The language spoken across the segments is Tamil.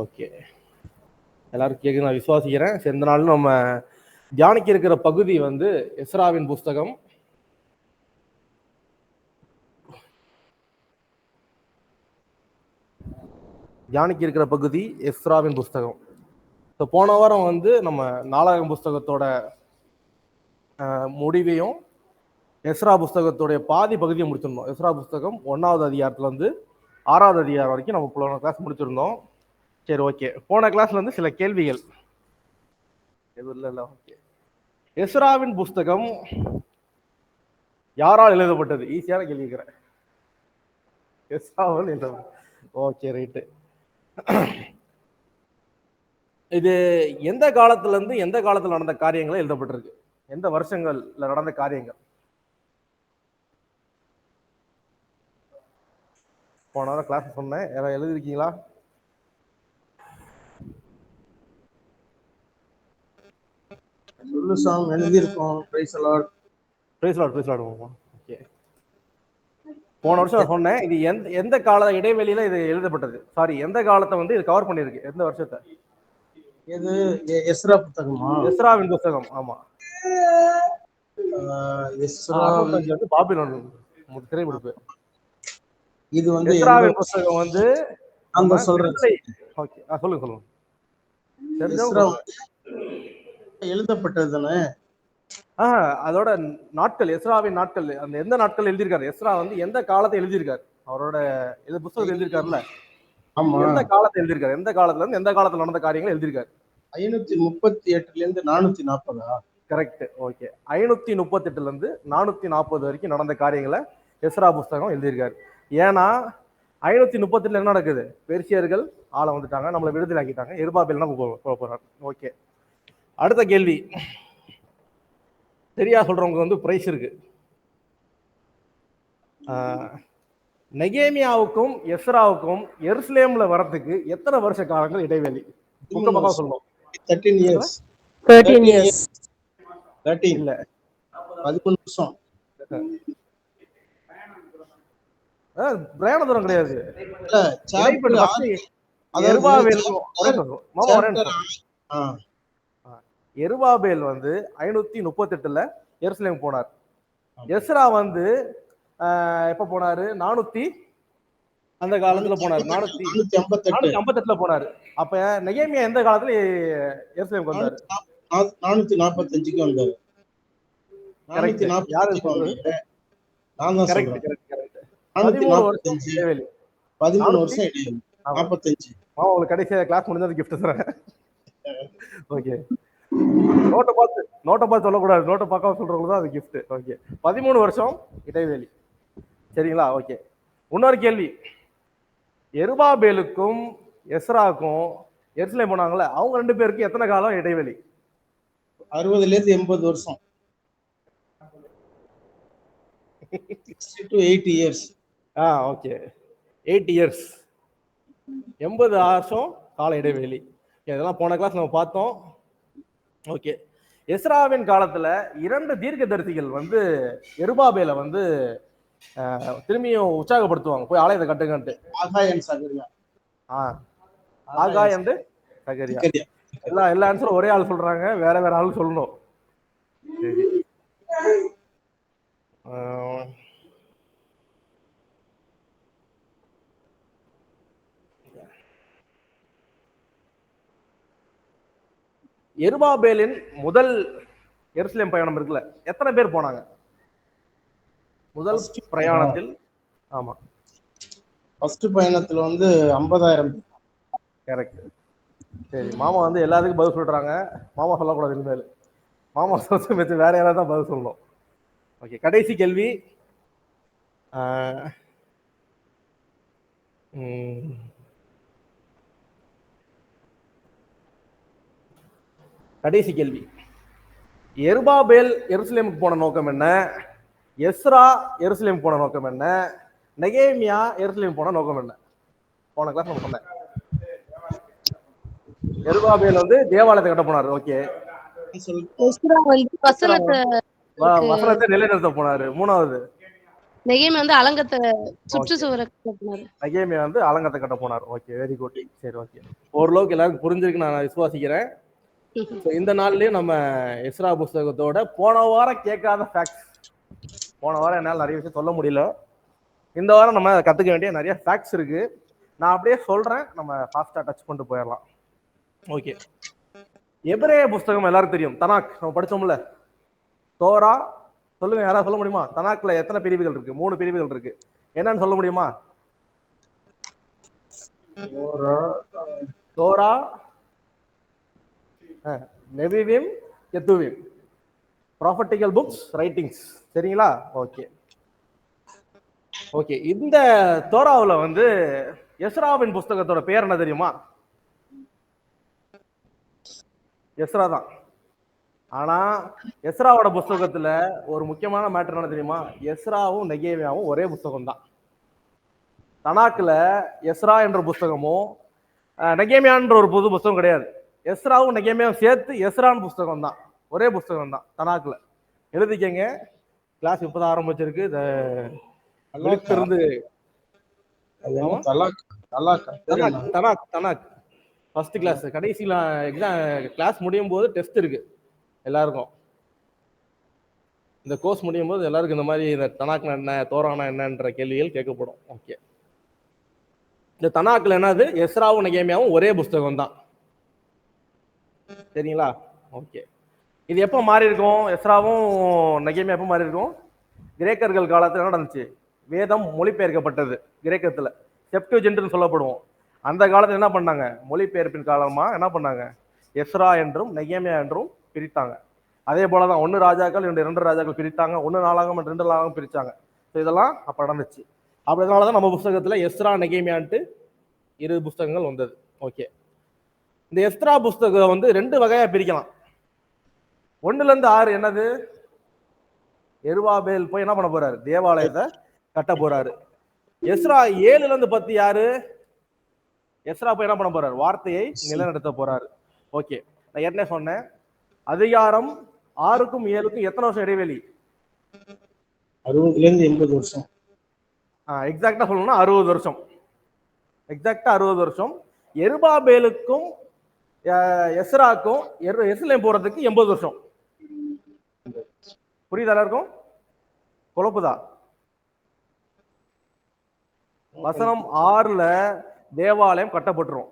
ஓகே, எல்லாரும் கேட்குது நான் விசுவாசிக்கிறேன். சரி, இந்த நாள் நம்ம தியானிக்க இருக்கிற பகுதி வந்து எஸ்ராவின் புஸ்தகம். தியானிக்க இருக்கிற பகுதி எஸ்ராவின் புஸ்தகம். ஸோ போன வாரம் வந்து நம்ம நாலாகம் புஸ்தகத்தோட முடிவையும் எஸ்ரா புஸ்தகத்துடைய பாதி பகுதியை முடிச்சிருந்தோம். எஸ்ரா புஸ்தகம் 1வது அதிகாரத்துல இருந்து 6வது அதிகாரம் வரைக்கும் நம்ம போன கிளாஸ் முடிச்சிருந்தோம். சரி, ஓகே. போன கிளாஸ்ல இருந்து சில கேள்விகள் எதுவும் இல்லை. ஓகே, எஸ்ராவின் புஸ்தகம் யாரால் எழுதப்பட்டது? ஈஸியான கேள்வி இருக்கிறேன். எஸ்ராவால் எழுதப்பட்டது. Okay, right. இது எந்த காலத்துல இருந்து எந்த காலத்துல நடந்த காரியங்களை எழுதப்பட்டிருக்கு? எந்த வருஷங்கள்ல நடந்த காரியங்கள்? போன வாரம் கிளாஸ் சொன்னேன், யாராவது எழுதிருக்கீங்களா? சொல்லு சாம், எழுதியிருக்கோம். Praise Lord. Praise Lord, praise Lord. Okay, போன வருஷம் நான் சொன்னேன், இது எந்த கால இடைவெளியில இது எழுதப்பட்டது? சாரி, எந்த காலத்தை வந்து இது கவர் பண்ணிருக்கு? எந்த வருஷத்தை? இது எஸ்ரா புத்தகமா? எஸ்ராவின் புத்தகம். ஆமா, எஸ்ரா வந்து பாபிலோன் திரைப்பிடிப்பு. இது வந்து எஸ்ராவின் புத்தகம் வந்து அந்த சொல்றேன். ஓகே, சொல்லுங்க. எஸ்ரா எழுதப்பட்டது தானே? அதோட நாட்கள், எஸ்ராவின் நாட்கள், அந்த எந்த நாட்கள் எழுதியிருக்காரு? எஸ்ரா வந்து எந்த காலத்தை எழுதியிருக்காரு? அவரோட இந்த புத்தகத்தை எழுதியிருக்காருல்ல, எந்த காலத்தை எழுதியிருக்காரு? எந்த காலத்துல இருந்து எந்த காலத்துல நடந்த காரியங்கள் எழுதியிருக்காரு? 538 இருந்து 440. கரெக்ட். ஓகே, 538 இருந்து 440 வரைக்கும் நடந்த காரியங்களை எஸ்ரா புஸ்தகம் எழுதியிருக்காரு. ஏன்னா 538 என்ன நடக்குது? பெர்சியர்கள் ஆள வந்துட்டாங்க, நம்மளை விடுதலை ஆக்கிட்டாங்க, எருபாபேல் போறாங்க. ஓகே, அடுத்த கேள்வி. சரியா சொல்றவங்க வந்து பிரைஸ் இருக்கு. நெகேமியாவுக்கும் எஸ்ராவுக்கும் எருசலேம்ல வரதுக்கு எத்தனை வருஷ காலங்கள் இடைவெளி? முக்கியமாக சொல்லணும். 13 years. 13 இல்ல 11 வருஷம். பிரயாண தூரம் கிடையாது. எருபாபேல் வந்து 538ல எருசலேம் போனார். எஸ்ரா வந்து எப்ப போனாரு? 400 அந்த காலத்துல போனாரு. 458ல போனாரு. அப்ப நெகேமியா எந்த காலத்துல எருசலேம் வந்தாரு? 445க்கு வந்தாரு. 445 நான் தான் சொல்றேன். கரெக்ட். 445 இடைவெளி. 13 வருஷம் இடைவெளி. 45. உங்களுக்கு கடைசியா கிளாஸ் முடிஞ்சது gift தரேன். ஓகே, நோட்டை பார்த்து சொல்லக்கூடாது, நோட்டை பார்க்காம சொல்றவங்களுக்கு தான் அது கிஃப்ட். ஓகே, 13 வருஷம் இடைவெளி. சரிங்களா? ஓகே, இன்னொரு கேள்வி. எருபாபேலுக்கும் எஸ்ராக்கும் எருசலேம் போனாங்கல்ல, அவங்க 2 பேருக்கு எத்தனை காலம் இடைவெளி? 60ல இருந்து 80 வருஷம். 60 to 80 years. Okay, 8 years. 80 வருஷம் கால இடைவெளி. இதெல்லாம் போன கிளாஸ் நம்ம பார்த்தோம். ஓகே, எஸ்ராவின் காலத்துல 2 தீர்க்கதரிசிகள் வந்து எருபாபேல வந்து திரும்பியும் உற்சாகப்படுத்துவாங்க, போய் ஆலயத்தை கட்டுங்கன்ட்டு. ஆகாய் அண்ட் சகரியா. எல்லா ஆன்சரும் ஒரே ஆள் சொல்றாங்க, வேற வேற ஆள் சொல்லணும். சரி, எருபாபேலின் முதல் எருசலேம் பயணம் இருக்குல்ல, எத்தனை பேர் போனாங்க முதல் பிரயாணத்தில்? ஆமா, ஃபர்ஸ்ட் பயணத்துல வந்து 50,000. கரெக்ட். சரி, மாமா வந்து எல்லாத்துக்கும் பதில் சொல்றாங்க. மாமா சொல்லக்கூடாது இனிமேல். மாமா சொல்ல வச்சு வேற யாராவது தான் பதில் சொல்லணும். ஓகே, கடைசி கேள்வி. கடைசி கேள்வி. எருபாபேல் எருசலேமுக்கு போன நோக்கம் என்ன? எஸ்ரா எருசலேம் போன நோக்கம் என்ன? நெகேமியா எருசலேம் போன நோக்கம் என்ன? போன கிளாஸ் நம்ம சொன்னேன். எருபாபேல் வந்து தேவாலயத்தை கட்ட போனாரு. ஓகே, வசனத்தை நிலைநிறுத்த போனாரு. 3வது நெகேமியா வந்து அலங்கத்தை சுற்றுச்சுவரை கட்டினாரு. நெகேமியா வந்து அலங்கத்தை கட்ட போனார். Okay, very good. சரி, ஓகே, ஓரளவுக்கு எல்லாருக்கும் புரிஞ்சிருக்கு நான் விசுவாசிக்கிறேன். இந்த நாள்லயும் நம்ம எஸ்ரா புஸ்தகத்தோட போன வாரம் கேட்காத ஃபேக்ட்ஸ், போன வாரம் என்னால் நிறைய விஷயம் சொல்ல முடியல, இந்த வாரம் நம்ம கத்துக்க வேண்டிய நிறைய ஃபேக்ட்ஸ் இருக்கு. நான் அப்படியே சொல்றேன், நம்ம ஃபாஸ்டா டச் பண்ணிட்டு போயிடலாம். ஓகே, எபிரேய புஸ்தகம் எல்லாருக்கும் தெரியும், தனாக் நம்ம படிச்சோம்ல. தோரா சொல்லுங்க, யாராவது சொல்ல முடியுமா? தனாக்ல எத்தனை பிரிவுகள் இருக்கு? 3 பிரிவுகள் இருக்கு. என்னன்னு சொல்ல முடியுமா? Torah, Nevi'im, Ketuvim, prophetical books, writings. சரிங்களா? Okay okay. இந்த தோராவில் வந்து எஸ்ராவின் புஸ்தகத்தோட பேர் என்ன தெரியுமா? எஸ்ரா தான். ஆனா எஸ்ராவோட புஸ்தகத்துல ஒரு முக்கியமான மேட்டர் என்ன தெரியுமா? எஸ்ராவும் நெகேமியாவும் ஒரே புஸ்தகம் தான். தனாக்குல எஸ்ரா என்ற புஸ்தகமும் நெகேமியான்ற ஒரு புது புஸ்தகம் கிடையாது. எஸ்ராவும் நெகேமியாவும் சேர்த்து எஸ்ரான் புஸ்தகம் தான், ஒரே புஸ்தகம் தான் தனாக்குல. எழுதிக்கங்க, கிளாஸ் இப்பதான் ஆரம்பிச்சிருக்கு. இருந்து ஃபர்ஸ்ட் கிளாஸ் கடைசியில் எக்ஸாம் கிளாஸ் முடியும் போது டெஸ்ட் இருக்கு எல்லாருக்கும். இந்த கோர்ஸ் முடியும் போது எல்லாருக்கும் இந்த மாதிரி இந்த தனாக்னா என்ன, தோரானா என்னன்ற கேள்விகள் கேட்கப்படும். ஓகே, இந்த தனாக்கில் என்னது? எஸ்ராவும் நெகேமியாவும் ஒரே புஸ்தகம் தான். சரிங்களா? ஓகே, இது எப்போ மாறி இருக்கும்? எஸ்ராவும் நெகேமியா எப்போ மாறி இருக்கும்? கிரேக்கர்கள் காலத்தில் என்ன நடந்துச்சு? வேதம் மொழிபெயர்க்கப்பட்டது கிரேக்கத்துல, செப்டுஜென்ட்னு சொல்லப்படுவோம். அந்த காலத்துல என்ன பண்ணாங்க? மொழிபெயர்ப்பின் காலமா என்ன பண்ணாங்க? எஸ்ரா என்றும் நெகேமியா என்றும் பிரித்தாங்க. அதே போலதான் 1 ராஜாக்கள் 2 ராஜாக்கள் பிரித்தாங்க, 1 நாளாகம் 2 நாளாகம் பிரிச்சாங்க. இதெல்லாம் அப்ப நடந்துச்சு. அப்படினாலதான் நம்ம புஸ்தகத்துல எஸ்ரா நெகேமியான்ட்டு 2 புஸ்தகங்கள் வந்தது. ஓகே, இந்த எஸ்ரா புஸ்தகம் வந்து 2 வகையா பிரிக்கலாம். 1ல இருந்து 6 என்னது? எருபாபேல் போய் என்ன பண்ண போறாரு? தேவாலயத்தை கட்ட போறாரு. எஸ்ரா 7ல இருந்து 10 யாரு? எஸ்ரா போய் என்ன பண்ண போறாரு? வார்த்தையை நிலைநிறுத்த போறாரு. ஓகே, நான் ஏற்கனவே சொன்னேன், அதிகாரம் 6க்கும் 7க்கும் எத்தனை வருஷம் இடைவெளி? 60ல இருந்து 80 வருஷம். எக்ஸாக்டா சொல்லணும்னா 60 வருஷம். எக்ஸாக்டா 60 வருஷம். எருபாபேலுக்கும் எஸ்ராக்கும் எருசலேம் போறதுக்கு 80 வருஷம். புரியுதா எல்லாருக்கும்? குழப்புதா? வசனம் 6ல தேவாலயம் கட்டப்பட்டுரும்.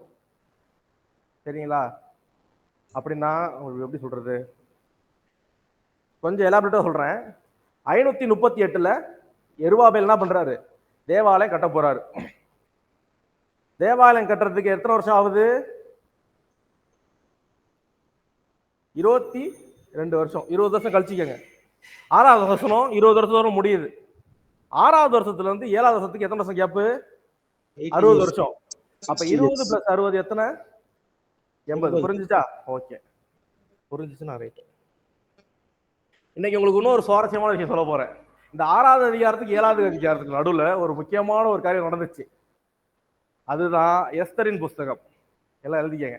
சரிங்களா? அப்படின்னா உங்களுக்கு எப்படி சொல்றது, கொஞ்சம் எலாபரேட்டா சொல்றேன். 538ல எருபாபேல் என்ன பண்றாரு? தேவாலயம் கட்ட போறாரு. தேவாலயம் கட்டுறதுக்கு எத்தனை வருஷம் ஆகுது? 22 வருஷம். 20 வருஷம் கழிச்சுக்கங்க. 6வது வருஷம் 20 வருஷம் முடியுது. 6வது வருஷத்துல இருந்து 7வது வருஷத்துக்கு எத்தனை வருஷம் கேப்பு? 60 வருஷம். அப்ப 20 + 60 எத்தனை? 80. புரிஞ்சுச்சா? ஓகே, புரிஞ்சுச்சுன்னா ரைட். இன்னைக்கு உங்களுக்கு இன்னொரு சுவாரஸ்யமான விஷயம் சொல்ல போறேன். இந்த 6வது அதிகாரத்துக்கு 7வது அதிகாரத்துக்கு நடுவுல ஒரு முக்கியமான ஒரு காரியம் நடந்துச்சு. அதுதான் எஸ்தரின் புஸ்தகம். எல்லாம் எழுதிக்கங்க.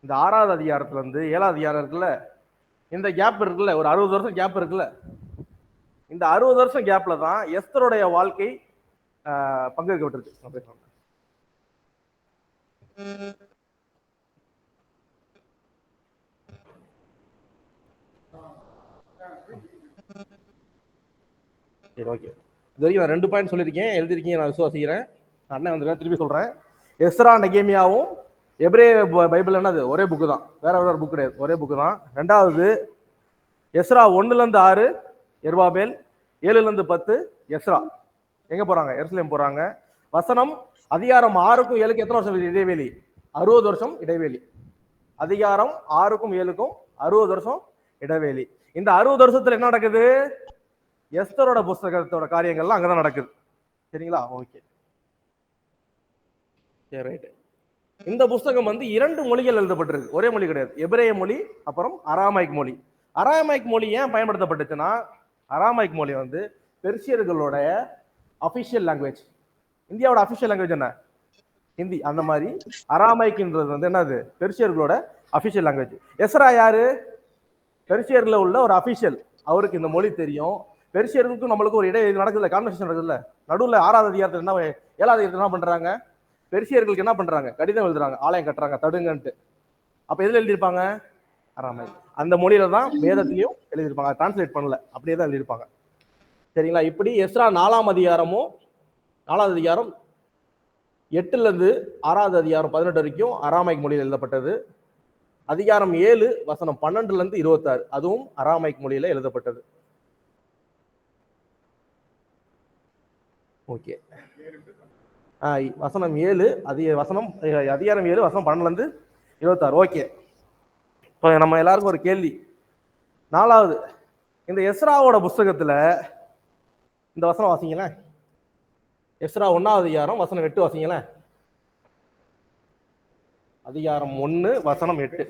இந்த 6வது அதிகாரத்துல இருந்து 7வது அதிகாரம் இருக்குல்ல, இந்த கேப் இருக்குல்ல, ஒரு 60 வருஷம் கேப் இருக்குல்ல, இந்த 60 வருஷம் கேப்ல தான் எஸ்தருடைய வாழ்க்கை பங்கேற்கப்பட்டிருக்கு. சரி, ஓகே. இது வரைக்கும் நான் 2 பாயிண்ட் சொல்லியிருக்கேன், எழுதிருக்கீங்க, நான் விசுவாசிக்கிறேன். அண்ணன் வந்து திருப்பி சொல்றேன். எஸ்ரா நெகேமியாவும் எபிரேய பைபிள் என்னது? ஒரே புக்கு தான், வேற வேற புக் கிடையாது, ஒரே புக்கு தான். 2வது எஸ்ரா 1ல இருந்து 6 எருபாபேல், 7ல இருந்து 10 எஸ்ரா. எங்க போறாங்க? எருசலேம் போறாங்க. வசனம் அதிகாரம் 6க்கும் 7க்கும் எத்தனை வருஷம் இடைவெளி? 60 வருஷம் இடைவெளி. அதிகாரம் 6க்கும் 7க்கும் 60 வருஷம் இடைவெளி. இந்த 60 வருஷத்துல என்ன நடக்குது? எஸ்தரோட புஸ்தகத்தோட காரியங்கள்லாம் அங்கதான் நடக்குது. சரிங்களா? ஓகே, சரி, ரைட். இந்த புஸ்தகம் வந்து 2 மொழிகள் எழுதப்பட்டிருக்கு, ஒரே மொழி கிடையாது. எபிரேய மொழி, அப்புறம் அராமைக் மொழி. அராமைக் மொழி ஏன் பயன்படுத்தப்பட்டுச்சுன்னா, அராமைக் மொழி வந்து பெர்சியர்களோட அபிஷியல் லாங்குவேஜ். இந்தியாவோட அபிஷியல் லாங்குவேஜ் என்ன? ஹிந்தி. அந்த மாதிரி அராமைக்ன்றது வந்து என்னது? பெர்சியர்களோட அபிஷியல் லாங்குவேஜ். எஸ்ரா யாரு? பெர்சியர்ல உள்ள ஒரு அபிஷியல். அவருக்கு இந்த மொழி தெரியும். பெர்சியர்களுக்கும் நம்மளுக்கும் ஒரு இது நடக்குதுல்ல, கான்வர்சேஷன் நடக்குதுல்ல. நடுவில் 6வது அதிகாரத்தில் என்ன 7வது அதிகாரத்தில் என்ன பண்றாங்க, பெர்சியர்களுக்கு என்ன பண்றாங்க, கடிதம் எழுதுறாங்க, ஆலயம் கட்டுறாங்க தடுங்கன்ட்டு. அப்ப எதுல எழுதியிருப்பாங்க, அராமைக். அந்த மொழியில தான் வேதத்திலையும் எழுதியிருப்பாங்க, டிரான்ஸ்லேட் பண்ணல, அப்படியே தான் எழுதியிருப்பாங்க. சரிங்களா? இப்படி எஸ்ரா 4ஆம் அதிகாரமும் 4வது அதிகாரம் 8ல இருந்து 6வது அதிகாரம் 18 வரைக்கும் அராமைக் மொழியில் எழுதப்பட்டது. அதிகாரம் 7 வசனம் 12ல இருந்து 26 அதுவும் அராமைக் மொழியில எழுதப்பட்டது. ஓகே. வசனம் 7 அதிகாரம் 7 வசனம் 12ல இருந்து 26. ஓகே. இப்போ நம்ம எல்லாருக்கும் ஒரு கேள்வி. 4வது, இந்த எஸ்ராவோட புஸ்தகத்துல இந்த வசனம் வாசிங்களேன். எஸ்ரா 1வது அதிகாரம் வசனம் 8 வாசிங்களேன். அதிகாரம் 1 வசனம் 8.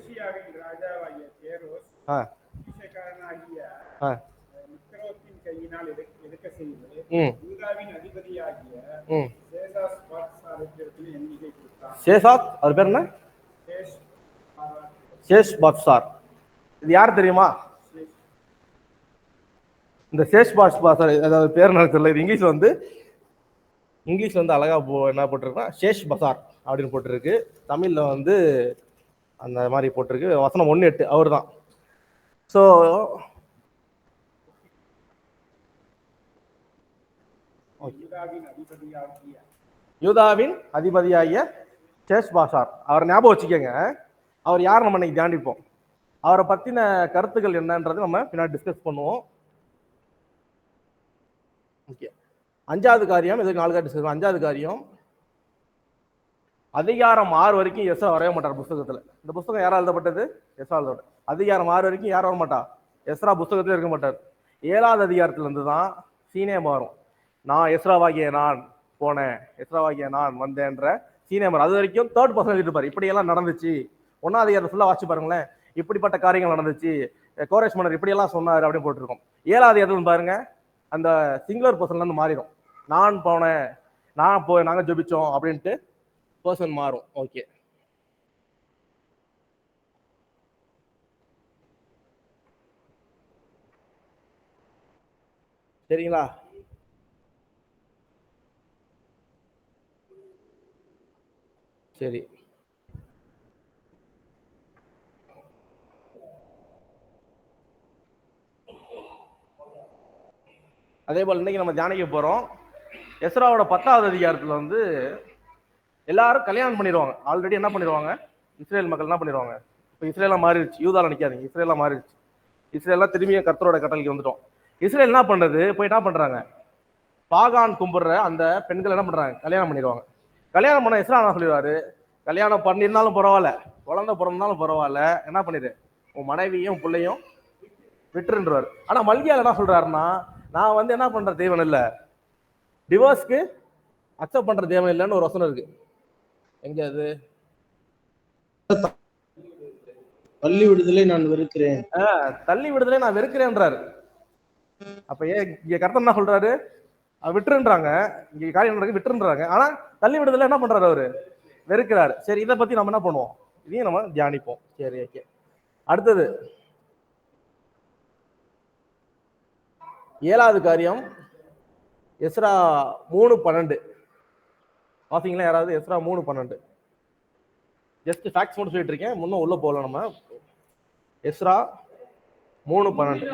சேசாத், அது பேர் என்ன, சேஷ் பாத்சார். இது யார் தெரியுமா? இந்த சேஷ் பாத்சார், அதாவது பேர் எனக்கு தெரியல. இது இங்கிலீஷ்ல வந்து அழகா என்ன போட்டிருக்கா, சேஷ் பசார் அப்படின்னு போட்டிருக்கு. தமிழ்ல வந்து அந்த மாதிரி போட்டிருக்கு. வசனம் 1:8 அவர் தான். ஸோ யூதாவின் அதிபதியாகிய சேஷ் பாசார், அவர் ஞாபகம் வச்சுக்கோங்க. அவர் யார் நம்ம இன்னைக்கு தியானிப்போம். அவரை பத்தின கருத்துக்கள் என்னன்றது நம்ம பின்னாடி டிஸ்கஸ் பண்ணுவோம். ஓகே. 5வது காரியம், இதுக்கு 4 டிஸ்கஸ். 5வது காரியம், அதிகாரம் 6 வரைக்கும் எஸ்ரா வரைய மாட்டார் புஸ்தகத்துல. இந்த புஸ்தகம் யாரால் எழுதப்பட்டது, எஸ்ரா எழுதப்பட்டது. அதிகாரம் 6 வரைக்கும் யார் வர மாட்டா, எஸ்ரா புஸ்தகத்துல இருக்க மாட்டார். 7வது அதிகாரத்துல இருந்து தான் சீனேம் வரும். நான் எஸ்ராவாகிய நான் போனேன், எஸ்ராவாகிய நான் வந்தேன்ற சீனேமர். அது வரைக்கும் 3rd பர்சன் இருப்பார். இப்படியெல்லாம் நடந்துச்சு. 1வது அதிகாரத்தை ஃபுல்லா வாசிச்சு பாருங்களேன், இப்படிப்பட்ட காரியங்கள் நடந்துச்சு, கோரேஷ் மன்னர் இப்படியெல்லாம் சொன்னார் அப்படின்னு போட்டிருக்கோம். 7வது அதிகாரத்துல பாருங்க, அந்த சிங்குலர் பர்சன்ல இருந்து மாறிடும். நான் போனேன், நாங்க ஜெபிச்சோம் அப்படின்ட்டு பர்சன் மாறும். ஓகே. சரிங்களா? சரி. அதே போல் இன்னைக்கு நம்ம தியானிக்க போறோம். எஸ்ராவோட 10வது அதிகாரத்துல வந்து எல்லாரும் கல்யாணம் பண்ணிடுவாங்க. ஆல்ரெடி என்ன பண்ணிடுவாங்க, இஸ்ரேல் மக்கள் என்ன பண்ணிடுவாங்க, இப்போ இஸ்ரேலாம் மாறிடுச்சு. யூதால நிற்காதீங்க, இஸ்ரேலாம் மாறிடுச்சு. இஸ்ரேல்லாம் திரும்பியும் கர்த்தரோட கட்டளைக்கு வந்துட்டோம். இஸ்ரேல் என்ன பண்றது, போய் என்ன பண்றாங்க, பாகான் கும்பிடுற அந்த பெண்கள் என்ன பண்றாங்க, கல்யாணம் பண்ணிடுவாங்க. கல்யாணம் பண்ண எஸ்ரா என்ன சொல்லிடுவாரு, கல்யாணம் பண்ணியிருந்தாலும் பரவாயில்ல, குழந்தை பிறந்தாலும் பரவாயில்ல, என்ன பண்ணிடு, உன் மனைவியும் பிள்ளையும் விட்டுருன்றாரு. ஆனா மல்கியால் என்ன சொல்றாருன்னா, நான் வந்து என்ன பண்ற தேவன் இல்ல, டிவோர்ஸ்க்கு அக்செப்ட் பண்ற தேவன் இல்லைன்னு ஒரு வசனம் இருக்கு. எங்க அது, தள்ளி விடுதலை நான் வெறுக்கிறேன், தள்ளி விடுதலை நான் வெறுக்கிறேன்றாரு. அப்ப இங்க கர்த்தர் என்ன சொல்றாரு, விட்டுருன்றாங்க, இங்க காரியம் நடக்கு விட்டுருன்றாங்க. ஆனா தள்ளி விடுதலை என்ன பண்றாரு, அவரு வெறுக்கிறாரு. சரி, இதை பத்தி நம்ம என்ன பண்ணுவோம், இதையும் நம்ம தியானிப்போம். சரி, ஓகே. அடுத்தது 7வது காரியம், எஸ்ரா 3:12 வாசிங்களா யாராவது. எஸ்ரா 3:12 ஜஸ்ட் ஃபேக்ட்ஸ் மட்டும் சொல்லிட்டு இருக்கேன், முன்னும் உள்ள போகலாம் நம்ம. எஸ்ரா 3:12.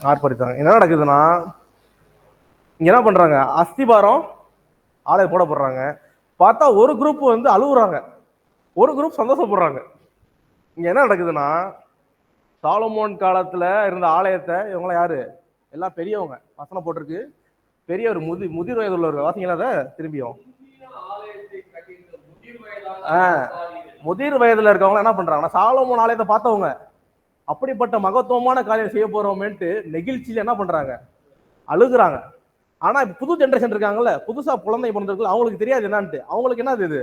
ஆர்ப்பரித்தாங்க. என்ன நடக்குதுன்னா, இங்க என்ன பண்றாங்க, அஸ்திபாரம் ஆலயம் போடப்படுறாங்க. பார்த்தா ஒரு குரூப் வந்து அழுகுறாங்க, ஒரு குரூப் சந்தோஷப்படுறாங்க. இங்க என்ன நடக்குதுன்னா, சாலமோன் காலத்துல இருந்த ஆலயத்தை இவங்களாம் யாரு, எல்லாம் பெரியவங்க. வசனம் போட்டிருக்கு, பெரிய ஒரு முதிர் வயது உள்ளவர். வாசிங்களா அதை திரும்பியும். முதிர் வயதுல இருக்கவங்க என்ன பண்றாங்கன்னா, சாலமோன் ஆலயத்தை பார்த்தவங்க, அப்படிப்பட்ட மகத்துவமான காரியம் செய்ய போறோமேன்ட்டு நெகிழ்ச்சியில என்ன பண்றாங்க, அழுகுறாங்க. ஆனா இப்ப புது ஜென்ரேஷன் இருக்காங்கல்ல, புதுசா குழந்தை பிறந்திருக்கு, அவங்களுக்கு தெரியாது என்னன்ட்டு. அவங்களுக்கு என்னது, இது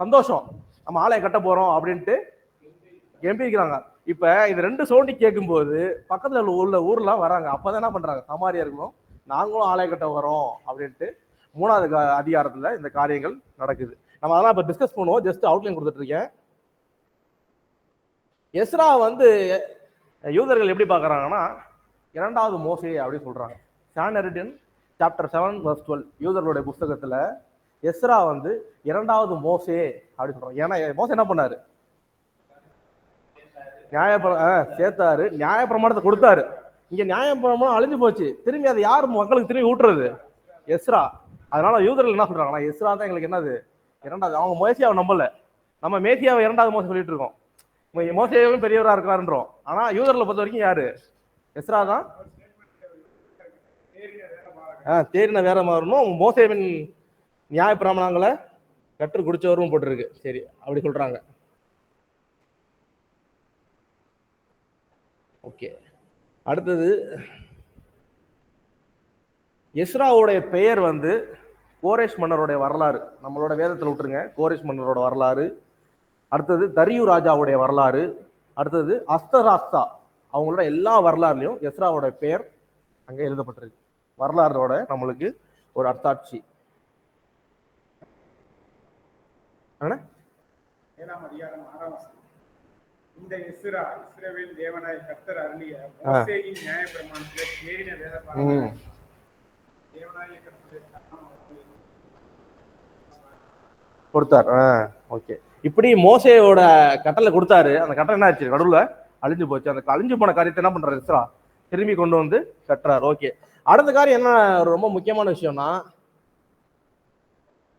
சந்தோஷம், நம்ம ஆலயம் கட்ட போறோம் அப்படின்ட்டு கெம்பிக்கிறாங்க. இப்ப இது ரெண்டு சோண்டி கேட்கும்போது பக்கத்துல உள்ள ஊர்லாம் வராங்க. அப்பதான் என்ன பண்றாங்க, சமாரியா இருக்கணும், நாங்களும் ஆலயக்கட்ட வரோம் அப்படின்ட்டு 3வது அதிகாரத்துல இந்த காரியங்கள் நடக்குது. நம்ம அதெல்லாம் இப்ப டிஸ்கஸ் பண்ணுவோம். ஜஸ்ட் அவுட்லைன் கொடுத்துட்டு இருக்கேன். எஸ்ரா வந்து யூதர்கள் எப்படி பாக்குறாங்கன்னா 2வது மோசே அப்படின்னு சொல்றாங்க. சானரிடன் சாப்டர் 7:12 யூதர்களுடைய புஸ்தகத்துல எஸ்ரா வந்து 2வது மோசே அப்படின்னு சொல்றாங்க. ஏன்னா மோசே என்ன பண்ணாரு, சேர்த்தாரு, நியாயப்பிரமாணத்தை கொடுத்தாரு. இங்க நியாயப்பிரமாணம் அழிஞ்சு போச்சு, திரும்பி அதை யார் மக்களுக்கு திரும்பி ஊட்டுறது, எஸ்ரா. அதனால யூதர்கள் என்ன சொல்றாங்கன்னா எஸ்ரா தான் எங்களுக்கு என்னது 2வது. அவங்க மோசேயாவை நம்பல, நம்ம மேசியாவை 2வது மோசே சொல்லிட்டு இருக்கோம். மோசேவும் பெரியவரா இருக்காருன்றோம். ஆனா யூதர்களை பொறுத்த வரைக்கும் யாரு, எஸ்ரா தான் தேரின வேற மாறணும், மோசேவின் நியாயப்பிரமாணங்களை கற்று குடிச்சவரும் போட்டிருக்கு. சரி, அப்படி சொல்றாங்க. ஓகே, அடுத்தது எஸ்ராவுடைய பெயர் வந்து கோரேஷ் மன்னருடைய வரலாறு நம்மளோட வேதத்தில் விட்டுருங்க. கோரேஷ் மன்னரோட வரலாறு, அடுத்தது தரியு ராஜாவுடைய வரலாறு, அடுத்தது அஸ்தராஸ்தா, அவங்களோட எல்லா வரலாறுலையும் எஸ்ராவோட பெயர் அங்க எழுதப்பட்டிருக்கு. வரலாறோட நம்மளுக்கு ஒரு அர்த்தாட்சி. இந்த எஸ்ரா இஸ்ரவேல் தேவனாய் கர்த்தர் அருளிய மோசேயின் நியாயப்பிரமாணத்திலே தேறின வேதபாரகனாய் தேவனாகிய கர்த்தர் கொடுத்தார். ஓகே, இப்படி மோசேயோட கட்டளை கொடுத்தாரு. அந்த கட்டளை என்ன ஆச்சு, நடுவுல அழிஞ்சு போச்சு. அந்த அழிஞ்சு போன காரியத்தை என்ன பண்றாரு எஸ்ரா, திரும்பி கொண்டு வந்து கட்டுறாரு. ஓகே, அடுத்த காரியம் என்ன ரொம்ப முக்கியமான விஷயம்னா,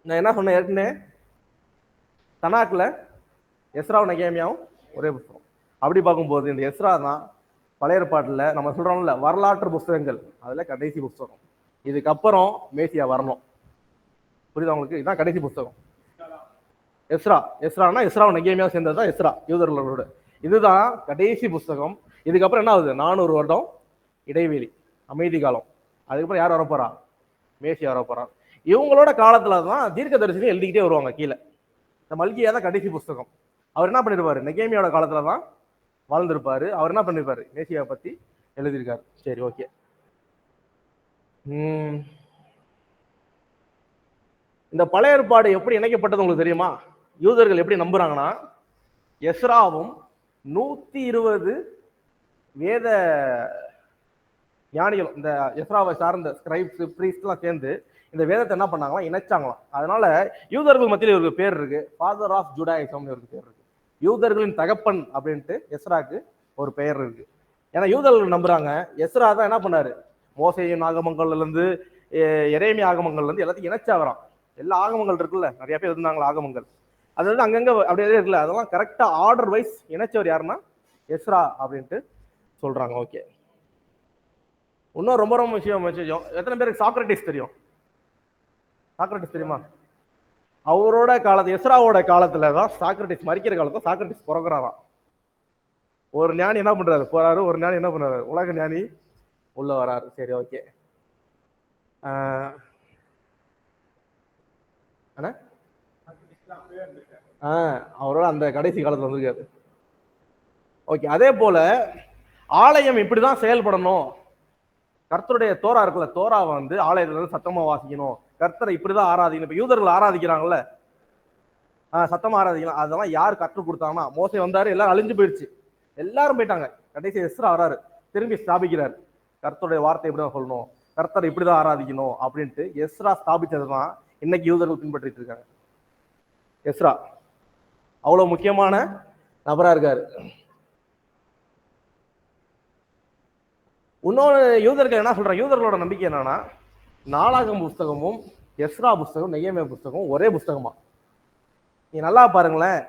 நான் என்ன சொன்னேன் ஏற்கனவே, தனாக்ல எஸ்ராவும் நெகேமியாவும் ஒரே புத்தகம். அப்படி பார்க்கும்போது இந்த எஸ்ரா தான் பழைய ஏற்பாட்டுல நம்ம சொல்றோம்ல வரலாற்று புஸ்தகங்கள், அதுல கடைசி புஸ்தகம். இதுக்கப்புறம் மேசியா வரணும். புரியுதா உங்களுக்கு? இதுதான் கடைசி புஸ்தகம் எஸ்ரா. எஸ்ரானா எஸ்ராவும் நெகேமியாவும் சேர்ந்ததுதான் எஸ்ரா, யூதர்களோட. இதுதான் கடைசி புஸ்தகம். இதுக்கப்புறம் என்ன ஆகுது, 400 வருடம் இடைவெளி, அமைதி காலம். அதுக்கப்புறம் யார் வரப்போறா, மேசியா வரப்போறா. இவங்களோட காலத்துல தான் தீர்க்க தரிசனம் எழுதிக்கிட்டே வருவாங்க கீழே. இந்த மல்கியா தான் கடைசி புஸ்தகம். அவர் என்ன பண்ணிருப்பாரு, நெகேமியாவோட காலத்துல தான் வாழ்ந்திருப்பாரு. அவர் என்ன பண்ணிருப்பாரு, மேசியாவை பத்தி எழுதியிருக்காரு. சரி, ஓகே. இந்த பழைய ஏற்பாடு எப்படி இணைக்கப்பட்டது உங்களுக்கு தெரியுமா? யூதர்கள் எப்படி நம்புறாங்கன்னா, எஸ்ராவும் 120 வேத ஞானிகளும், இந்த எஸ்ராவை சார்ந்த ஸ்கிரைப்ஸ் பிரீஸ்ட் எல்லாம் சேர்ந்து இந்த வேதத்தை என்ன பண்ணாங்களாம், இணைச்சாங்களாம். அதனால யூதர்கள் மத்தியில் இவருக்கு பேர் இருக்கு, ஃபாதர் ஆஃப் ஜுடாயிசம் இவருக்கு பேர் இருக்கு. யூதர்களின் தகப்பன் அப்படின்ட்டு எஸ்ராக்கு ஒரு பெயர் இருக்கு. ஏன்னா யூதர்கள் நம்புறாங்க எஸ்ரா தான் என்ன பண்ணாரு, மோசேயின் ஆகமங்கள்ல இருந்து எரேமியா ஆகமங்கள்ல இருந்து எல்லாத்தையும் இணைச்சா வரான். எல்லா ஆகமங்கள் இருக்குல்ல, நிறைய பேர் இருந்தாங்களா ஆகமங்கள், அது வந்து அங்கங்க அப்படியே இருக்குல்ல, அதெல்லாம் கரெக்டா ஆர்டர் வைஸ் இணைச்சவர் யாருன்னா எஸ்ரா அப்படின்ட்டு சொல்றாங்க. ஓகே, இன்னும் ரொம்ப ரொம்ப விஷயம், எத்தனை பேருக்கு சாக்ரட்டிஸ் தெரியும்? சாக்ரட்டிஸ் தெரியுமா? அவரோட காலத்து எஸ்ராவோட காலத்துல தான் சாக்ரட்டிஸ் மறிக்கிற காலத்துல சாக்ரட்டிஸ் பிறகுறாராம். ஒரு ஞானி என்ன பண்றாரு, போறாரு, ஒரு ஞானி என்ன பண்றாரு, உலக ஞானி உள்ள வராரு. சரி, ஓகே. அவரோட அந்த கடைசி காலத்துல வந்திருக்காரு. ஓகே, அதே போல ஆலயம் இப்படிதான் செயல்படணும். கர்த்தருடைய தோரா இருக்குல்ல, தோரா வந்து ஆலயத்துல இருந்து சத்தமா வாசிக்கணும், கர்த்தரை இப்படிதான் ஆராதிக்கணும். இப்ப யூதர்கள் ஆராதிக்கிறாங்கல்ல, சத்தமா ஆராதிக்கலாம். அதெல்லாம் யார் கற்றுக் கொடுத்தாங்கன்னா, மோசே வந்தாரு, எல்லாரும் அழிஞ்சு போயிடுச்சு, எல்லாரும் போயிட்டாங்க. கடைசி எஸ்ரா வராரு, திரும்பி ஸ்தாபிக்கிறார். கர்த்தருடைய வார்த்தை இப்படிதான் சொல்லணும், கர்த்தரை இப்படிதான் ஆராதிக்கணும் அப்படின்ட்டு எஸ்ரா ஸ்தாபிச்சதுதான் இன்னைக்கு யூதர்கள் பின்பற்றிட்டு இருக்காங்க. எஸ்ரா அவ்வளவு முக்கியமான நபரா இருக்காரு. இன்னொரு யூதர்கள் என்ன சொல்றாங்க, யூதர்களோட நம்பிக்கை என்னன்னா, நாளாகம் புஸ்தகமும் எஸ்ரா புஸ்தகம் நெகேமியா புஸ்தகம் ஒரே புஸ்தகமா. நீ நல்லா பாருங்களேன்,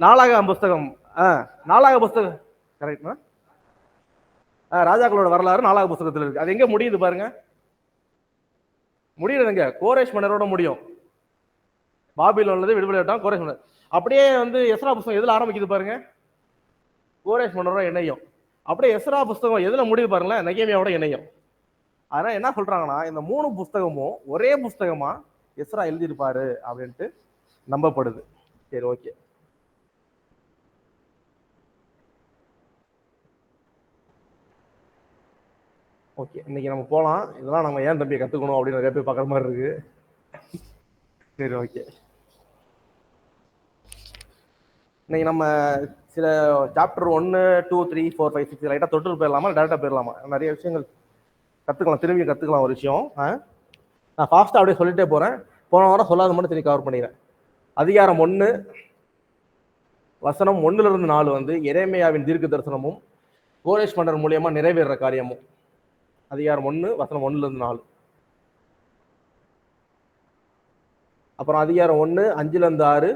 நாளாகம் புஸ்தகம் நாளாக புஸ்தகம் கரெக்ட்னா, ராஜாக்களோட வரலாறு நாளாக புஸ்தகத்தில் இருக்கு. அது எங்க முடியுது பாருங்க, முடியுதுங்க கோரேஷ் மன்னரோட முடியும். பாபிலோன்ல விடுதலை ஆயிட்டான் கோரேஷ் மன்னர். அப்படியே வந்து எஸ்ரா புஸ்தகம் எதுல ஆரம்பிக்குது பாருங்க, கோரேஷ் மன்னரோட இணையும். அப்படியே எஸ்ரா புஸ்தகம் எதுல முடிவு பாருங்களேன், நெகேமியாவோட இணையும். அதனால என்ன சொல்றாங்கன்னா, இந்த 3 புஸ்தகமும் ஒரே புஸ்தகமா எஸ்ரா எழுதியிருப்பாரு அப்படின்ட்டு நம்பப்படுது. சரி, ஓகே. ஓகே, இன்னைக்கு நம்ம போகலாம். இதெல்லாம் நம்ம ஏன் தம்பி கற்றுக்கணும் அப்படின்னு நிறைய பேர் பார்க்குற மாதிரி இருக்கு. சரி, ஓகே. இன்னைக்கு நம்ம சில சாப்டர் 1, 2, 3, 4, 5, 6 லைட்டாக தொட்டு போயிடலாமா, டேரெக்டாக போயிடலாமா? நிறைய விஷயங்கள் கற்றுக்கலாம், திரும்பி கற்றுக்கலாம் ஒரு விஷயம். நான் ஃபாஸ்ட்டாக அப்படியே சொல்லிட்டே போகிறேன். போன வாரம் சொல்லாத மட்டும் திரும்பி கவர் பண்ணிடுறேன். அதிகாரம் 1 வசனம் 1 4 வந்து எரேமியாவின் தீர்க்க தரிசனமும் கோரேஷ் மன்னர் மூலியமா நிறைவேற காரியமும். அதிகாரம் 1 வசனம் 1 4. அப்புறம் அதிகாரம் 1 5 6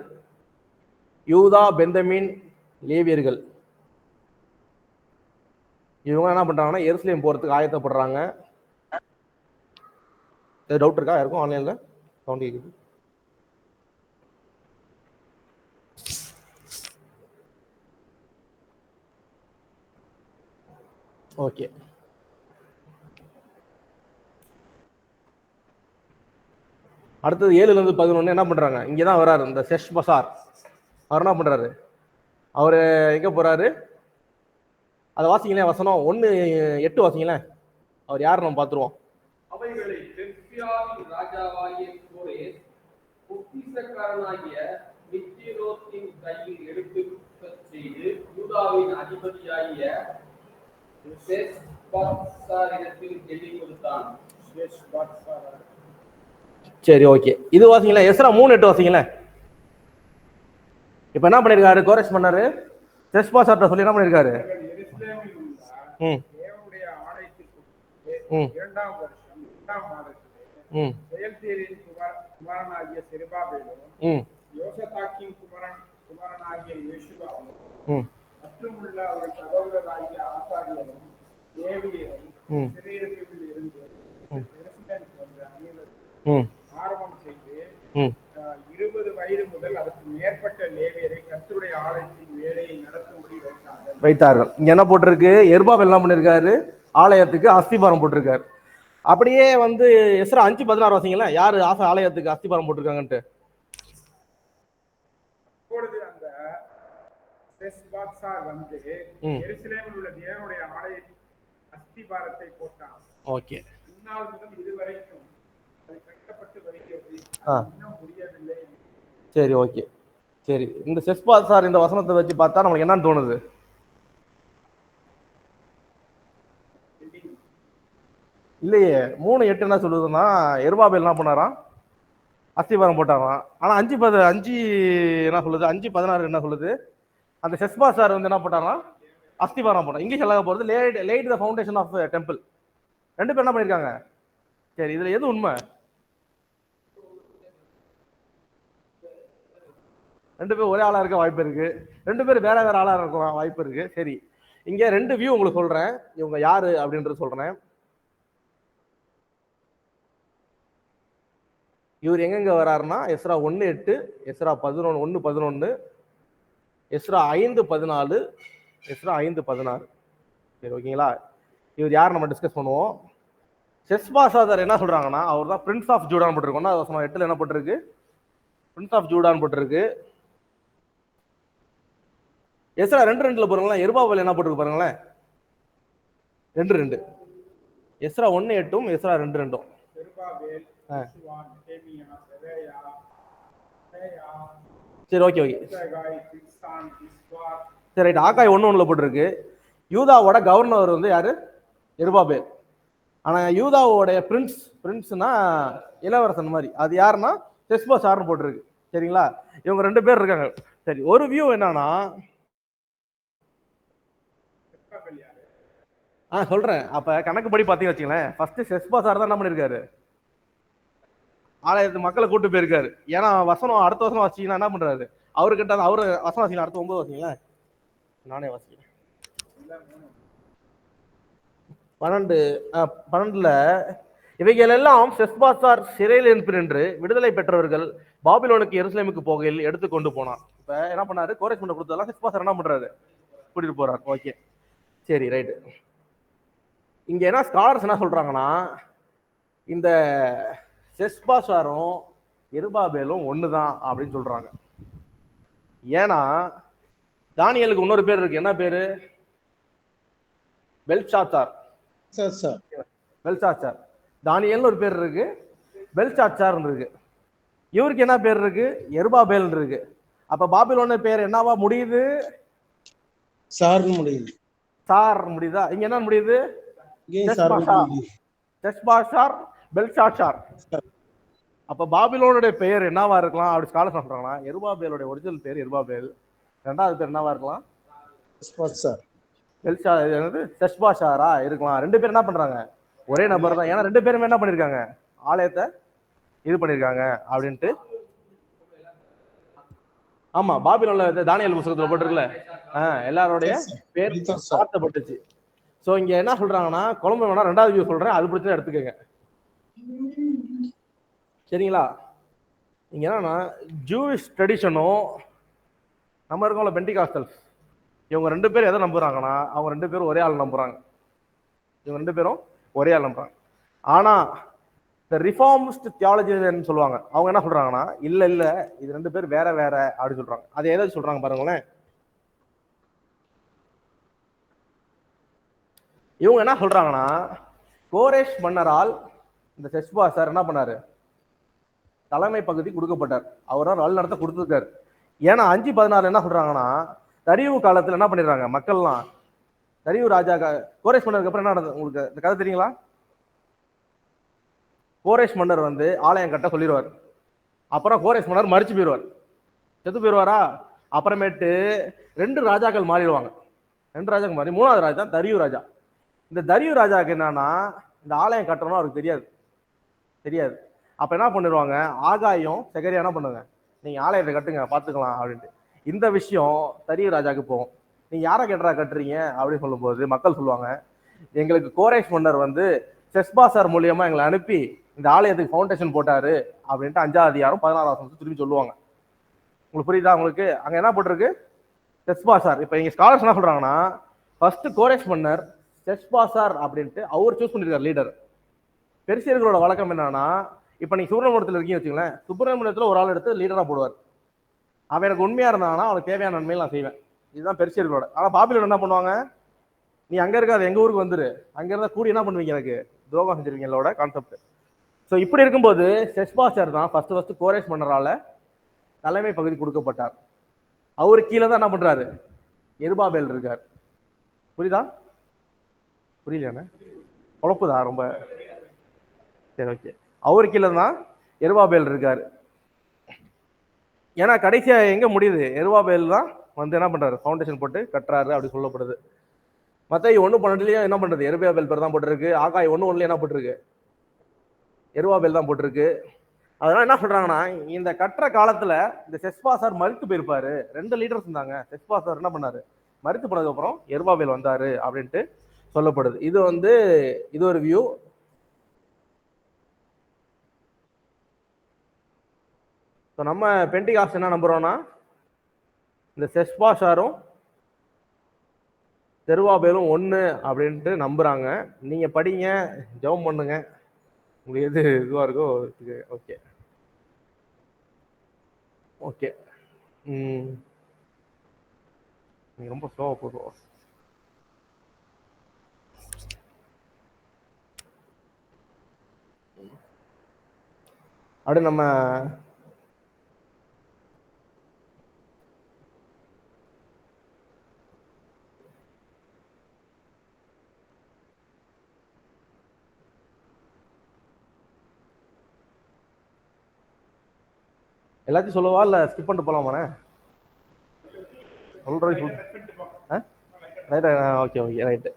யூதா பெந்தமின் லேவியர்கள் இவங்க என்ன பண்றாங்கன்னா எருசலேம் போறதுக்கு ஆயத்தப்படுறாங்க. டவுட் இருக்கா யாருக்கும்? ஆன்லைன்ல சவுண்ட் கேக்குது. ஓகே, அடுத்தது 7 11 என்ன பண்றாங்க? இங்கதான் வராரு இந்த செஷ் பசார். அவர் என்ன பண்றாரு? அவரு எங்க போறாரு? அதை வாசிங்களேன். வசனம் 1 8 வாசிங்களேன். அவர் யாரு நம்ம பார்த்துருவோம். அவைகளை பெர்சியாவின் ராஜாவாகிய கோரேஸ் பொக்கிஷக்காரனாகிய மிக்திரோத்தின் கையில் எடுத்துச் செய்து யூதாவின் அதிபதியாகிய ஷெஸ்பாத்சாரிடத்தில் எழுதி கொடுத்தான். சரி, ஓகே. இது வாசிங்களேன். எஸ்ரா 3 8 வாசிங்களேன். இப்ப என்ன பண்ணிருக்காரு கோரேஸ் பண்ணாரு? செஸ்பாசார்ட்ட சொல்லி என்ன பண்ணிருக்காரு? தேவனுடைய ஆலயத்திற்கு 2ஆம் வருஷம் 8ஆம் மாதத்திலே செயல்தீரின் குமாரனாகிய செருபாபேலும் யோசதாக்கின் குமாரனாகிய யெஷுவாவும் மற்றுமுள்ள அவர்கள் சகோதரராகிய ஆசாரியரும் லேவியரும் சிறையிருப்பில் இருந்து ஆரம்பம் செய்து 20 வயது முதல் அதற்கு மேற்பட்ட லேவியரை கர்த்தருடைய ஆலயத்தின் வேலையை நடத்தும்படி வைத்தார்கள். இங்க என்ன போட்டிருக்கு? எருபாபேல் என்ன பண்ணிருக்காரு? ஆலயத்துக்கு அஸ்திபாரம் போட்டிருக்காரு. அப்படியே வந்து எஸ்ரா 5 16 வாசிங்களா, யாரு ஆலயத்துக்கு அஸ்திபாரம் போட்டிருக்காங்கன்ட்டு. அப்பொழுது அந்த செஸ்பாத்சார் வந்து எருசலேமில் உள்ள தேவனுடைய ஆலய அஸ்திபாரத்தை போட்டான். ஓகே, இந்நாள் முதல் இதுவரைக்கும் அது கட்டப்பட்டு வருகிறது, இன்னும் முடியவில்லை. சரி, ஓகே. சரி, இந்த செஸ்பாத்சார் இந்த வசனத்தை வச்சு பார்த்தா நமக்கு என்னன்னு தோணுது? இல்லையே. 3 8 என்ன சொல்லுதுன்னா எருபாபேல் என்ன பண்ணாராம்? அஸ்திபாரம் போட்டாராம். ஆனா 5 என்ன சொல்லுது? 5 16 என்ன சொல்லுது? அந்த செஸ்பாத்சார் வந்து என்ன போட்டாராம்? அஸ்திபாரம் போட்டான். இங்கிலீஷ் அழகா போறது let the foundation of temple. 2 பேர் என்ன பண்ணிருக்காங்க? சரி, இதுல எது உண்மை? 2 பேர் ஒரே ஆளா இருக்க வாய்ப்பு இருக்கு, 2 பேர் வேற வேற ஆளா இருக்க வாய்ப்பு இருக்கு. சரி, இங்க 2 வியூ உங்களுக்கு சொல்றேன். இவங்க யாரு அப்படின்றது சொல்றேன். இவர் எங்கெங்க வராருன்னா எஸ்ரா 1 8, எஸ்ரா 11 1 11, எஸ்ரா 5 14, எஸ்ரா 5 16. சரி, ஓகேங்களா? இவர் யார் நம்ம டிஸ்கஸ் பண்ணுவோம். செஸ்பாசார் என்ன சொல்றாங்கன்னா அவர் தான் பிரின்ஸ் ஆஃப் ஜூடான் போட்டிருக்கோம்னா 8 என்ன போட்டிருக்கு? பிரின்ஸ் ஆஃப் ஜூடான் போட்டிருக்கு. எஸ்ரா 2 2 போறீங்களா? எருபாபேல் என்ன போட்டிருக்கு பாருங்களேன். 2 2. Ezra 1 8, Ezra 2 2. சரி, ஓகே ஓகே. சரி, ரைட். ஆகாய் 1 1 போட்டிருக்கு. யூதாவோட கவர்னர் வந்து யாரு? எருபாபேல். ஆனா யூதாவோடைய பிரின்ஸ்னா இளவரசன் மாதிரி, அது யாருன்னா செஸ்பாசார்னு போட்டிருக்கு. சரிங்களா? இவங்க 2 பேர் இருக்காங்க. சரி, ஒரு வியூ என்னன்னா சொல்றேன். அப்ப கணக்குப்படி பாத்தீங்கன்னு வச்சுங்களேன், ஃபர்ஸ்ட் செஸ்பாசார் தான் என்ன பண்ணிருக்காரு? ஆலயத்து மக்களை கூட்டு போயிருக்காரு. ஏன்னா வசனம் அடுத்த வசனம் வாசிச்சீங்கன்னா என்ன பண்றாரு? அவர்கிட்ட அவரு வசனம் வாசிக்கலாம். அடுத்த 9 வாசிங்களேன். நானே வாசிக்கிறேன். 12 இவைகள் எல்லாம் செஸ்பாசார் சிறையில் இருப்பேன் என்று விடுதலை பெற்றவர்கள் பாபிலோனுக்கு எருசலேமுக்கு போகையில் எடுத்துக்கொண்டு போனான். இப்ப என்ன பண்ணாரு? கோரேஸ் பண்ண கொடுத்ததெல்லாம் செஸ்பாசார் என்ன பண்றாரு? கூட்டிட்டு போறாரு. ஓகே, சரி, ரைட்டு. இங்க என்ன ஸ்காலர்ஸ் என்ன சொல்றாங்கன்னா இந்த செஸ்பாசாரும் எருபாபேலும் ஒண்ணுதான் அப்படின்னு சொல்றாங்க. ஏன்னா தானியலுக்கு இன்னொரு பேர் இருக்கு. என்ன பேரு? பெல்ஷாத்சார். பெல்ஷாத்சார். தானியல்னு ஒரு பேர் இருக்கு, பெல்ஷாத்சார் இருக்கு. இவருக்கு என்ன பேர் இருக்கு? எருபாபேல் இருக்கு. அப்ப பாபிலோன் பேர் என்னவா முடியுது? சார்னு முடியுது. சார் முடியுதா? இங்க என்ன முடியுது? செஸ்பாஷார், பெல்ஷாத்சார். அப்ப பாபிலோனுடைய பெயர் என்னவா இருக்கலாம் அப்படி ஸ்காலர் சொல்றாங்கன்னா, எருபாபேலுடைய ஒரிஜினல் பேர் எருபாபேல், ரெண்டாவது பேர் என்னவா இருக்கலாம்? செஸ்பாஷாரா இருக்கலாம். ரெண்டு பேரும் என்ன பண்றாங்க? ஒரே நபர் தான். ஏன்னா ரெண்டு பேருமே என்ன பண்ணிருக்காங்க? ஆலயத்தை இது பண்ணிருக்காங்க அப்படின்ட்டு. ஆமா, பாபிலோன்ல தானியேல் புத்தகத்துல போட்டிருக்குல்ல, எல்லாரோடைய பேர் சாத்தப்பட்டுச்சு. சோ இங்க என்ன சொல்றாங்கன்னா, குழம்பு வேணா ரெண்டாவது வியூ சொல்றேன், அது பிடிச்சா எடுத்துக்கங்க, சரிங்களா? இங்க என்னன்னா, ஜூவிஷ் ட்ரெடிஷனும் நம்ம இருக்கோம்ல பெண்டிகாஸ்டல்ஸ், இவங்க ரெண்டு பேரும் எதை நம்புறாங்கன்னா, அவங்க ரெண்டு பேரும் ஒரே ஆள் நம்புறாங்க. இவங்க ரெண்டு பேரும் ஒரே ஆள் நம்புறாங்க. ஆனா இந்த ரிஃபார்மிஸ்ட் தியாலஜின்னு சொல்லுவாங்க, அவங்க என்ன சொல்றாங்கன்னா, இல்ல இல்ல இது ரெண்டு பேர் வேற வேற அப்படின்னு சொல்றாங்க. அது எதை சொல்றாங்க பாருங்களேன். இவங்க என்ன சொல்றாங்கன்னா, கோரேஷ் மன்னரால் இந்த செஸ்பாஷார் என்ன பண்ணாரு? தலைமை பகுதி கொடுக்கப்பட்டார். அவரால் வழி நடத்த கொடுத்துருக்காரு. ஏன்னா 5:16 என்ன சொல்றாங்கன்னா, தரியு காலத்துல என்ன பண்ணிடுறாங்க மக்கள்லாம், தரியு ராஜா கோரேஷ் மன்னருக்கு அப்புறம் என்ன நடந்தது உங்களுக்கு இந்த கதை தெரியுங்களா? கோரேஷ் மன்னர் வந்து ஆலயம் கட்ட சொல்லிடுவார். அப்புறம் கோரேஷ் மன்னர் மறிச்சு போயிடுவார், செத்து போயிடுவாரா? அப்புறமேட்டு 2 ராஜாக்கள் மாறிடுவாங்க. 2 ராஜாக்கள் மாறி 3வது ராஜா தரியு ராஜா. இந்த தரியு ராஜாவுக்கு என்னன்னா, இந்த ஆலயம் கட்டணும் அவருக்கு தெரியாது. அப்ப என்ன பண்ணிடுவாங்க, ஆகாயும் செகரியா என்ன பண்ணுங்க, நீங்க ஆலயத்தை கட்டுங்க பாத்துக்கலாம் அப்படின்ட்டு. இந்த விஷயம் தரியு ராஜாவுக்கு போகும். நீங்க யாரை கேட்டா கட்டுறீங்க அப்படின்னு சொல்லும் போது மக்கள் சொல்லுவாங்க, எங்களுக்கு கோரேஷ் மன்னர் வந்து செஸ்பாஷார் மூலியமா எங்களை அனுப்பி இந்த ஆலயத்துக்கு ஃபவுண்டேஷன் போட்டாரு அப்படின்ட்டு 5வது அதிகாரம் 16வது வசனத்தை திரும்பி சொல்லுவாங்க. உங்களுக்கு புரியுதா? உங்களுக்கு அங்க என்ன போட்டிருக்கு? செஸ்பாஷார். இப்ப இங்க ஸ்காலர்ஸ் என்ன சொல்றாங்கன்னா, ஃபர்ஸ்ட் கோரேஷ் மன்னர் செஸ்பாஷார் அப்படின்ட்டு அவர் சூஸ் பண்ணிருக்காரு லீடர். பெருசியர்களோட வழக்கம் என்னன்னா, இப்ப நீங்க சுப்பிரமணியத்தில் இருக்கீங்க வச்சுங்களேன், சுப்பிரமணியத்துல ஒரு ஆள் எடுத்து லீடரா போடுவார். அவன் எனக்கு உண்மையா இருந்தானா அவனுக்கு தேவையான நன்மையை நான் செய்வேன். இதுதான் பெருசியர்களோட. ஆனா பாபிலோன் என்ன பண்ணுவாங்க, நீ அங்க இருக்காது எங்க ஊருக்கு வந்துரு, அங்க இருந்தா கூடி என்ன பண்ணுவீங்க, எனக்கு துரோகம் செஞ்சிருவீங்களோட கான்செப்ட். ஸோ இப்படி இருக்கும்போது செஸ்பாஷார் தான் ஃபர்ஸ்ட் கோரேஷ் மன்னரால தலைமை பகுதி கொடுக்கப்பட்டார். அவரு கீழே தான் என்ன பண்றாரு, எருபாபேல் இருக்கார். புரியுதா? புரியலையாண்ணே? குழப்புதா ரொம்ப? சரி, ஓகே. அவரு கீழே தான் எருபாபேல் இருக்காரு. ஏன்னா கடைசியா எங்க முடியுது, எருபாபேல் தான் வந்து என்ன பண்றாரு, ஃபவுண்டேஷன் போட்டு கட்டுறாரு அப்படி சொல்லப்படுது. மத்தேயு 1:12 என்ன பண்றது, எருபாபேல் பேர் தான் போட்டிருக்கு. ஆகாய் 1:1 என்ன போட்டிருக்கு, எருபாபேல் தான் போட்டிருக்கு. அதனால என்ன சொல்றாங்கன்னா, இந்த கட்டுற காலத்துல இந்த செஸ்பாஷார் மரித்து போயிருப்பாரு. 2 லீடர்ஸ் இருந்தாங்க. செஸ்பாஷார் என்ன பண்ணாரு, மரித்து போனதுக்கு அப்புறம் எருபாபேல் வந்தாரு அப்படின்ட்டு சொல்லப்படுது. இது வந்து இது ஒரு வியூ. நம்ம பெண்டிகாஸ்ட் என்ன நம்புறோம்னா, இந்த செஸ்பாஷாரும் செருபாபேலும் ஒண்ணு அப்படின்ட்டு நம்புறாங்க. நீங்க படிங்க, ஜெபம் பண்ணுங்க, உங்களுக்கு எது இதுவா இருக்கோ. Okay okay. நீங்க ரொம்ப ஸ்லோவா போடுவோம். அப்படி நம்ம எல்லாத்தையும் சொல்லவா இல்ல ஸ்கிப் பண்ணிட்டு போலாமாண்ணே? Okay okay right.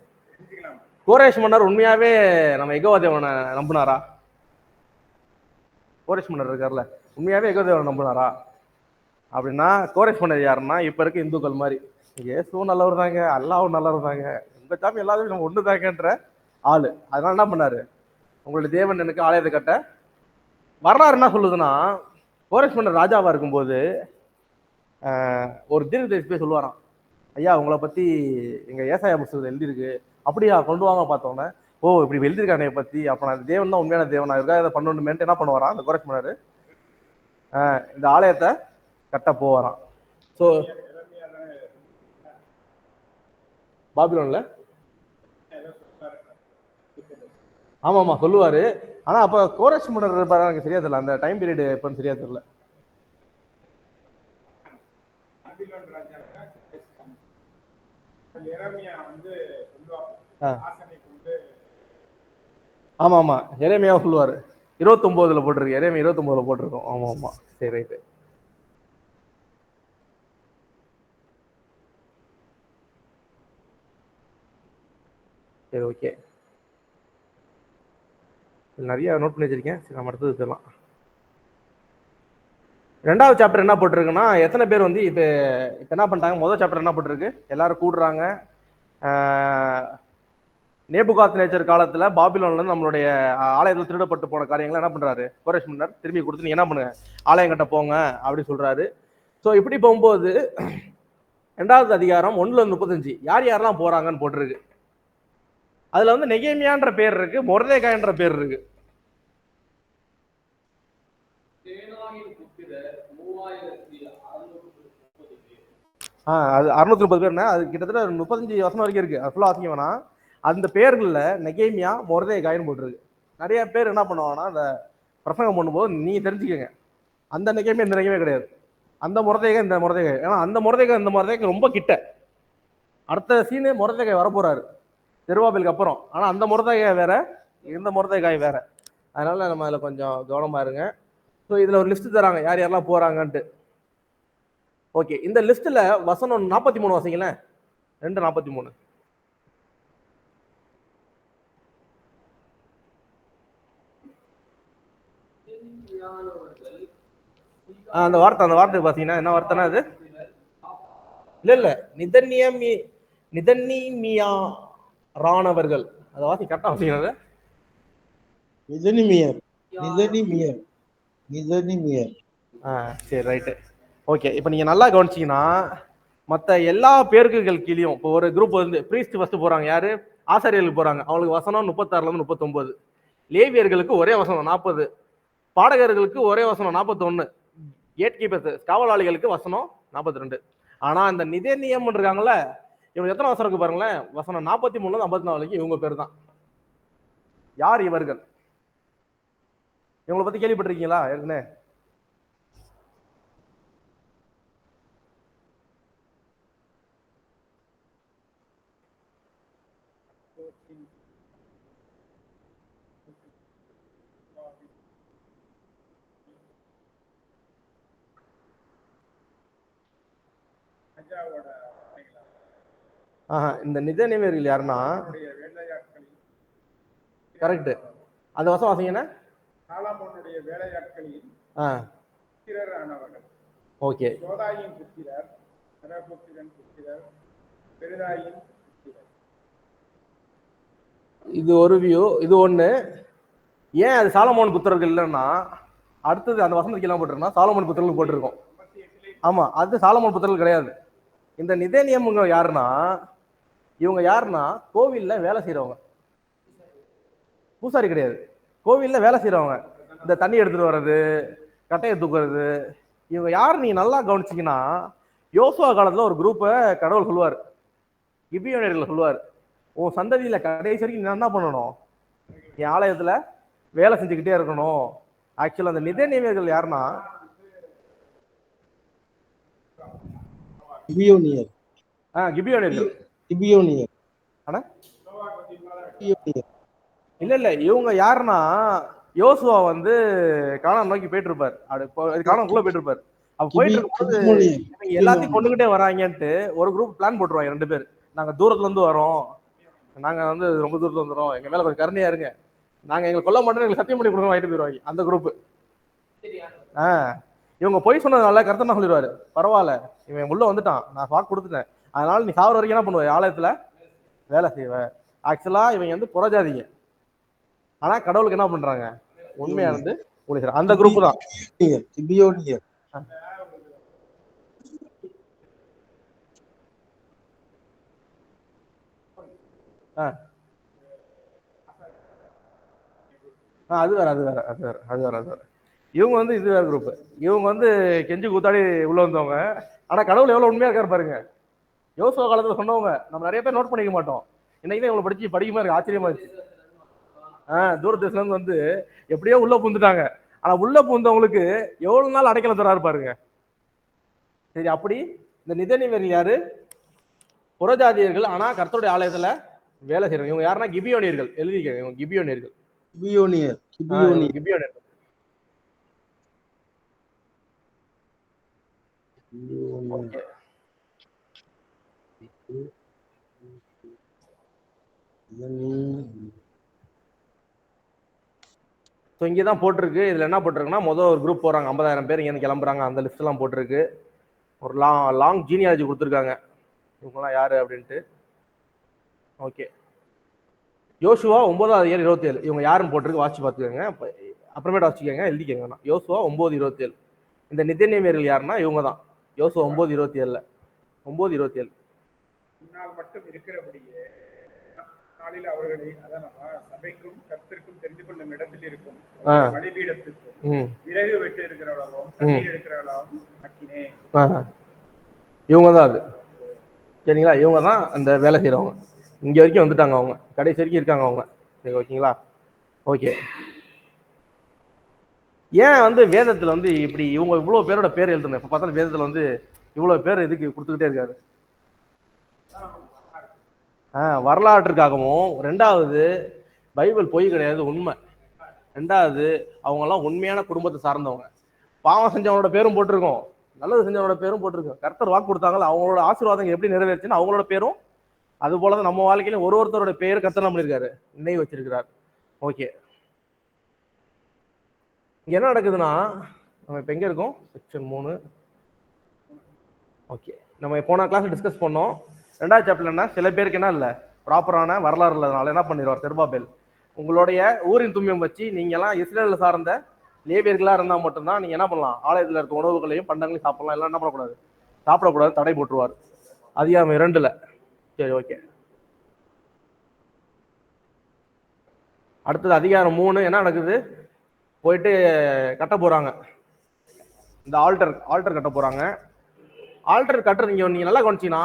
கோரேஷ் மன்னர் உண்மையாவே நம்ம யெகோவா தேவனை நம்பினாரா? கோரேஷ் மன்னர் இருக்கார்ல, உண்மையாவே யெகோவா தேவனை நம்பினாரா அப்படின்னா, கோரேஷ் மன்னர் யாருன்னா இப்ப இருக்க இந்துக்கள் மாதிரி, இயேசுவும் நல்லவர் தாங்க, அல்லாவும் நல்லவர் தாங்க, உங்க சாமி எல்லாருமே நம்ம ஒண்ணு தாங்கன்ற ஆளு. அதனால என்ன பண்ணாரு, உங்களுடைய தேவன் எனக்கு ஆலயத்தை கட்ட. வரலாறு என்ன சொல்லுதுன்னா, கோரேஷ் மன்னர் ராஜாவா இருக்கும்போது ஒரு தீர்க்கதரிசி போய் சொல்லுவாராம், ஐயா உங்களை பத்தி எங்க ஏசாயா புத்தகத்தில் எழுதியிருக்கு. அப்படியா, கொண்டு வாங்க. பார்த்தோன்னே, ஓ இப்படி எழுதியிருக்காங்க பத்தி, அப்ப நான் தேவன் தான் உண்மையான தேவனா இருக்கா, இதை பண்ணணுமேன்ட்டு என்ன பண்ணுவாராம் அந்த கோரேஷ் மன்னர், இந்த ஆலயத்தை கட்ட போவாராம். ஸோ பாபிலோன்ல ஆமா சொல்லுவாரு. ஆனா அப்ப கோரஸ் முன்னர் இருப்பாரு, எனக்கு சரியா தெரியல. அந்த டைம் பீரியட் எப்பன்னு சரியா தெரியல. பாபிலோன் ராஜா எரேமியா வந்து ஆசனை கொண்டு ஆமா எரேமியா சொல்லுவாரு. 29 போட்டிருக்கு. எரேமியா 29 போட்டிருக்கோம். ஆமா சரி ரைட்டு. சரி ஓகே. நிறைய நோட் பண்ணி வச்சிருக்கேன். சரி நம்ம அடுத்தது சொல்லலாம். 2வது சாப்டர் என்ன போட்டிருக்குன்னா, எத்தனை பேர் வந்து இப்போ என்ன பண்ணிட்டாங்க? முதல் சாப்டர் என்ன போட்டிருக்கு? எல்லாரும் கூடுறாங்க. நேபுகாத் நேச்சர் காலத்துல பாபிலோன்ல இருந்து நம்மளுடைய ஆலயத்தில் திருடப்பட்டு போன காரியங்களை என்ன பண்றாரு? கோரேஸ் முன்னர் திரும்பி கொடுத்து நீங்க என்ன பண்ணுங்க, ஆலயம் கட்ட போங்க அப்படி சொல்றாரு. ஸோ இப்படி போகும்போது 2வது அதிகாரம் 1-35 யார் யாரெல்லாம் போறாங்கன்னு போட்டிருக்கு. அதுல வந்து நெகேமியான்ற பேர் இருக்கு, மொர்தேகாய்ன்ற பேர் இருக்கு. அது 630 பேர்னா அது கிட்டத்தட்ட 35 வசனம் வரைக்கும் இருக்கு. அது ஃபுல்லா வாசிக்க வேணாம். அந்த பேர்கள்ல நெகேமியா மொர்தேகாய்னு போட்டிருக்கு. நிறைய பேர் என்ன பண்ணுவாங்கன்னா, அந்த பிரசங்கம் பண்ணும்போது நீங்க தெரிஞ்சுக்கங்க, அந்த நெகேமியா இந்த நெகேமியா கிடையாது. அந்த மொர்தேகாய் இந்த மொர்தேகாய். ஏன்னா அந்த மொர்தேகாய் இந்த மொர்தேகாய் ரொம்ப கிட்ட. அடுத்த சீனு மொர்தேகாய் வரப்போறாரு ஜெருபாபேலுக்கு அப்புறம். ஆனா அந்த மொர்தேகாய் வேற, இந்த மொர்தேகாய் வேற. அதனால நம்ம அதுல கொஞ்சம் கவனமா இருங்க. ஸோ இதுல ஒரு லிஸ்ட் தராங்க யார் யாரெல்லாம் போறாங்கன்ட்டு. ஓகே, இந்த லிஸ்ட்ல வசனம் 43 வாசிங்களேன். 2:43. அந்த வார்த்தை பாத்தீங்கன்னா என்ன வார்த்தைனா அது? இல்ல நிதன்னிமியா ராணவர்கள். அதை வாசி கரெக்டா வாசிக்கிறது. சரி ரைட்டு. ஓகே, இப்போ நீங்க நல்லா கவனிச்சீங்கன்னா மற்ற எல்லா பேர்கள் கீழேயும் இப்போ ஒரு குரூப் வந்து பிரீஸ்ட் ஃபர்ஸ்ட் போறாங்க. யாரு? ஆசாரியர்களுக்கு போறாங்க. அவங்களுக்கு வசனம் 36-39. லேவியர்களுக்கு ஒரே வசனம் 40. பாடகர்களுக்கு ஒரே வசனம் 41. கேட் கீப்பர்ஸ் காவலாளிகளுக்கு வசனம் 42. ஆனா இந்த நிதேனியம் இருக்காங்கல்ல, இவங்க எத்தனை வசனம் இருக்கு பாருங்களேன். வசனம் 43-54 வரைக்கும் இவங்க பேர் தான். யார் இவர்கள்? இவங்களை பத்தி கேள்விப்பட்டிருக்கீங்களா ஏற்கனவே? இந்த நிதேனியர்கள் யாருன்னா, கரெக்ட். அந்த வசனம் வாசிங்கன்னா சாலமோனுடைய வேலையாட்களில் புத்திரரானவர்கள். ஓகே, யோதாயின் புத்திரர், நரபுத்திரன் புத்திரர், பெருதாயின் புத்திரர். இது ஒரு வியூ. இது ஒண்ணு. ஏன் அது சாலமோன் புத்திரர்கள் இல்லைன்னா, அடுத்தது அந்த வசனத்துக்கு எல்லாம் போட்டிருக்கோம்னா சாலமோன் புத்திரர்கள் போட்டிருக்கோம். ஆமா, அது சாலமோன் புத்திரர்கள் கிடையாது. இந்த நிதேனியம்ங்க யாருன்னா, இவங்க யாருன்னா கோவில்ல வேலை செய்யறவங்க. பூசாரி கிடையாது, கோவில்ல வேலை செய்யறவங்க. இந்த தண்ணி எடுத்துட்டு வர்றது, கட்டையை தூக்குறது. இவங்க யாரு நீங்க நல்லா கவனிச்சீங்கன்னா, யோசுவா காலத்துல ஒரு குரூப்பை கடவுள் சொல்லுவார், கிபியோனியர்கள் சொல்லுவார், உன் சந்ததியில கடைசி வரைக்கும் நீ என்ன பண்ணணும், என் ஆலயத்துல வேலை செஞ்சுக்கிட்டே இருக்கணும். ஆக்சுவலா அந்த நிதேனியர்கள் யாருன்னா கிபியோனியர்கள். இல்ல இவங்க யாருன்னா, யோசுவா வந்து கானான் நோக்கி போயிட்டு இருப்பாரு. கானானுக்குள்ள போயிட்டு இருப்பாரு. அப்ப போயிட்டு இருக்கும்போது எல்லாத்தையும் கொண்டுகிட்டே வராங்கன்ட்டு ஒரு குரூப் பிளான் போட்டுருவாங்க. 2 பேர், நாங்க தூரத்துல இருந்து வரோம், நாங்க வந்து ரொம்ப தூரத்துல வந்துடும், எங்க மேல கொஞ்சம் கருணையா இருங்க, நாங்க எங்களை கொல்ல மாட்டோம், எங்களுக்கு சத்தியம் பண்ணி கொடுங்க வாங்கிட்டு போயிடுவாங்க அந்த குரூப். இவங்க போய் சொன்னதுனால கருத்தனா சொல்லிடுவாரு, பரவாயில்ல இவன் உள்ள வந்துட்டான், நான் வாக்கு கொடுத்துட்டேன், அதனால நீ சாவர வரைக்கும் என்ன பண்ணுவ, ஆலயத்துல வேலை செய்வ. ஆக்சுவலா இவங்க வந்து புறஜாதிங்க, ஆனா கடவுளுக்கு என்ன பண்றாங்க, உண்மையா இருந்து உழைக்கிறாங்க. அந்த குரூப் தான் அது வேற. இவங்க வந்து இது வேற குரூப். இவங்க வந்து கெஞ்சி கூத்தாடி உள்ள வந்தவங்க. ஆனா கடவுள் எவ்வளவு உண்மையா இருக்காரு பாருங்க. யோசுவா காலத்துல சொன்னவங்க நம்ம நிறைய பேர் நோட் பண்ணிக்க மாட்டோம். இன்னைக்கு இவங்களை படிக்க மாதிரி இருக்கு, ஆச்சரியமா இருக்கு. தூரத்துல இருந்து வந்து எப்படியோ உள்ள புந்துட்டாங்க. ஆனா உள்ள புந்தவங்களுக்கு எவ்வளவு நாள் அடைக்கல தராரு பாருங்க. சரி, அப்படி இந்த நிதனிவேர்கள் யாரு? புறஜாதியர்கள், ஆனா கர்த்தருடைய ஆலயத்துல வேலை செய்யறவங்க. இவங்க யாருன்னா கிபியோனியர்கள். எழுதிக்க, இவங்க கிபியோனியர்கள். கிபியோனியர்கள். ஸோ இங்கே தான் போட்டிருக்கு. இதில் என்ன போட்டிருக்குன்னா, மொதல் ஒரு குரூப் போகிறாங்க, 50,000 பேர் இங்கே கிளம்புறாங்க. அந்த லிஸ்ட்லாம் போட்டிருக்கு. ஒரு லாங் ஜீனியாலஜி கொடுத்துருக்காங்க, இவங்கெல்லாம் யாரு அப்படின்ட்டு. ஓகே, யோசுவா 9:27 இவங்க யாருன்னு போட்டிருக்கு, வாட்சி பார்த்துக்கோங்க. அப்புறமேட்டு வாசிக்கோங்க, எழுதிக்கோங்க. யோசுவா 9:27. இந்த நிதனிவேர்கள் யாருன்னா இவங்க தான். யோசுவா 9:27 9:27 முன்னால் மட்டும் இருக்கிறபடியே நாளில் அவர்களை அதான் சபைக்கும் கர்த்தருக்கும் தெரிந்து கொள்ளும் இடத்தில் இருக்கும் பலிபீடத்துக்கும் விறகு வெட்டு இருக்கிறவளாகவும் தண்ணீர் எடுக்கிறவளாகவும் ஆக்கினேன். இவங்க தான் அது. சரிங்களா? இவங்க தான் அந்த வேலை செய்யறவங்க. இங்க வரைக்கும் வந்துட்டாங்க, அவங்க கடைசி வரைக்கும் இருக்காங்க அவங்க. சரி, ஓகேங்களா? ஓகே. ஏன் வந்து வேதத்துல வந்து இப்படி இவங்க இவ்வளவு பேரோட பேர் எழுதுனேன்? இப்ப பார்த்தாலும் வேதத்துல வந்து இவ்வளவு பேர் இதுக்கு கொடுத்துக்கிட்டே இருக்காரு. வரலாற்றுக்காகவும், ரெண்டாவது பைபிள் பொய் கிடையாது, உண்மை. ரெண்டாவது அவங்க எல்லாம் உண்மையான குடும்பத்தை சார்ந்தவங்க. பாவம் செஞ்சவங்களோட பேரும் போட்டிருக்கோம், நல்லது செஞ்சவங்களோட பேரும் போட்டிருக்கோம். கர்த்தர் வாக்கு கொடுத்தாங்களா, அவங்களோட ஆசீர்வாதங்கள் எப்படி நிறைவேற்றுன்னு அவங்களோட பேரும், அது போலதான் நம்ம வாழ்க்கையில ஒருத்தரோட பேர் கர்த்தர் பண்ணியிருக்காரு, நினைவு வச்சிருக்கிறார். ஓகே, இங்க என்ன நடக்குதுன்னா, நம்ம இப்ப எங்க இருக்கோம்? செக்ஷன் 3. ஓகே, நம்ம போன கிளாஸ் டிஸ்கஸ் பண்ணோம். 2வது சாப்டர்ல என்ன, சில பேருக்கு என்ன இல்லை, ப்ராப்பரான வரலாறு இல்லாதனால என்ன பண்ணிடுவார் செருபாபேல், உங்களுடைய ஊரின் தும்பியம் வச்சு நீங்க எல்லாம் இஸ்ரேல் சார்ந்த லேவியர்களா இருந்தா மட்டும்தான் நீங்க என்ன பண்ணலாம், ஆலயத்துல இருக்க உணவுகளையும் பண்டங்களையும் சாப்பிடலாம், எல்லாம் என்ன சாப்பிடக்கூடாது, தடை போட்டுருவார். அதிகாரம் 2ல. சரி, ஓகே. அடுத்தது அதிகாரம் 3 என்ன நடக்குது, போயிட்டு கட்ட போறாங்க, இந்த ஆல்டர் கட்ட போறாங்க. ஆல்டர் கட்டுறது நீங்க நல்லா கவனிச்சீங்கன்னா,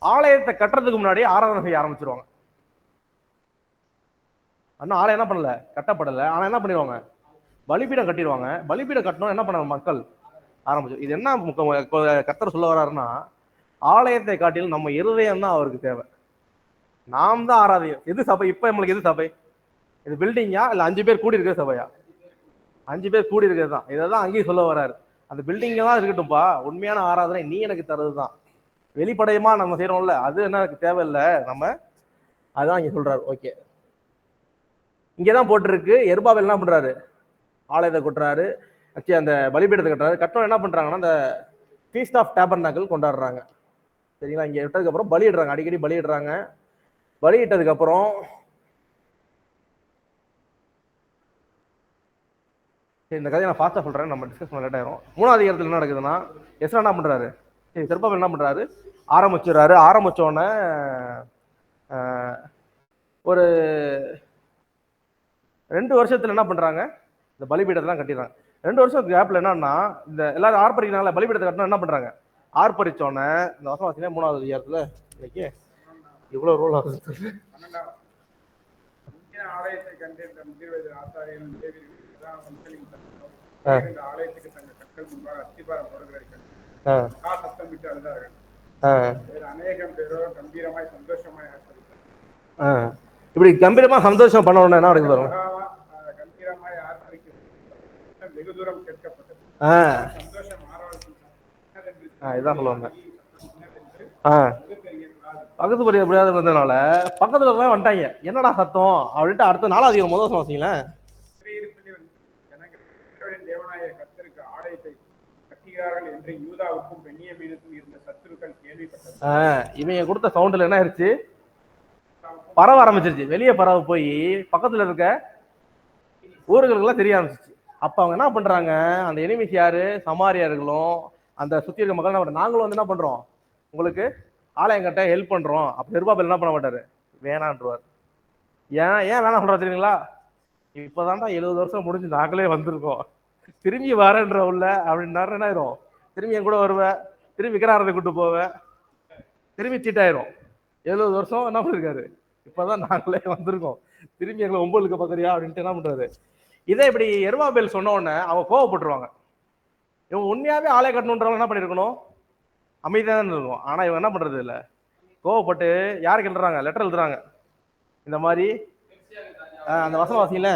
ஆலயத்தை கட்டுறதுக்கு முன்னாடியே ஆராதனை செய்ய ஆரம்பிச்சிருவாங்க. ஆனா ஆலயம் என்ன பண்ணல, கட்டப்படலை. ஆனா என்ன பண்ணிடுவாங்க, பலிபீடம் கட்டிடுவாங்க. பலிபீடம் கட்டணும் என்ன பண்ண மக்கள் ஆரம்பிச்சு. இது என்ன கர்த்தர் சொல்ல வர்றாருன்னா, ஆலயத்தை காட்டிலும் நம்ம இருதயம் தான் அவருக்கு தேவை. நாம் தான் ஆராதனை. எது சபை இப்ப நம்மளுக்கு? எது சபை? இது பில்டிங்கா இல்ல 5 பேர் கூடி இருக்கிற சபையா? 5 பேர் கூடி இருக்கிறது தான். இதான் அங்கேயும் சொல்ல வர்றாரு. அந்த பில்டிங்க தான் இருக்கட்டும்பா, உண்மையான ஆராதனை நீ எனக்கு தரதுதான். வெளிப்படையமா நம்ம செய்யறோம்ல, அது என்ன எனக்கு தேவையில்லை நம்ம, அதுதான் இங்க சொல்றாரு. ஓகே, இங்கதான் போட்டிருக்கு. எருபாபேல் என்ன பண்றாரு, ஆலயத்தை கொட்டுறாரு, அந்த பலிபீடத்தை கட்டுறாரு. கட்டணம் என்ன பண்றாங்கன்னா, அந்த ஃபீஸ்ட் ஆஃப் டேபர்னாக்கிள் கொண்டாடுறாங்க. சரிங்களா? இங்க விட்டதுக்கு அப்புறம் பலியிடுறாங்க, அடிக்கடி பலியிடுறாங்க. பலியிட்டதுக்கு அப்புறம் இந்த கதையை நான் ஃபாஸ்டா சொல்றேன், நம்ம டிஸ்கஸ் பண்ண லேட் ஆயிரும். 3வது அதிகாரத்தில் என்ன நடக்குதுன்னா, எஸ்ரா என்ன பண்றாரு, செருபாபேல் என்ன பண்றாரு, ஆரம்பிச்சிடுறாரு. ஆரம்பிச்ச உடனே ஒரு 2 வருஷத்துல என்ன பண்றாங்க, இந்த பலிபீடத்தெல்லாம் கட்டிடுறாங்க. 2 வருஷம் கேப்ல என்னன்னா, இந்த எல்லாரும் ஆர்ப்பரிக்கிறாங்களா, பலிபீடத்தை கட்டினா என்ன பண்றாங்க, ஆர்ப்பரிச்சோடனே இந்த வருஷம் பார்த்தீங்கன்னா 3வது அதிகாரத்துல இன்னைக்கு இவ்வளவு ரோல் ஆகுது. ஆலயத்தை கண்டு இந்த முதிர் வயது ஆசாரியர்கள் ஆலயத்துக்கு தங்கள் கற்கள் முன்பாக அஸ்திபாரம் போடுகிறார்கள், சத்தமிட்டு அழுதார்கள். அநேகம் பேரோ கம்பீரமாய் சந்தோஷமாய் ஆர்ப்பரித்தார்கள். இப்படி கம்பீரமா சந்தோஷம் பண்ண உடனே என்ன நடக்குது, கம்பீரமாய் ஆர்ப்பரிக்க வெகு தூரம் கேட்கப்பட்டது. சந்தோஷம் இதான் சொல்லுவாங்க. பக்கத்து படி எப்படியாவது இருந்ததுனால பக்கத்துல தான் வந்துட்டாங்க, என்னடா சத்தம் அப்படின்ட்டு. அடுத்த 4வது அதிகாரம் முதல் வருஷம் வாசிங்களேன். தேவனாய கர்த்தருக்கு ஆலயத்தை கட்டுகிறார்கள் என்று யூதாவுக்கும் பென்யமீனுக்கும் இருந்த சத்துருக்கள் கேள்விப்பட்டது. இவங்க கொடுத்த சவுண்ட்ல என்ன ஆயிடுச்சு, பரவ ஆரம்பிச்சிருச்சு. வெளியே பரவ போய் பக்கத்துல இருக்க ஊர்களுக்கெல்லாம் தெரிய ஆரம்பிச்சிச்சு. அப்ப அவங்க என்ன பண்றாங்க, அந்த எனிமிஸ் யாரு, சமாரியார்களும் அந்த சுத்தி இருக்க மக்கள், நாங்களும் வந்து என்ன பண்றோம், உங்களுக்கு ஆலயம் கட்ட ஹெல்ப் பண்றோம். அப்ப செருபாபேல் என்ன பண்ண மாட்டாரு, வேணான்றுவார். ஏன் வேணாம் சொல்றா தெரியுங்களா, இப்பதான்டா 70 வருஷம் முடிஞ்சு நாங்களே வந்திருக்கோம், திரும்பி வரேன்ற உள்ள அப்படின்னாரு. என்ன ஆயிரும், திரும்பி என் கூட வருவேன், திரும்பி விக்கிரகாரத்தை கூட்டு போவேன், திரும்பி சீட்டாயிரும். 70 வருஷம் என்ன பண்ணிருக்காரு, இப்பதான் நாங்களே வந்திருக்கோம், திரும்பி எங்களை ஒன்பதுக்கு பார்க்குறியா அப்படின்ட்டு என்ன பண்றது. இதே இப்படி எருபாபேல் சொன்ன உடனே அவங்க கோவப்பட்டுருவாங்க. இவங்க உண்மையாவே ஆலய கட்டணுன்றவங்க என்ன பண்ணிருக்கணும், அமைதியாக தான் இருக்கும். ஆனா இவங்க என்ன பண்றது இல்லை, கோவப்பட்டு யாருக்கு எழுதுறாங்க, லெட்டர் எழுதுறாங்க இந்த மாதிரி. அந்த வசனம் வாசிக்கல,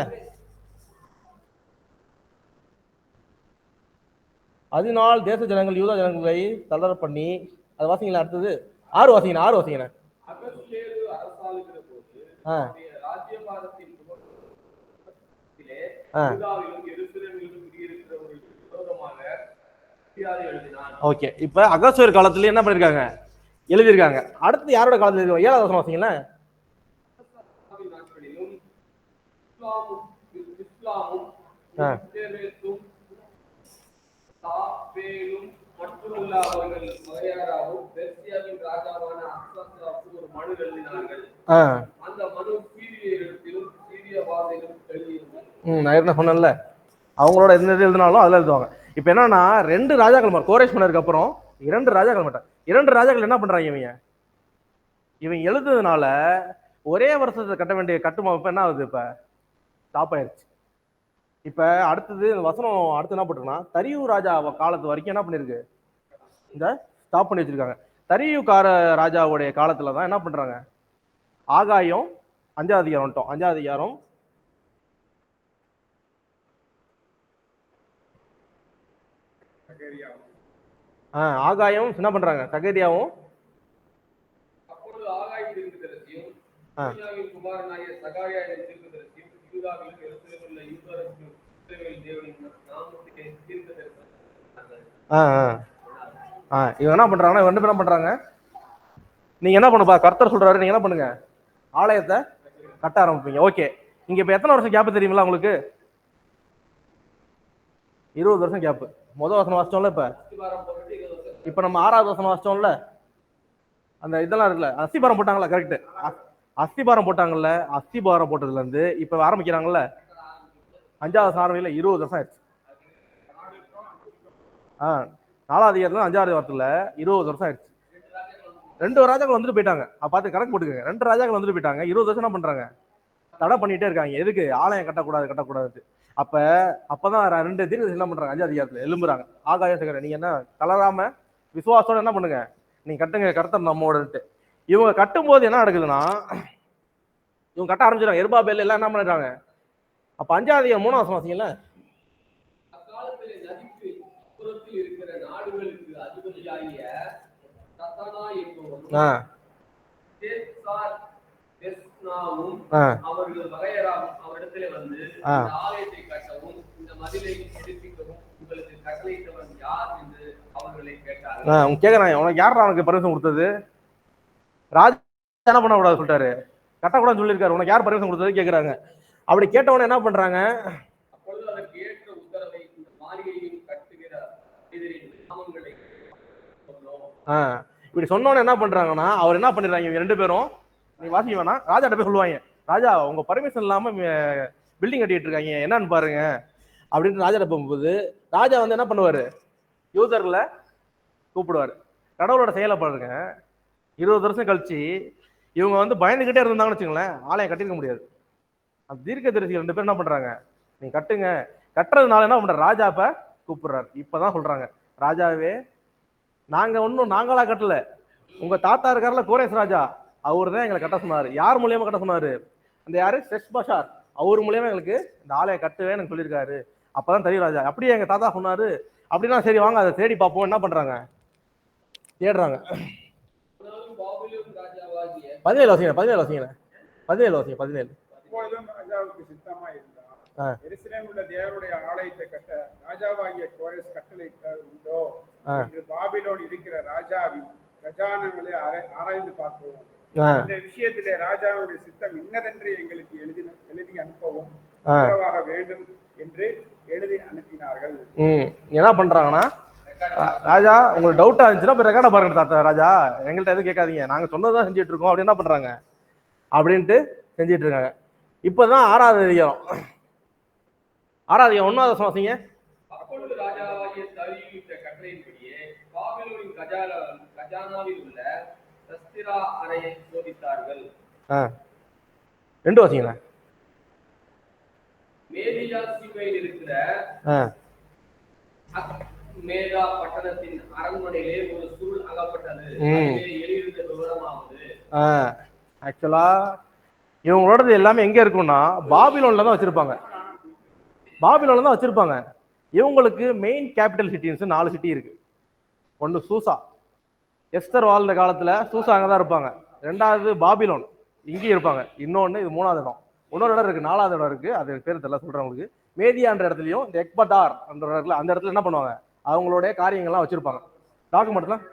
அதனால் தேச ஜனங்கள் யூதா ஜனங்களை தளர பண்ணி, அது வாசிங்களா. அடுத்தது 6 வாசிங்க, 6 வாசிங்க. அகஸ்வேரு அரசாளுகிற போது ராஜ்யபாரத்தின் துவக்கத்திலே யூதாவிலும் எருசலேமிலும் குடியிருக்கிறவர்களுக்கு விரோதமாக எழுதினான். ஓகே, இப்ப அகஸ்வேரு காலத்துல என்ன பண்ணிருக்காங்க, எழுதியிருக்காங்க. அடுத்து யாரோட காலத்துல இருக்கு, 7வது வசனம் வாசிங்களா. நாட்களிலும் இஸ்லாமும் மட்டுமல்ல அவர்கள் வகையாராவும் பெர்சியாவின் ராஜாவான அக்சாசுக்கு ஒரு மனு எழுதினார்கள். அந்த மனு சீரியத்திலும் சீரிய வாதையிலும் எழுதியிருந்தது. நான் என்ன சொன்னேன்ல, அவங்களோட எந்த இது எழுதினாலும் அதுல எழுதுவாங்க. இப்ப என்னன்னா 2 ராஜாக்கள் கோரேஷ் மன்னருக்கு அப்புறம் 2 ராஜாக்கள் மாட்டாங்க. 2 ராஜாக்கள் என்ன பண்றாங்க, இவங்க எழுதுறதுனால ஒரே வருஷத்தை கட்ட வேண்டிய கட்டுமாப்பு என்ன ஆகுது, இப்ப ஸ்டாப் ஆயிடுச்சு. இப்ப அடுத்தது வசனம் அடுத்து என்ன போட்டிருக்குன்னா, தரியு ராஜா காலத்து வரைக்கும் என்ன பண்ணிருக்கு, இந்த ஸ்டாப் பண்ணி வச்சிருக்காங்க. தரியுக்கார ராஜாவுடைய காலத்துல தான் என்ன பண்றாங்க, ஆகாயம் 5வது அதிகாரம் வந்துட்டோம். 5வது அதிகாரம் ஆகாயம் என்ன பண்றாங்க, சகரியாவும் அப்பொழுது ஆகாயம் தீர்க்கதரிசியும் சகரியாவின் குமாரனாகிய சகாரியா தீர்க்கதரிசியும் யூதாவிலும் எருசலேமிலுள்ள யூதருக்கும் இஸ்ரவேல் தேவனின் நாமத்திலே தீர்க்கதரிசி. இவங்க என்ன பண்றாங்கன்னா, 2 பேரும் என்ன பண்றாங்க, நீங்க என்ன பண்ணுப்பா, கர்த்தர் சொல்றாரு, நீங்க என்ன பண்ணுங்க, ஆலயத்தை கட்ட ஆரம்பிப்பீங்க. ஓகே, இங்க இப்ப எத்தனை வருஷம் கேப் தெரியுங்களா உங்களுக்கு, 20 வருஷம் கேப். முதல் வசனம் வாசிச்சோம்ல, இப்ப நம்ம 6வது வசனம் வாசிச்சோம்ல, அந்த இதெல்லாம் இருக்குல்ல, அஸ்திபாரம் போட்டாங்கல்ல, கரெக்ட், அஸ்திபாரம் போட்டாங்கல்ல, அஸ்திபாரம் போட்டதுல இருந்து இப்ப ஆரம்பிக்கிறாங்கல்ல 5வது ஆரம்பிக்கல, 20 வருஷம் ஆயிடுச்சு. 4வது அதிகாரத்துல 5வது வாரத்துல 20 வருஷம் ஆயிடுச்சு. 2 ராஜாக்கள் வந்துட்டு போயிட்டாங்க. பார்த்து கணக்கு போட்டுக்கங்க, 2 ராஜாக்கள் வந்துட்டு போயிட்டாங்க. 20 வருஷம் என்ன பண்றாங்க, தடை பண்ணிட்டே இருக்காங்க. எதுக்கு, ஆலயம் கட்டக்கூடாது. அப்பதான் 2 தீர்க்கதரிசி என்ன பண்றாங்க, 5வது அதிகாரத்துல எழும்புறாங்க. ஆகாயம் சகர, நீங்க என்ன தளராம விசுவாசத்தோட என்ன பண்ணுங்க, நீங்க கட்டுங்க, கர்த்தர் நம்மோடன்ட்டு. இவங்க கட்டும் போது என்ன நடக்குதுன்னா, இவங்க கட்ட ஆரம்பிச்சிடாங்க. எருபாபேல் எல்லாம் என்ன பண்ணிடுறாங்க. அப்ப 5வது அதிகாரம் 3வது வசனம் வாசிங்களா. அக்காலத்திலே நதிக்கு புறத்தில் இருக்கிற நாடுகளுக்கு அதிபதியாகிய தத்தானா என்பவரும் அவர்கள் வகையராவும் அவரிடத்திலே வந்து இந்த ஆலயத்தை கட்டவும் இந்த மதிலை எடுப்பிக்கவும் உங்களுக்கு கட்டளையிட்டவன் யார் என்று அவர்களை கேட்டார்கள். கேக்குறாங்க, உனக்கு யார் அவனுக்கு பர்மிஷன் கொடுத்தது, ராஜா என்ன பண்ணக்கூடாது சொல்லிட்டாரு, கட்டக்கூடாதுன்னு சொல்லியிருக்காரு, உனக்கு யார் பர்மிஷன் கொடுத்தது கேக்குறாங்க. அப்படி கேட்டவன என்ன பண்றாங்க, அப்பொழுது அதற்கு ஏற்ற உத்தரவை இந்த மாளிகையும் கட்டுகிற நாமங்களை இப்படி சொன்னோன்னு என்ன பண்றாங்கன்னா, அவர் என்ன பண்ணிடுறாங்க, இவங்க 2 பேரும் நீ வாசிக்க வேணாம், ராஜாட்ட போய் சொல்லுவாங்க, ராஜா உங்க பர்மிஷன் இல்லாம பில்டிங் கட்டிட்டு இருக்காங்க, என்னன்னு பாருங்க அப்படின்னு ராஜாட்ட போகும்போது, ராஜா வந்து என்ன பண்ணுவாரு, யூதர்களை கூப்பிடுவாரு. கடவுளோட செயலை பாருங்க. 20 வருஷம் கழிச்சு இவங்க வந்து பயந்துகிட்டே இருந்தாங்கன்னு வச்சுங்களேன், ஆலயம் கட்டிருக்க முடியாது. அந்த தீர்க்கதரிசி 2 பேர் என்ன பண்றாங்க, நீங்க கட்டுங்க. கட்டுறதுனால என்ன பண்ற, ராஜா இப்ப கூப்பிடுறாரு. இப்பதான் சொல்றாங்க, ராஜாவே நாங்களா கட்டல, உங்க தாத்தா இருக்காருல கோரேஸ் ராஜா, அவரு தான் எங்களை கட்ட சொன்னாரு. யார் மூலியமா கட்ட சொன்னாரு, அந்த யாரு செஷ்பாஷார், அவர் மூலியமா எங்களுக்கு இந்த ஆலயம் கட்டுவே எனக்கு சொல்லியிருக்காரு. அப்பதான் தெரியும் ராஜா, அப்படியே எங்க தாத்தா சொன்னாரு அப்படின்னா, சரி வாங்க அதை தேடி பார்ப்போம். என்ன பண்றாங்க, தேடுறாங்க. 17 வாசிங்க. அப்பொழுதும் ராஜாவுக்கு சித்தமா இருந்தார். எருசலேமில் உள்ள தேவனுடைய ஆலயத்தை கட்ட ராஜாவாகிய கோரேஸ் கட்டளையிட்டார் உண்டோ என்று பாபிலோன் இருக்கிற ராஜாவின் கஜானங்களை ஆராய்ந்து பார்ப்போம். இந்த விஷயத்திலே ராஜாவுடைய சித்தம் இன்னதென்று எங்களுக்கு எழுதி அனுப்பவும் உத்தரவாக வேண்டும் என்று எழுதி அனுப்பினார்கள். என்ன பண்றாங்கன்னா, ராஜா உங்களுக்கு டவுட்டா இருந்துச்சுன்னா ரெக்கார்ட பாருங்க தாத்தா, ராஜா எங்கள்கிட்ட எதுவும் கேட்காதீங்க, நாங்க சொன்னதான் செஞ்சுட்டு இருக்கோம் அப்படின்னு என்ன பண்றாங்க அப்படின்ட்டு செஞ்சுட்டு இருக்காங்க. இப்பதான் 6வது அதிகாரம் 1வது வாசிங்க. அப்பொழுது ராஜாவாகிய தரியுவின் கட்டளையின்படியே பாபிலோனின் கஜானாவில் உள்ள தஸ்திரா அறையை சோதித்தார்கள். 2 வாசிங்க. மேதியா சீமையில் இருக்கிற மேதா பட்டணத்தின் அரண்மனையிலே ஒரு சுருள் அகப்பட்டது. எழுதியிருந்த விவரமாவது ஆக்சுவலா இவங்களோடது எல்லாமே எங்க இருக்கும்னா பாபிலோன்ல தான் வச்சிருப்பாங்க. பாபிலோன்ல தான் வச்சிருப்பாங்க. இவங்களுக்கு மெயின் கேபிட்டல் சிட்டிஸ் 4 சிட்டி இருக்கு. ஒன்று சூசா, எஸ்தர் வாழ்ந்த காலத்துல சூசா அங்கதான் இருப்பாங்க. 2வது பாபிலோன் இங்கேயும் இருப்பாங்க. இன்னொன்னு இது 3வது இடம். இன்னொரு இடம் இருக்கு, 4வது இடம் இருக்கு, அது பேர் தெரியல சொல்றேன் உங்களுக்கு. மேதியான்ற இடத்துலயும் இந்த எக்படார் அந்த இடத்துல, அந்த இடத்துல என்ன பண்ணுவாங்க, அவங்களுடைய காரியங்கள்லாம் வச்சிருப்பாங்க. டாக்குமெண்ட்லாம்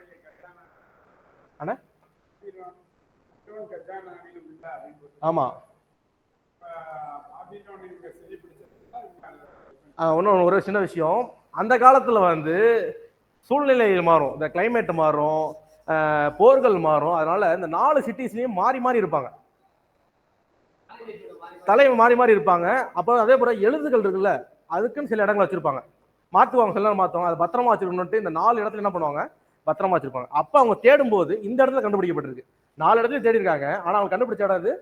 ஆமா. இன்னும் ஒரு சின்ன விஷயம், அந்த காலத்துல வந்து சூழ்நிலை மாறும், இந்த கிளைமேட் மாறும், போர்கள் மாறும். அதனால இந்த 4 சிட்டிஸ்லயும் மாறி மாறி இருப்பாங்க, தலைமை மாறி மாறி இருப்பாங்க. அப்போ அதே போல எழுதுகள் இருக்குல்ல, அதுக்குன்னு சில இடங்கள் வச்சிருப்பாங்க, மாத்துவாங்க, சில நேரம் மாத்துவாங்க. அது பத்திரமா வச்சிருக்கணும்ட்டு இந்த 4 இடத்துல என்ன பண்ணுவாங்க, பத்திரமா வச்சிருப்பாங்க. அப்ப அவங்க தேடும் போது இந்த இடத்துல கண்டுபிடிக்கப்பட்டிருக்கு. 4 இடத்துலயும் தேடி இருக்காங்க, ஆனா அவங்க கண்டுபிடிச்ச இடம் இது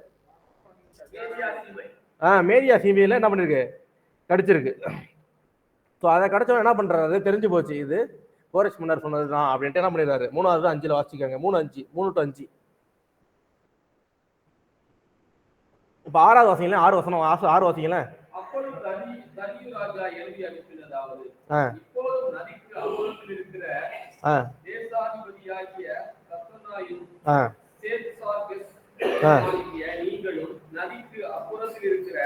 மேதியா சீமையில என்ன பண்ணிருக்கு, கிடைச்சிருக்கு. ஸோ அதை கிடைச்சவங்க என்ன பண்றாரு, தெரிஞ்சு போச்சு இது கோரேஸ் மன்னர் சொன்னதுதான் அப்படின்ட்டு என்ன பண்ணிடுறாரு, 3வது 5ல வாசிக்காங்க. 3 to 5. இப்ப 6வது வாசிங்கள, 6 வசனம் 6 வாசிங்கள. அப்பொழுது தரியு ராஜா எழுதி அனுப்பினதாவது, இப்போது நதிக்கு அப்புறத்தில் இருக்கிற தேசாதிபதியாகிய தத்னாயும் சேத்சார்கஸ் ஆகிய நீங்களும் நதிக்கு அப்புறத்தில் இருக்கிற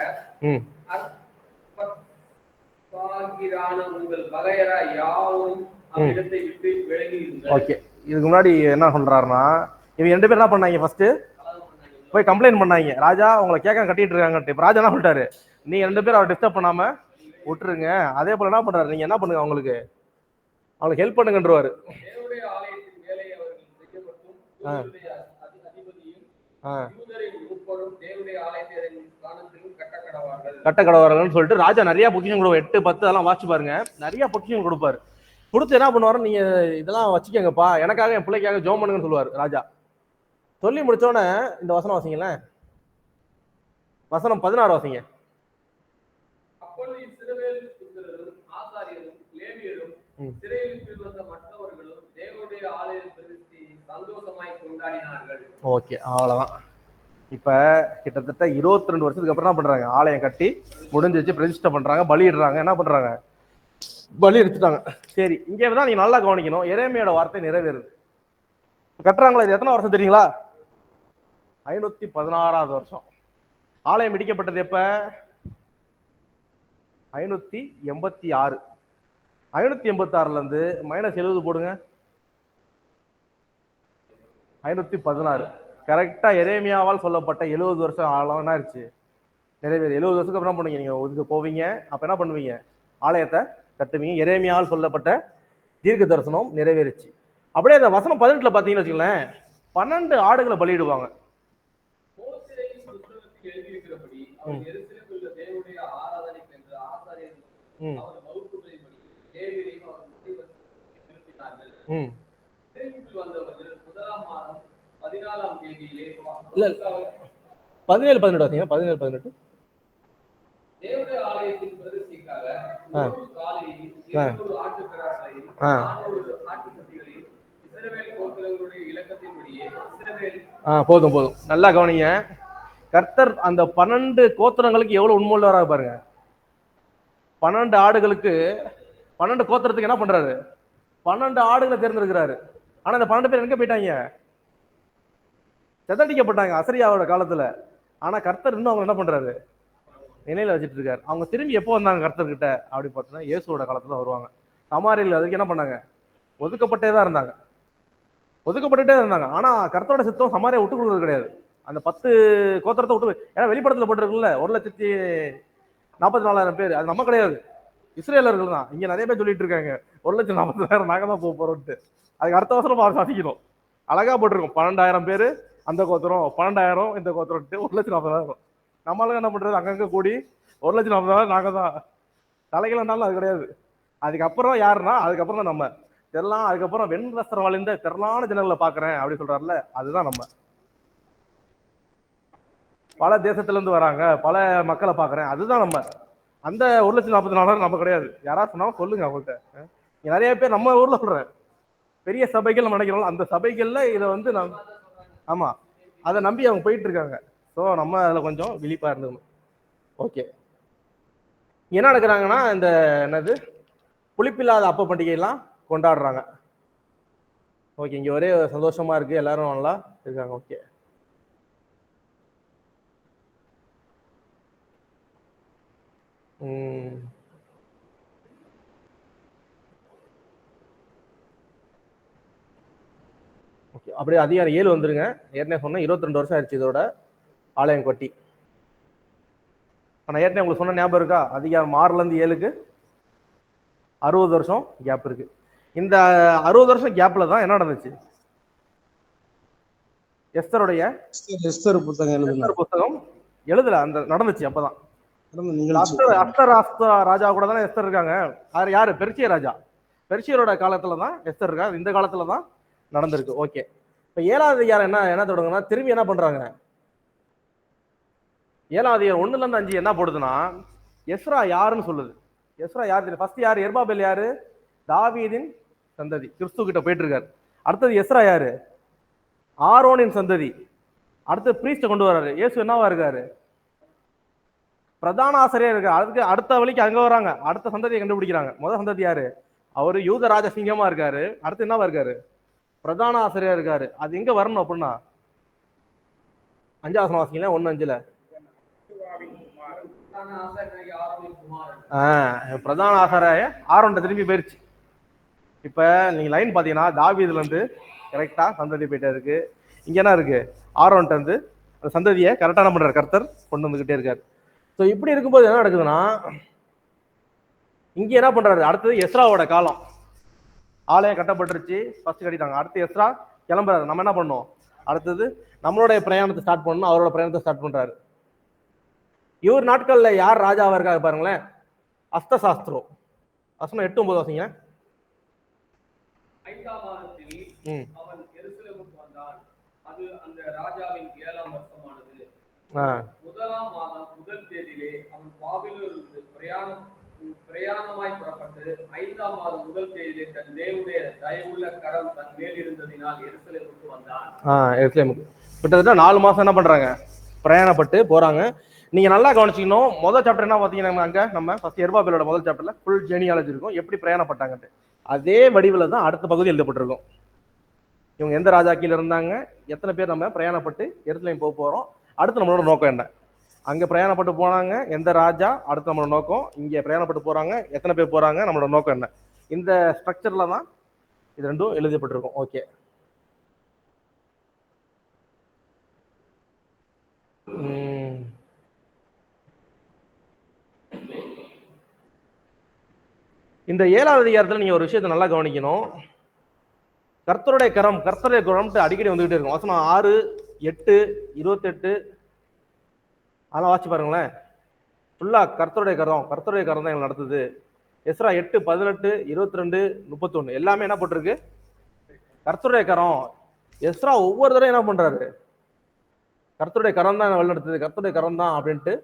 அர்பாகிரான உங்கள் வகையரா யாவும் அவ்விடத்தை விட்டு விலகி இருங்கள். ஓகே, இதுக்கு முன்னாடி என்ன சொல்றாருன்னா, இவங்க 2 பேரும் என்ன பண்ணாங்க, ஃபர்ஸ்ட் போய் கம்ப்ளைண்ட் பண்ணாங்க, ராஜா உங்களை கேட்க கட்டிட்டு இருக்காங்கட்டு. இப்ப ராஜா என்ன சொல்லிட்டாரு, நீங்க 2 பேரும் அவரை டிஸ்டர்ப் பண்ணாம விட்டுருங்க. அதே போல என்ன பண்றாரு, நீங்க என்ன பண்ணுங்க, அவங்களுக்கு ஹெல்ப் பண்ணுங்கன்றவாரு. தேவனுடைய ஆலயத்தின் வேலையை அவர்கள் செய்யப்பட்டும் கட்ட கடவார்கள் சொல்லிட்டு ராஜா நிறைய பொக்கிஷம் கொடுப்பாரு. 8, 10 அதெல்லாம் வாட்சி பாருங்க, நிறைய பொக்கிஷம் கொடுப்பாரு. கொடுத்து என்ன பண்ணுவாரு, நீங்க இதெல்லாம் வச்சுக்கோங்கப்பா, எனக்காக என் பிள்ளைக்காக ஜோம் பண்ணுங்கன்னு சொல்லுவாரு ராஜா. சொல்லி முடிச்சோடனே இந்த வசனம் வாசிங்களேன், வசனம் 16 வாசிங்க. அப்பொழுது இஸ்ரவேல் புத்திரரும் ஆசாரியரும் லேவியரும் சிறையில் வந்த மற்றவர்களும் தேவனுடைய ஆலய பிரதிஷ்டை சந்தோஷமாய் கொண்டாடினார்கள். ஓகே, அவ்வளவுதான். இப்ப கிட்டத்தட்ட 22 வருஷத்துக்கு அப்புறம் என்ன பண்றாங்க, ஆலயம் கட்டி முடிஞ்சிச்சு, பிரதிஷ்டை பண்றாங்க, பலியிடுறாங்க. என்ன பண்றாங்க, பலி எடுத்துட்டாங்க. சரி, இங்கதான் நீங்க நல்லா கவனிக்கணும், எரேமியாவோட வார்த்தை நிறைவேறுது. கட்டுறாங்களா, இது எத்தனை வருஷம் தெரியுங்களா, 516வது வருஷம். ஆலயம் இடிக்கப்பட்டது எப்ப, 586. 586ல இருந்து -70 போடுங்க, 516. கரெக்டா எரேமியாவால் சொல்லப்பட்ட 70 வருஷம் ஆழம் என்ன ஆயிடுச்சு, நிறைவேறு. 70 வருஷத்துக்கு அப்புறம் என்ன பண்ணுவீங்க, நீங்க இதுக்கு போவீங்க. அப்ப என்ன பண்ணுவீங்க, ஆலயத்தை கட்டுவீங்க. எரேமியாவால் சொல்லப்பட்ட தீர்க்க தரிசனம் நிறைவேறுச்சு. அப்படியே அந்த வசனம் 18ல பாத்தீங்கன்னு வச்சுங்களேன், 12 ஆடுகளை பலியிடுவாங்க. இல்ல 17, 18 வாசிங்க. 17, 18. தேவனுடைய ஆலயத்தின் பிரதிஷ்டைக்காக 100 காளையையும் 200 ஆட்டுக்கடாக்களையும் 400 ஆட்டுக்குட்டிகளையும் இஸ்ரவேல் கோத்திரங்களுடைய இலக்கத்தின்படியே இஸ்ரவேல் போதும் போதும், நல்லா கவனிங்க. கர்த்தர் அந்த 12 கோத்திரங்களுக்கு எவ்வளவு உண்மையுள்ளவராக பாருங்க. 12 ஆடுகளுக்கு 12 கோத்திரத்துக்கு என்ன பண்றாரு, 12 ஆடுகளை தேர்ந்தெடுக்கிறாரு. ஆனா இந்த 12 பேர் எங்க போயிட்டாங்க, செதடிக்கப்பட்டாங்க அசரியாவோட காலத்துல. ஆனா கர்த்தர் இன்னும் அவங்க என்ன பண்றாரு, நினைவுல வச்சுட்டு இருக்காரு. அவங்க திரும்பி எப்போ வந்தாங்க கர்த்தர்கிட்ட அப்படி பார்த்தீங்கன்னா, இயேசுவோட காலத்துல வருவாங்க. சமாரியில் அதுக்கு என்ன பண்ணாங்க, ஒதுக்கப்பட்டே தான் இருந்தாங்க, ஒதுக்கப்பட்டுட்டே இருந்தாங்க. ஆனா கர்த்தரோட சித்தம் சமாரியை விட்டு கொடுக்குறது கிடையாது. அந்த 10 கோத்திரத்தை விட்டு, ஏன்னா வெளிப்படத்துல போட்டிருக்குல்ல 1,44,000 பேர், அது நம்ம கிடையாது, இஸ்ரேலர்கள் தான். இங்க நிறைய பேர் சொல்லிட்டு இருக்காங்க 1,40,000 நாங்க தான் போக போறோம்ட்டு. அதுக்கு அடுத்த வருஷம் சாதிக்கணும். அழகா போட்டிருக்கோம், 12,000 பேரு அந்த கோத்திரம், 12,000 இந்த கோத்திரம், 1,40,000. நம்மளும் என்ன பண்றது, அங்கங்க கூடி 1,40,000 நாங்க தான். தலைகளாலும் அது கிடையாது. அதுக்கப்புறம் யாருன்னா, அதுக்கப்புறம் தான் நம்ம தெரலாம். அதுக்கப்புறம் வெண்வஸ்திரம் வளைந்த திரளான ஜனங்களை பாக்குறேன் அப்படி சொல்றாருல, அதுதான் நம்ம. பல தேசத்துல இருந்து வராங்க, பல மக்களை பாக்குறேன், அதுதான் நம்ம. அந்த 1,44,000 நம்ம கிடையாது. யாராவது சொன்னாலும் சொல்லுங்க அவங்கள்ட்ட. நிறைய பேர் நம்ம ஊர்ல சொல்றேன், பெரிய சபைகள் நம்ம நினைக்கிறோம், அந்த சபைகள்ல இதை வந்து ஆமா அதை நம்பி அவங்க போயிட்டு இருக்காங்க. ஸோ நம்ம அதில் கொஞ்சம் விழிப்பா இருந்துக்கணும். ஓகே, என்ன நடக்கிறாங்கன்னா இந்த என்னது புளிப்பில்லாத அப்ப பண்டிகையெல்லாம் கொண்டாடுறாங்க. ஓகே, இங்க ஒரே சந்தோஷமா இருக்கு, எல்லாரும் நல்லா இருக்காங்க. ஓகே, ஓகே, அப்படியே அதிகாரம் 7 வந்துருங்க. ஏற்கனவே சொன்ன 22 வருஷம் ஆயிடுச்சு இதோட ஆலயம் கட்டி. ஆனா ஏற்கனவே உங்களுக்கு சொன்ன ஞாபகம் இருக்கா? அதிகாரம் 6ல இருந்து 7க்கு 60 வருஷம் கேப் இருக்கு. இந்த 60 வருஷம் கேப்ல தான் என்ன நடந்துச்சு? எஸ்தர் புத்தகம் எழுதல, அந்த நடந்துச்சு. அப்பதான் அஸ்தர் ராஜா கூட தானே எஸ்தர் இருக்காங்க. யாரு? பெர்சிய ராஜா. பெர்சியரோட காலத்துல தான் எஸ்தர் இருக்கா. இந்த காலத்துல தான் நடந்திருக்கு. ஓகே, இப்ப 7வது அதிகாரம் என்ன தொடங்குனா, திரும்பி என்ன பண்றாங்க? 7வது அதிகாரம் 1ல இருந்து 5 என்ன போடுதுன்னா, எஸ்ரா யாருன்னு சொல்லுது. எஸ்ரா யாரு? ஃபர்ஸ்ட் யாரு? எர்பாபேல் யாரு? தாவீதின் சந்ததி, கிறிஸ்து கிட்ட போயிட்டு இருக்காரு. அடுத்தது எஸ்ரா யாரு? ஆரோனின் சந்ததி. அடுத்து பிரீஸ்ட கொண்டு வர்றாரு. இயேசு என்னவா இருக்காரு? பிரதான ஆசிரியர் இருக்கு. அதுக்கு அடுத்த வழிக்கு அங்க வராங்க, அடுத்த சந்ததியை கண்டுபிடிக்கிறாங்க. முதல் சந்ததி யாரு? அவரு யூத ராஜ சிங்கமா இருக்காரு. அடுத்து என்னவா இருக்காரு? பிரதான ஆசிரியர் இருக்காரு. அது எங்க வரணும் அப்படின்னா 5வது வசனம் வாசிங்களா, 1:5. பிரதான ஆசாரிய ஆரோன்ட்ட திரும்பி போயிருச்சு. இப்ப நீங்க லைன் பாத்தீங்கன்னா தாவீதுல இருந்து கரெக்டா சந்ததி போயிட்டே இருக்கு. இங்க என்ன இருக்கு? ஆரோன்ட்ட இருந்து அந்த சந்ததியை கரெக்டா என்ன பண்றாரு? கர்த்தர் கொண்டு வந்துகிட்டே இருக்காரு. ஸோ இப்படி இருக்கும்போது என்ன நடக்குதுன்னா, இங்க என்ன பண்றாரு? அடுத்தது எஸ்ராவோட காலம். ஆலயம் கட்டப்பட்டுருச்சு, ஃபர்ஸ்ட் கட்டிட்டாங்க. அடுத்து எஸ்ரா கிளம்புறாரு. நம்ம என்ன பண்ணோம்? அடுத்தது நம்மளுடைய பிரயாணத்தை ஸ்டார்ட் பண்ணணும். அவரோட பிரயாணத்தை ஸ்டார்ட் பண்றாரு. இவர் நாட்கள்ல யார் ராஜாவா இருக்காங்க பாருங்களேன்? அஸ்தசாஸ்திரோ. வசனம் 8-9 வாசிங்க. 5ஆம் மாதத்தில் அவன் எருசலேமுக்கு வந்தான். அது அந்த ராஜாவின் 7ஆம் வருஷமானது. 1ஆம் மாதம் 1 தேதியிலே அவன் பாபிலோனிலிருந்து பிரயாணமாய் புறப்பட்டு 5ஆம் மாதம் 1 தேதியிலே தன் தேவனுடைய தயவுள்ள கரம் தன் மேல் இருந்ததினால் எருசலேமுக்கு வந்தான். எருசலேமுக்கு கிட்டத்தட்ட 4 மாசம் என்ன பண்றாங்க? பிரயாணப்பட்டு போறாங்க. நீங்க நல்லா கவனிச்சிக்கணும். முதல் சாப்டர் என்ன பாத்தீங்கன்னா, அங்க நம்ம ஃபர்ஸ்ட் எர்பாபேலோட முதல் சாப்டர்ல ஃபுல் ஜெனியாலஜி இருக்கும், எப்படி பிரயாணப்பட்டாங்கட்டு. அதே வடிவில் தான் அடுத்த பகுதி எழுதப்பட்டிருக்கும். இவங்க எந்த ராஜா கீழ இருந்தாங்க, எத்தனை பேர் நம்ம பிரயாணப்பட்டு எருசலேம் போக போறோம், அடுத்து நம்மளோட நோக்கம் என்ன, அங்க பிரயாணப்பட்டு போனாங்க எந்த ராஜா, அடுத்து நம்மளோட நோக்கம், இங்க பிரயாணப்பட்டு போறாங்க எத்தனை பேர் போறாங்க, நம்மளோட நோக்கம் என்ன. இந்த ஸ்ட்ரக்சர்ல தான் இது ரெண்டும் எழுதப்பட்டிருக்கும். ஓகே, இந்த 7வது அதிகாரத்துல நீங்க ஒரு விஷயத்தை நல்லா கவனிக்கணும். கர்த்தருடைய கரம் அடிக்கடி வந்துகிட்டே இருக்கும். வசனம் 6, 8, 28 அதெல்லாம் வாட்சி பாருங்களேன். ஃபுல்லா கர்த்தருடைய கரம் தான் எங்களை நடத்துது. எஸ்ரா 8, 18, 22, 31 எல்லாமே என்ன போட்டிருக்கு? கர்த்தருடைய கரம். எஸ்ரா ஒவ்வொரு தடவை என்ன பண்றாரு? கர்த்தருடைய கரம் தான் வழி நடத்துது, கர்த்தருடைய கரம் தான் அப்படின்ட்டு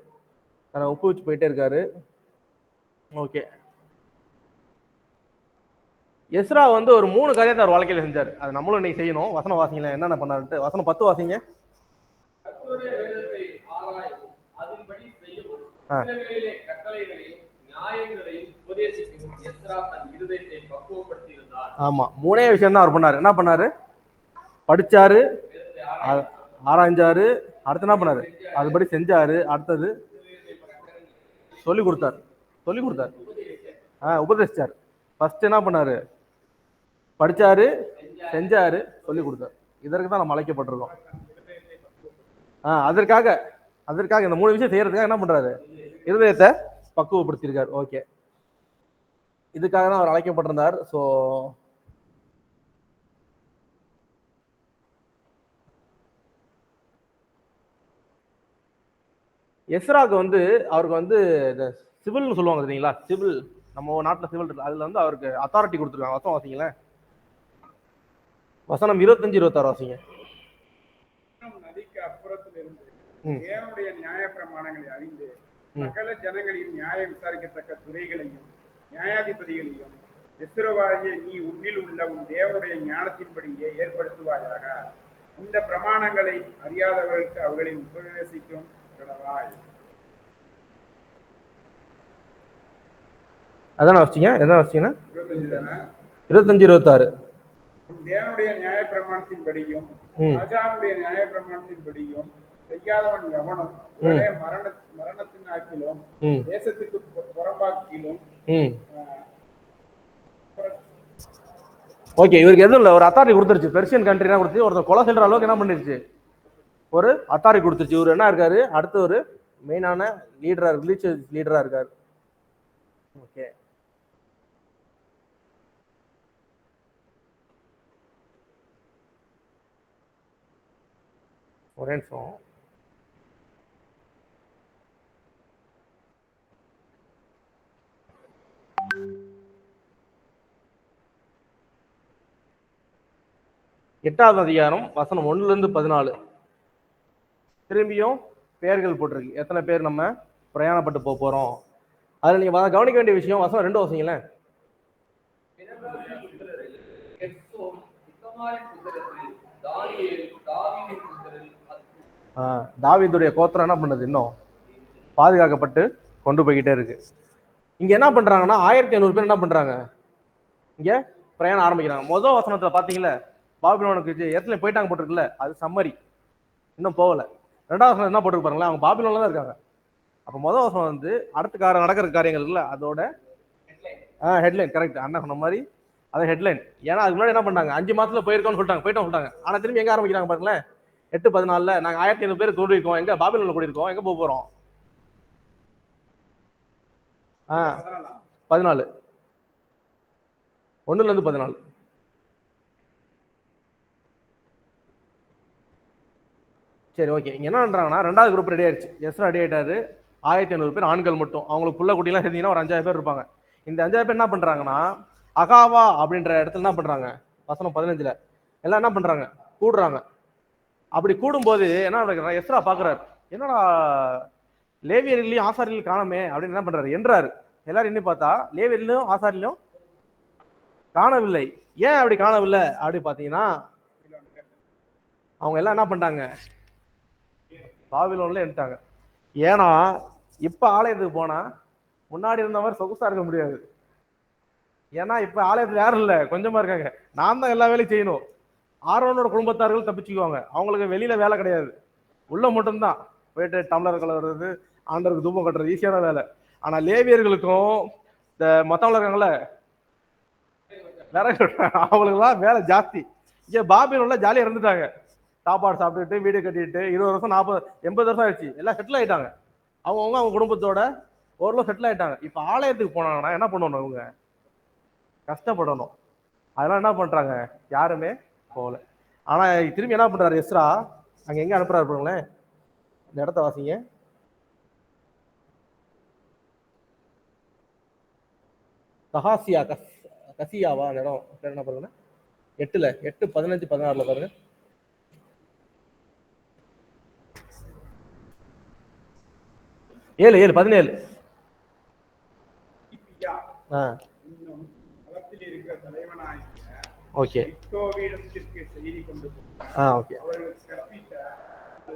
ஒப்பு வச்சு போயிட்டே இருக்காரு. ஓகே, எஸ்ரா வந்து ஒரு 3 காரியத்தை அவர் வாழ்க்கையில செஞ்சாரு. அது நம்மளும் இன்னைக்கு செய்யணும். வசனம் வாசிங்களா என்னென்ன பண்ணாருன்ட்டு. வசனம் 10 வாசிங்க. ஆமா, 3 விஷயம் தான் அவர் பண்ணாரு. என்ன பண்ணாரு? படிச்சாரு, ஆராய்ஞ்சாரு, அடுத்து என்ன பண்ணாரு? அதுபடி செஞ்சாரு, அடுத்தது சொல்லி கொடுத்தாரு, உபதேசிச்சாரு. ஃபர்ஸ்ட் என்ன பண்ணாரு? படிச்சாரு, செஞ்சாரு, சொல்லி கொடுத்தாரு. இதற்கு தான் நம்ம அழைக்கப்பட்டிருக்கோம். அதற்காக இந்த 3 விஷயம் செய்யறதுக்காக என்ன பண்றாரு? இருதயத்தை பக்குவப்படுத்திருக்காரு. ஓகே, இதுக்காக தான் அவர் அழைக்கப்பட்டிருந்தார். ஸோ எஸ்ராக்கு வந்து அவருக்கு வந்து இந்த சிவில்னு சொல்லுவாங்க தெரியுங்களா? சிவில், நம்ம நாட்டில் சிவில் இருக்கு, அதுல வந்து அவருக்கு அத்தாரிட்டி கொடுத்துருக்காங்க. வசனம் வாசிங்களேன். வசனம் 25, 26 வாசிங்க. நதிக்கு அப்புறத்தில் இருந்து தேவனுடைய நியாய பிரமாணங்களை அறிந்து சகல ஜனங்களின் நியாயம் விசாரிக்கத்தக்க துறைகளையும் நியாயாதிபதிகளையும் எஸ்ரோவாகிய நீ உன்னில் உள்ள உன் தேவனுடைய ஞானத்தின்படியே ஏற்படுத்துவாயாக. இந்த பிரமாணங்களை அறியாதவர்களுக்கு அவர்களை உபதேசிக்கும் கடவாய். அதான் வச்சிங்க, எதான் வச்சிங்கன்னா 25 தானே? 25, 26. தேவனுடைய நியாய பிரமாணத்தின்படியும் ராஜாவுடைய நியாய பிரமாணத்தின்படியும் செய்யாதவன் எவனும் உடனே மரணத்தின் ஆக்கிலும் தேசத்துக்கு புறம்பாக்கிலும். ஓகே, இவருக்கு எதுவும் இல்லை, ஒரு அத்தாரிட்டி கொடுத்துருச்சு. பெர்சியன் கண்ட்ரி கொடுத்து ஒருத்தர் கொலை செல்ற அளவுக்கு என்ன பண்ணிருச்சு, ஒரு அத்தாரிட்டி கொடுத்துருச்சு. இவர் என்ன இருக்காரு, அடுத்து ஒரு மெயினான லீடரா, ரிலீஜியஸ் லீடரா இருக்காரு. ஓகே, ஒரே நிமிஷம். எட்டாவது அதிகாரம் வசனம் 1-14. திரும்பியும் பெயர்கள் போட்டிருக்கு. எத்தனை பேர் நம்ம பிரயாணப்பட்டு போறோம். அதுல நீங்க கவனிக்க வேண்டிய விஷயம், வசனம் 2 வசீங்களேன். தாவீதுடைய கோத்திரம் என்ன பண்ணுது, இன்னும் பாதுகாக்கப்பட்டு கொண்டு போய்கிட்டே இருக்கு. இங்க என்ன பண்றாங்கன்னா 1500 பேர் என்ன பண்றாங்க, இங்க பிரயாணம் ஆரம்பிக்கிறாங்க. முதல் வசனத்துல பாத்தீங்களா, பாபிலோனுக்கு எத்தனை போயிட்டாங்க போட்டிருக்குல்ல, அது சம்மரி, இன்னும் போகல. ரெண்டாவது வசனம் என்ன போட்டிருக்கு பாருங்களேன், அவங்க பாபிலோன்ல தான் இருக்காங்க. அப்ப முதல் வசனம் வந்து அடுத்த நடக்கிற காரியங்கள் இல்ல, அதோட ஹெட்லைன். கரெக்ட், அண்ணா சொன்ன மாதிரி அதை ஹெட்லைன். ஏன்னா அதுக்கு முன்னாடி என்ன பண்ணாங்க, 5 மாசத்துல போயிருக்கோம்னு சொல்லிட்டாங்க. ஆனா திரும்பி எங்க ஆரம்பிக்கிறாங்க பாருங்களேன், 8-14. நாங்க 1500 பேர் கூடியிருக்கோம், எங்க பாபிலோன்ல கூடியிருக்கோம், எங்க போக போறோம். 14, 1-14. சரி, ஓகே. இங்க என்ன பண்றாங்கன்னா, ரெண்டாவது குரூப் ரெடி ஆயிடுச்சு. எஸ்ரா ரெடி ஆயிட்டாரு. 1500 பேர் ஆண்கள் மட்டும். அவங்களுக்கு புள்ள குட்டிலாம் சேர்ந்தீங்கன்னா ஒரு 5000 பேர் இருப்பாங்க. இந்த 5000 பேர் என்ன பண்றாங்கன்னா, அகாவா அப்படின்ற இடத்துல என்ன பண்றாங்க, வசனம் 15ல எல்லாம் என்ன பண்றாங்க, கூடுறாங்க. அப்படி கூடும்போது என்ன நடக்குறா, எஸ்ரா பாக்குறாரு, என்னடா லேவியர்களையும் ஆசாரிலையும் காணமே அப்படின்னு என்ன பண்றாரு, என்றாரு. எல்லாரும் என்ன பார்த்தா லேவியரிலும் ஆசாரிலும் காணவில்லை. ஏன் அப்படி காணவில்லை அப்படி பாத்தீங்கன்னா, அவங்க எல்லாம் என்ன பண்ணிட்டாங்க, பாபிலோன்ல எடுத்தாங்க. ஏன்னா இப்ப ஆலயத்துக்கு போனா முன்னாடி இருந்த மாதிரி சொகுசா இருக்க முடியாது. ஏன்னா இப்ப ஆலயத்துல யாரும் இல்ல, கொஞ்சமா இருக்காங்க. நான் தான் எல்லா வேலையும் செய்யணும். ஆரோனோட குடும்பத்தார்கள் தப்பிச்சுக்குவாங்க, அவங்களுக்கு வெளியில வேலை கிடையாது, உள்ள மட்டும்தான் போயிட்டு டம்ளர் கலவுறது, ஆண்டருக்கு தூபம் கட்டுறது ஈஸியான வேலை. ஆனா லேவியர்களுக்கும் இந்த மத்தவங்க இருக்காங்கல்ல வேற, அவங்களுக்குலாம் வேலை ஜாஸ்தி. இங்க பாபிலோன்ல ஜாலியா இருந்துட்டாங்க, சாப்பாடு சாப்பிட்டுட்டு வீடு கட்டிட்டு 20 வருஷம் 40 80 வருஷம் ஆயிடுச்சு, எல்லாம் செட்டில் ஆயிட்டாங்க. அவங்க குடும்பத்தோட ஓரளவு செட்டில் ஆயிட்டாங்க. இப்ப ஆலயத்துக்கு போனாங்கன்னா என்ன பண்ணணும், இவங்க கஷ்டப்படணும். அதெல்லாம் என்ன பண்றாங்க, யாருமே போகல. ஆனா திரும்பி என்ன பண்றாரு எஸ்ரா, அங்க எங்க அனுப்புறாரு பாருங்களேன், இந்த இடத்த வாசிங்க. கசியாவா அந்த இடம் என்ன பாருங்க, 8-15-16 பாருங்க. 7-17. இருக்கிற தலைவனாகிய ஓகே, செய்தி கொண்டு ஓகே, அவர்களுக்கு கற்பித்த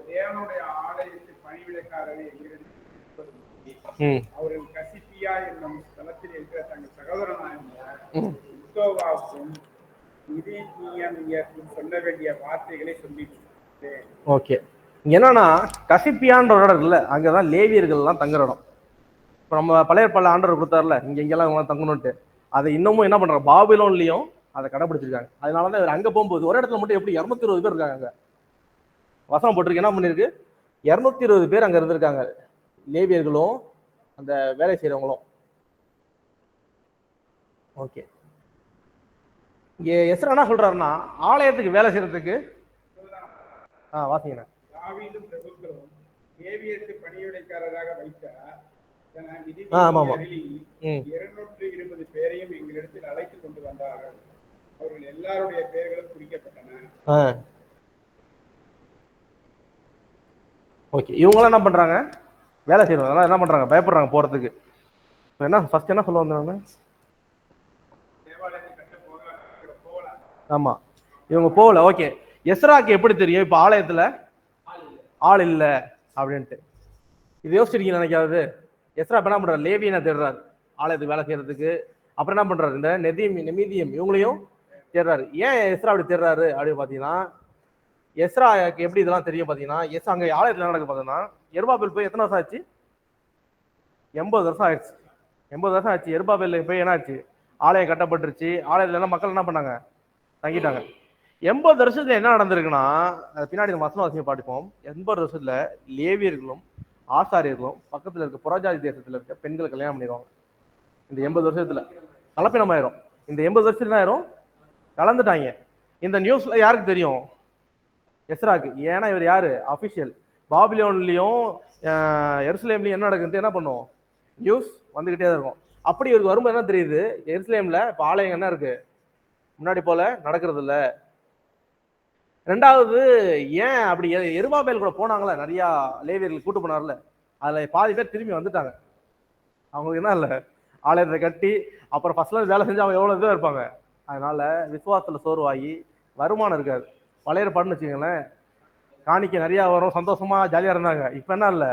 தேவனுடைய ஆலயத்து பணிவிடைக்காரரை அவர்கள் கசிப்பியா என்னும் ஸ்தலத்தில் இருக்கிற தங்கள் சகோதரனாகிய இத்தோவாவுக்கும் சொல்ல வேண்டிய வார்த்தைகளை சொல்லிட்டு. ஓகே, என்னன்னா கசிப்பியான்ற ஒரு இடம் இருக்குல்ல, அங்கதான் லேவியர்கள் எல்லாம் தங்குற இடம். இப்ப நம்ம பழைய பல ஆண்டவர் கொடுத்தாருல, இங்கெல்லாம் தங்கணும்ட்டு, அதை இன்னமும் என்ன பண்றாங்க, பாபிலோன்லயும் அதை கடைபிடிச்சிருக்காங்க. அதனாலதான் இவர் அங்க போகும்போது ஒரு இடத்துல மட்டும் எப்படி 220 பேர் இருக்காங்க. அங்க வசனம் போட்டிருக்கு, என்ன பண்ணிருக்கு, 220 பேர் அங்க இருந்திருக்காங்க, லேவியர்களும் அந்த வேலை செய்யறவங்களும். ஓகே, இங்க எஸ்ரா என்ன சொல்றாருன்னா, ஆலயத்துக்கு வேலை செய்யறதுக்கு வாசிங்க. தாவீதும் பிரபுக்களும் லேவியருக்கு பணிவிடைக்காரராக வைத்த 220 பேரையும் எங்களிடத்தில் அழைத்து கொண்டு வந்தார்கள். அவர்கள் எல்லாருடைய பெயர்களும் குறிக்கப்பட்டன. ஓகே, இவங்க என்ன பண்றாங்க, வேலை செய்யணும். அதெல்லாம் என்ன பண்றாங்க, பயப்படுறாங்க போறதுக்கு. என்ன ஃபர்ஸ்ட் என்ன சொல்ல வந்தாங்க? ஆமா, இவங்க போகல. ஓகே, எஸ்ராக்கு எப்படி தெரியும் இப்ப ஆலயத்துல ஆள் இல்ல அப்படின்ட்டு? இது யோசிச்சிருக்கீங்க நினைக்காது? எஸ்ரா என்ன பண்றாரு, லேவியனை தேடுறாரு ஆலயத்துக்கு வேலை செய்யறதுக்கு. அப்புறம் என்ன பண்றாரு, இந்த நெமீதியம் இவங்களையும் தேடுறாரு. ஏன் எஸ்ரா அப்படி தேடுறாரு அப்படின்னு பாத்தீங்கன்னா, எஸ்ராக்கு எப்படி இதெல்லாம் தெரியும் பாத்தீங்கன்னா, அங்க ஆலயத்துல நடக்கு பாத்தீங்கன்னா, எருபாபேல் போய் எத்தனை வருஷம் ஆச்சு? 80 வருஷம் ஆயிடுச்சு. 80 வருஷம் ஆச்சு. எருபாபேல் போய் என்ன ஆச்சு, ஆலயம் கட்டப்பட்டுருச்சு. ஆலயத்துல எல்லாம் மக்கள் என்ன பண்ணாங்க, தங்கிட்டாங்க. 80 வருஷத்துல என்ன நடந்திருக்குன்னா, பின்னாடி இந்த வசன வாசியம் படிப்போம். 80 வருஷத்துல லேவியர்களும் ஆசாரியர்களும் பக்கத்துல இருக்க புறஜாதி தேசத்துல இருக்க பெண்களை கல்யாணம் பண்ணிடுவாங்க. இந்த 80 வருஷத்துல கலப்பினம் ஆயிரும். இந்த 80 வருஷத்துல என்ன ஆயிரும், கலந்துட்டாங்க. இந்த நியூஸ்ல யாருக்கு தெரியும்? எஸ்ராக்கு. ஏன்னா இவர் யாரு, அபிஷியல். பாபிலோன்லயும் எருசலேம்லயும் என்ன நடக்குது என்ன பண்ணுவோம், நியூஸ் வந்துகிட்டே தான் இருக்கும். அப்படி இவருக்கு வரும்போது என்ன தெரியுது, எருசலேம்ல இப்ப ஆலயம் என்ன இருக்கு, முன்னாடி போல நடக்கிறது இல்ல. ரெண்டாவது, ஏன் அப்படி எருபாபேல் கூட போனாங்களே, நிறைய லேவியர்கள் கூட்டு போனார்ல, அதுல பாதி பேர் திரும்பி வந்துட்டாங்க. அவங்களுக்கு என்ன இல்ல, ஆலயத்தை கட்டி அப்புறம் ஃபர்ஸ்ட்ல வேலை செஞ்சு அவங்க எவ்வளவு இதாக இருப்பாங்க. அதனால விசுவாசத்துல சோர்வாகி வருமானம் இருக்காது. பழைய ஏற்பாடுன்னு வச்சுக்கோங்களேன், காணிக்க நிறைய வரும், சந்தோஷமா ஜாலியா இருந்தாங்க. இப்ப என்ன இல்ல,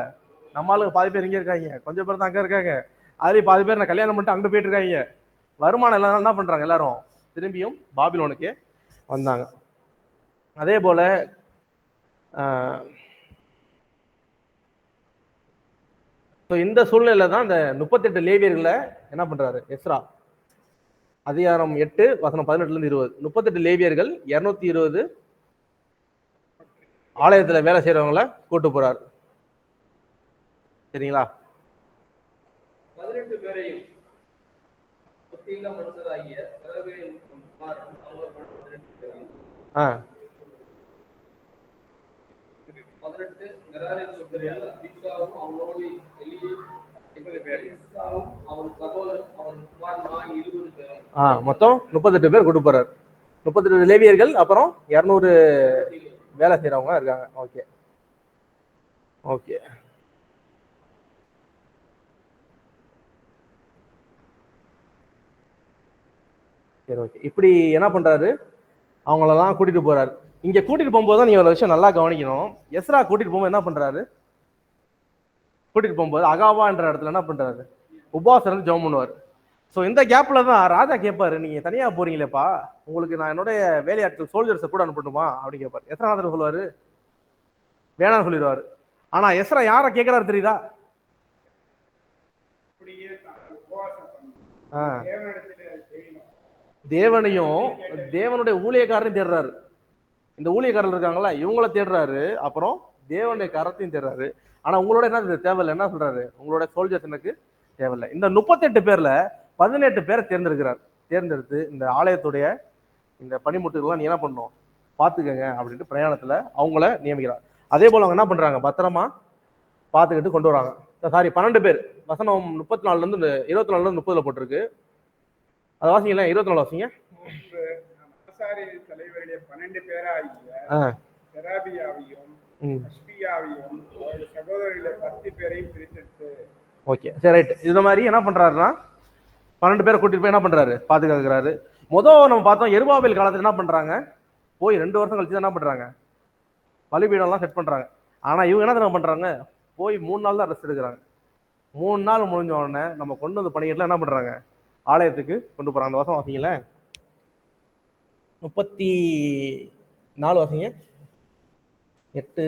நம்மளுக்கு பாதி பேர் இங்க இருக்காங்க, கொஞ்சம் பேர் தான் அங்க இருக்காங்க. அதுலயும் பாதி பேர் நான் கல்யாணம் பண்ணிட்டு அங்க போயிட்டு இருக்காங்க. வருமானம் எல்லாம் என்ன பண்றாங்க, எல்லாரும் திரும்பியும் பாபிலோனுக்கு வந்தாங்க. அதே போல இந்த சூழ்நிலையில தான் இந்த 38 லேவியர்களை என்ன பண்றாரு எஸ்ரா, அதிகாரம் 8 வசனம் 18 இருந்து 20. 38 லேவியர்கள் 220 ஆலயத்துல வேலை செய்யறவங்கள கூட்டு போறாரு. சரிங்களா? 18 பேரையும் மொத்தம் 38 பேர் கூட்டு போறாரு. 38 லேவியர்கள், அப்புறம் 200 வேலை செய்யறவங்க இருக்காங்க. ஓகே ஓகே சரி ஓகே. இப்படி என்ன பண்றாரு, அவங்களெல்லாம் கூட்டிட்டு போறாரு. இங்க கூட்டிட்டு போகும்போது தான் நீங்க ஒரு விஷயம் நல்லா கவனிக்கணும். எஸ்ரா கூட்டிட்டு போகும்போது என்ன பண்றாரு, கூட்டிட்டு போகும்போது அகாவான்ற இடத்துல என்ன பண்றாரு, உபவாசம் இருந்து ஜெபம் பண்ணுவார். ஸோ இந்த கேப்ல தான் ராஜா கேட்பாரு, நீங்க தனியா போறீங்களேப்பா, உங்களுக்கு நான் என்னுடைய வேலையாட்கள் சோல்ஜர்ஸை கூட அனுப்பட்டுமா அப்படின்னு கேட்பாரு. எஸ்ரா சொல்லுவாரு, வேணாம்னு சொல்லிடுவாரு. ஆனா எஸ்ரா யாரை கேட்கிறாரு தெரியுதா? தேவனையும் தேவனுடைய ஊழியக்காரனையும் தேடுறாரு. இந்த ஊழியக்காரர்கள் இருக்காங்களா, இவங்கள தேடுறாரு. அப்புறம் தேவனுடைய கரத்தையும் தேடுறாரு. ஆனா உங்களோட என்ன தேவையில்லை, என்ன சொல்றாரு, உங்களோட சோல்ஜர்ஸ் எனக்கு தேவையில்லை. இந்த 38 பேர்ல 18 பேரை தேர்ந்தெடுக்கிறார். தேர்ந்தெடுத்து இந்த ஆலயத்துடைய இந்த பணிமுட்டுகள்லாம் நீ என்ன பண்ணணும் பாத்துக்கங்க அப்படின்ட்டு பிரயாணத்துல அவங்கள நியமிக்கிறார். அதே போல அவங்க என்ன பண்றாங்க, பத்திரமா பாத்துக்கிட்டு கொண்டு வராங்க. சாரி, 12 பேர். வசனம் 34 இருந்து 24 இருந்து 30 போட்டிருக்கு. அதை வாசிங்களேன், 24 வாசிங்க. தலைவருடைய 12 பேராகிய செராபியாவையும் அஸ்பியாவையும் சகோதரர்களை 10 பேரையும் பிரித்தெடுத்து. ஓகே சரி ரைட். இந்த மாதிரி என்ன பண்றாருன்னா 12 பேரை கூட்டிட்டு போய் என்ன பண்றாரு, பாதுகாக்கிறாரு. முதல் நம்ம பார்த்தோம், எருபாபேல் காலத்துல என்ன பண்றாங்க, போய் 2 வருஷம் கழிச்சு என்ன பண்றாங்க, பலிபீடம் எல்லாம் செட் பண்றாங்க. ஆனா இவங்க என்ன பண்றாங்க, போய் 3 நாள் தான் ரெஸ்ட் எடுக்கிறாங்க. 3 நாள் முடிஞ்ச உடனே நம்ம கொண்டு வந்து பணியில என்ன பண்றாங்க, ஆலயத்துக்கு கொண்டு போறாங்க. அந்த வருஷம் வாசிங்கள 34 வாசிங்க. 8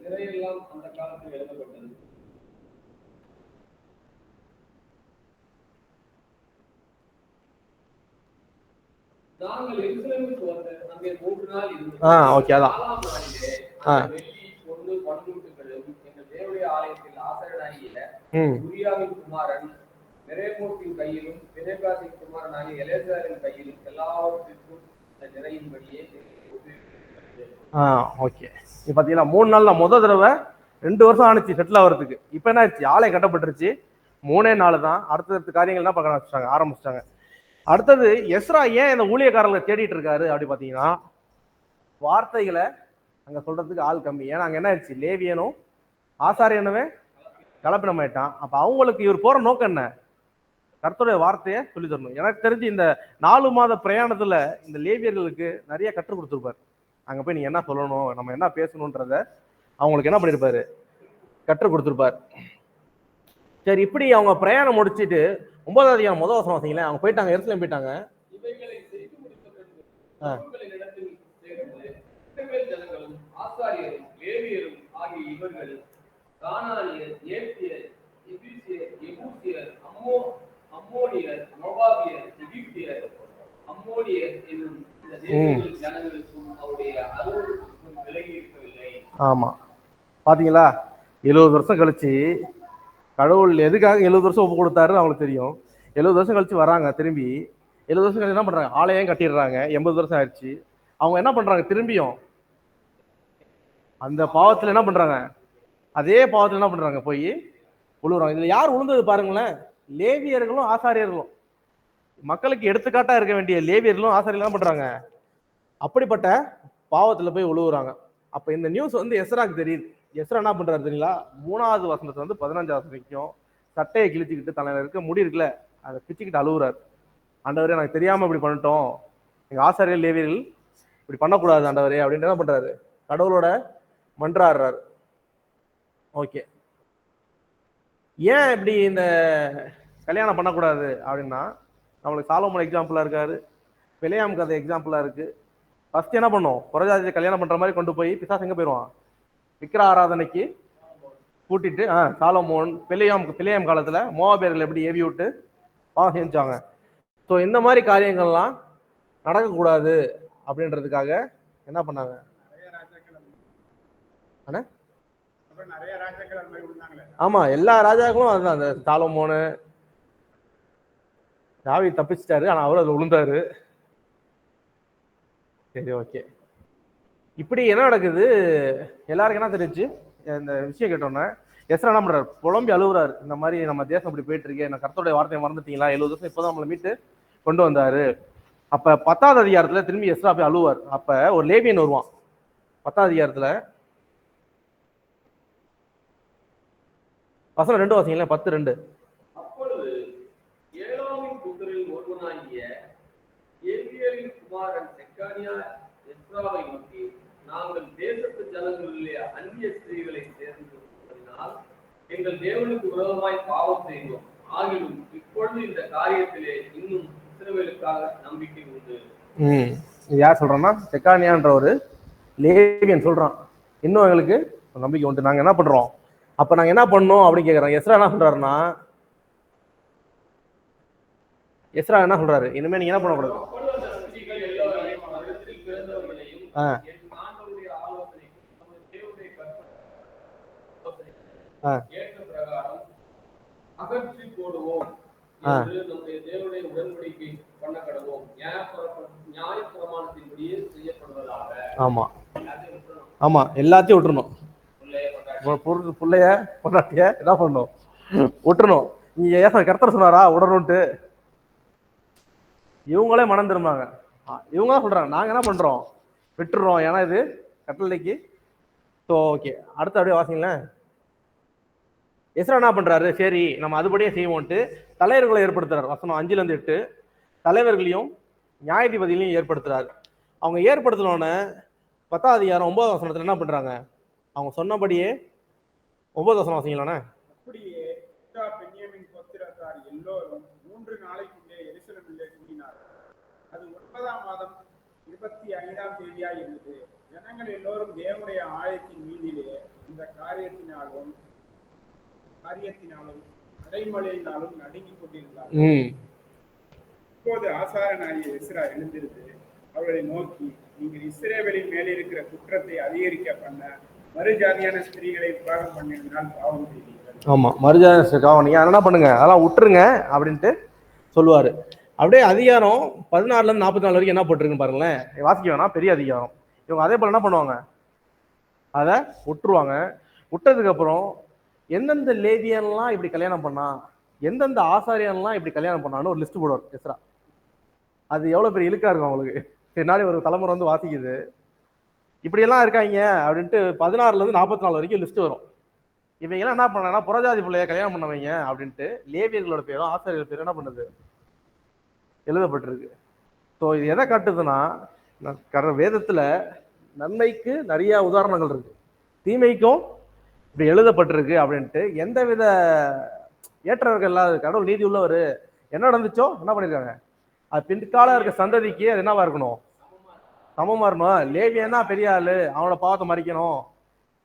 நிறையெல்லாம் அந்த காலத்தில் எழுதப்பட்டது. நாங்கள் எருசலேமுக்கு வந்து அங்கே 3 நாள் இருந்தோம். ஓகே அதான். 4ஆம் நாளிலே வெள்ளி பொண்ணு பணிமுட்டுகளும் எங்கள் தேவனுடைய ஆலயத்தில் ஆசாரியனாகிய உரியாவின் குமாரன் மெரேமோத்தின் கையிலும் பினெகாசின் குமாரனாகிய எலெசாரின் கையிலும் எல்லாவற்றிற்கும் நிறையும்படியே. ஓகே. இப்போ பார்த்தீங்கன்னா 3 நாள் தான். முதல் தடவை 2 வருஷம் ஆனிச்சு செட்டில் ஆகிறதுக்கு. இப்போ என்ன ஆயிடுச்சு, ஆலயம் கட்டப்பட்டுருச்சு. 3 நாள் தான். அடுத்தடுத்த காரியங்கள் என்ன பார்க்க ஆரம்பிச்சிட்டாங்க. அடுத்தது எஸ்ரா ஏன் இந்த ஊழியக்காரர்களை தேடிட்டு இருக்காரு அப்படி பார்த்தீங்கன்னா, வார்த்தைகளை அங்க சொல்றதுக்கு ஆள் கம்மி. ஏன்னா அங்க என்ன ஆயிடுச்சு, லேவியனும் ஆசாரியனுமே கலப்பினமாயிட்டான். அப்ப அவங்களுக்கு இவர் போற நோக்கம் என்ன, கர்த்தருடைய வார்த்தையை சொல்லி தரணும். எனக்கு தெரிஞ்சு இந்த 4 மாத பிரயாணத்துல இந்த லேவியர்களுக்கு நிறைய கற்றுக் கொடுத்துருப்பாரு. அங்க போய் நீங்க என்ன சொல்லணும், நம்ம என்ன பேசணும்ன்றத அவங்களுக்கு என்ன பண்ணிருப்பாரு, கற்றுக் கொடுத்துருப்பாரு. சரி, இப்படி அவங்க பிரயாணம் முடிச்சுட்டு 9வது அதிகாரம் முதல் வசனம் வாசிங்களேன். அவங்க போயிட்டாங்க, எருசலேம் போயிட்டாங்க. இவைகளை செய்து முடித்த பின்பு பிரபுக்களிடத்தில் சேர்ந்து இஸ்ரவேல் ஜனங்களும் ஆசாரியரும் லேவியரும் ஆகிய இவர்கள் கானானியர், ஏத்தியர், எபூசியர், அம்மோனியர், மோவாபியர், எகிப்தியர், அம்மோனியர் என்னும் இந்த தேசங்களின் ஜனங்களுக்கும் அவருடைய அலுவலகத்துக்கும் விலகி இருக்கவில்லை. ஆமா, பாத்தீங்களா, 70 வருஷம் கழிச்சு கடவுள் எதுக்காக 70 வருஷம் ஒப்பு கொடுத்தாருன்னு அவங்களுக்கு தெரியும். 70 வருஷம் கழிச்சு வராங்க, திரும்பி 70 வருஷம் கழிச்சு என்ன பண்றாங்க, ஆலயம் கட்டிடுறாங்க. 80 வருஷம் ஆயிடுச்சு. அவங்க என்ன பண்றாங்க, திரும்பியும் அந்த பாவத்துல என்ன பண்றாங்க, அதே பாவத்துல என்ன பண்றாங்க, போய் உழுவுறாங்க. இதுல யார் உழுந்தது பாருங்களேன், லேவியர்களும் ஆசாரியர்களும். மக்களுக்கு எடுத்துக்காட்டா இருக்க வேண்டிய லேவியர்களும் ஆசாரியர்களும் என்ன பண்றாங்க, அப்படிப்பட்ட பாவத்துல போய் உழுவுறாங்க. அப்ப இந்த நியூஸ் வந்து எஸ்ராக்கு தெரியுது. எஸ்ரா என்ன பண்றாரு தெரியுங்களா, 3வது வசனத்துல வந்து 15வது வசனம் வரைக்கும் சட்டையை கிழிச்சுக்கிட்டு தலையில இருக்க முடி இருக்குல்ல, அதை பிச்சுக்கிட்டு அழுவுறாரு. ஆண்டவரே, எனக்கு தெரியாம இப்படி பண்ணிட்டோம், எங்க ஆசாரியர் லேவியர்கள் இப்படி பண்ணக்கூடாது ஆண்டவரே அப்படின்ட்டு என்ன பண்றாரு, கடவுளோட மன்றாடுறாரு. ஓகே, ஏன் இப்படி இந்த கல்யாணம் பண்ணக்கூடாது அப்படின்னா, நம்மளுக்கு சாலமோன் எக்ஸாம்பிளா இருக்காரு, பிலேயாம் கதை எக்ஸாம்பிளா இருக்கு. ஃபர்ஸ்ட் என்ன பண்ணும், புறஜாதியை கல்யாணம் பண்ற மாதிரி கொண்டு போய் பிசாசு எங்க போயிடுவான், விக்கிர ஆராதனைக்கு கூட்டிட்டு. சாலமோன் பிலேயாம் காலத்துல மோவாபியர்கள் எப்படி ஏவி விட்டு பாவம் செஞ்சாங்க. ஸோ இந்த மாதிரி காரியங்கள்லாம் நடக்கக்கூடாது அப்படின்றதுக்காக என்ன பண்ணாங்க, ஆமா, எல்லா ராஜாக்களும் அதுதான். அந்த சாலமோனு, தாவீது தப்பிச்சிட்டாரு, ஆனா அவரு அதுல விழுந்தாரு. சரி, ஓகே. இப்படி என்ன நடக்குது, எல்லாருக்கும் என்ன தெரிஞ்சு இந்த விஷயம் கேட்டோன்னே எஸ்ரா என்ன பண்றாரு, புலம்பி அழுகுறாரு. இந்த மாதிரி நம்ம தேசம் இப்படி போயிட்டு இருக்கு, என்ன கர்த்தருடைய வார்த்தையை மறந்துட்டீங்களா, 70 வருஷம் இப்போதான் நம்மளை மீட்டு கொண்டு வந்தாரு. அப்ப 10வது அதிகாரத்துல திரும்பி எஸ்ரா போய் அழுவார். அப்ப ஒரு லேவியன் வருவான் 10வது அதிகாரத்துல, வசனம் 2 வாசிங்களேன், 10:2. அப்பொழுது ஏலாமின் புத்திரில் ஒருவனாகிய ஏலியேலின் குமாரன் செக்கானியா எஸ்ராவை நோக்கி, நாங்கள் தேசத்து ஜனங்களிலே அந்நிய ஸ்திரீகளை சேர்ந்ததினால் எங்கள் தேவனுக்கு விரோதமாய் பாவம் செய்தோம். ஆகிலும் இப்பொழுது இந்த காரியத்திலே இன்னும் இஸ்ரவேலுக்காக நம்பிக்கை உண்டு. இது யார் சொல்றோம்னா, செக்கானியான்ற ஒரு லேவியன் சொல்றான், இன்னும் எங்களுக்கு நம்பிக்கை உண்டு, நாங்க என்ன பண்றோம், அப்ப நாங்க என்ன பண்ணோம் அப்படின்னு கேக்குறாங்க. எஸ்ரா என்ன சொல்றாருன்னா, எஸ்ரா என்ன சொல்றாரு, இனிமே நீங்க என்ன பண்ணக்கூடாது, ஏற்ற பிரகாரம் அகற்றி போடுவோம் என்று நம்முடைய தேவனுடைய உடன்படிக்கை பண்ண கடவோம், நியாய பிரமாணத்தின்படியே செய்யப்படுவதாக. ஆமா ஆமா, எல்லாத்தையும் விட்டுறணும். பிள்ளைய பொண்டாட்டிய என்ன பண்ணணும், விட்டுறணும். நீங்க ஏன் கர்த்தர் சொன்னாரா உடனும்ட்டு, இவங்களே மனம் திரும்பாங்க. இவங்க சொல்றாங்க, நாங்க என்ன பண்றோம், விட்டுறோம், ஏன்னா இது கட்டளைக்கு. ஸோ ஓகே, அடுத்து அப்படியே வாசிங்களேன். எஸ்ரா என்ன பண்றாரு, சரி நம்ம அதுபடியே செய்வோம்ட்டு தலைவர்களை ஏற்படுத்துறாரு. வசனம் 5-8 தலைவர்களையும் நியாயாதிபதிகளையும் ஏற்படுத்துறாரு. அவங்க ஏற்படுத்தினோடனே 10வது அதிகாரம் 9வது வசனத்துல என்ன பண்றாங்க, அவங்க சொன்னபடியே 9வது வசனம் வாசிங்களானே. அப்படியே பென்யமீன் கோத்திரத்தார் எல்லோரும் 3 நாளைக்குள்ளே எருசலேமிலே கூடினார்கள். அது 9ஆம் மாதம் 25ஆம் தேதியாய் இருந்தது. ஜனங்கள் எல்லோரும் தேவனுடைய ஆலயத்தின் மீதிலே இந்த காரியத்தினாலும் அடைமழையினாலும் நடுங்கிக் கொண்டிருந்தார்கள். இப்போது ஆசாரனாகிய எஸ்ரா எழுந்திருந்து அவர்களை நோக்கி, நீங்கள் இஸ்ரவேலின் மேலே இருக்கிற குற்றத்தை அதிகரிக்க பண்ண மறுஜாதியான ஸ்திரீகளை விவாகம் பண்ணினால் பாவம் செய்வீர்கள். ஆமா, மறுஜாதியான நீங்க என்ன பண்ணுங்க, அதெல்லாம் விட்டுருங்க அப்படின்ட்டு சொல்லுவாரு. அப்படியே அதிகாரம் 16 - 44 வரைக்கும் என்ன போட்டிருக்குன்னு பாருங்களேன். வாசிக்க வேணாம், பெரிய அதிகாரம். இவங்க அதே போல என்ன பண்ணுவாங்க, அதை விட்டுருவாங்க. விட்டதுக்கு அப்புறம் எந்தெந்த லேவியன்லாம் இப்படி கல்யாணம் பண்ணா, எந்தெந்த ஆசாரியன்லாம் இப்படி கல்யாணம் பண்ணான்னு ஒரு லிஸ்ட் போடுவார் எஸ்ரா. அது எவ்வளவு பெரிய இழுக்கா இருக்கும் அவங்களுக்கு. பின்னாடி ஒரு தலைமுறை வந்து வாசிக்குது. இப்படியெல்லாம் இருக்காங்க அப்படின்ட்டு 16லேருந்து 44 வரைக்கும் லிஸ்ட் வரும். இவங்கெல்லாம் என்ன பண்ணாங்கன்னா புறஜாதி பிள்ளைய கல்யாணம் பண்ணவங்க அப்படின்ட்டு லேவியர்களோட பேரும் ஆசிரியர்கள் பேரும் என்ன பண்ணுது எழுதப்பட்டிருக்கு. ஸோ இது எதை காட்டுதுன்னா வேதத்துல நன்மைக்கு நிறைய உதாரணங்கள் இருக்கு, தீமைக்கும் இப்படி எழுதப்பட்டிருக்கு அப்படின்ட்டு எந்தவித ஏற்றவர்கள் இல்லாத கடவுள் நீதி உள்ளவர் என்ன நடந்துச்சோ என்ன பண்ணிருக்காங்க அது பின்கால இருக்க சந்ததிக்கு அது என்னவா இருக்கணும், சமமா இருக்கணும். லேவியன்னா பெரிய ஆளு அவனோட பாவத்தை மறைக்கணும்,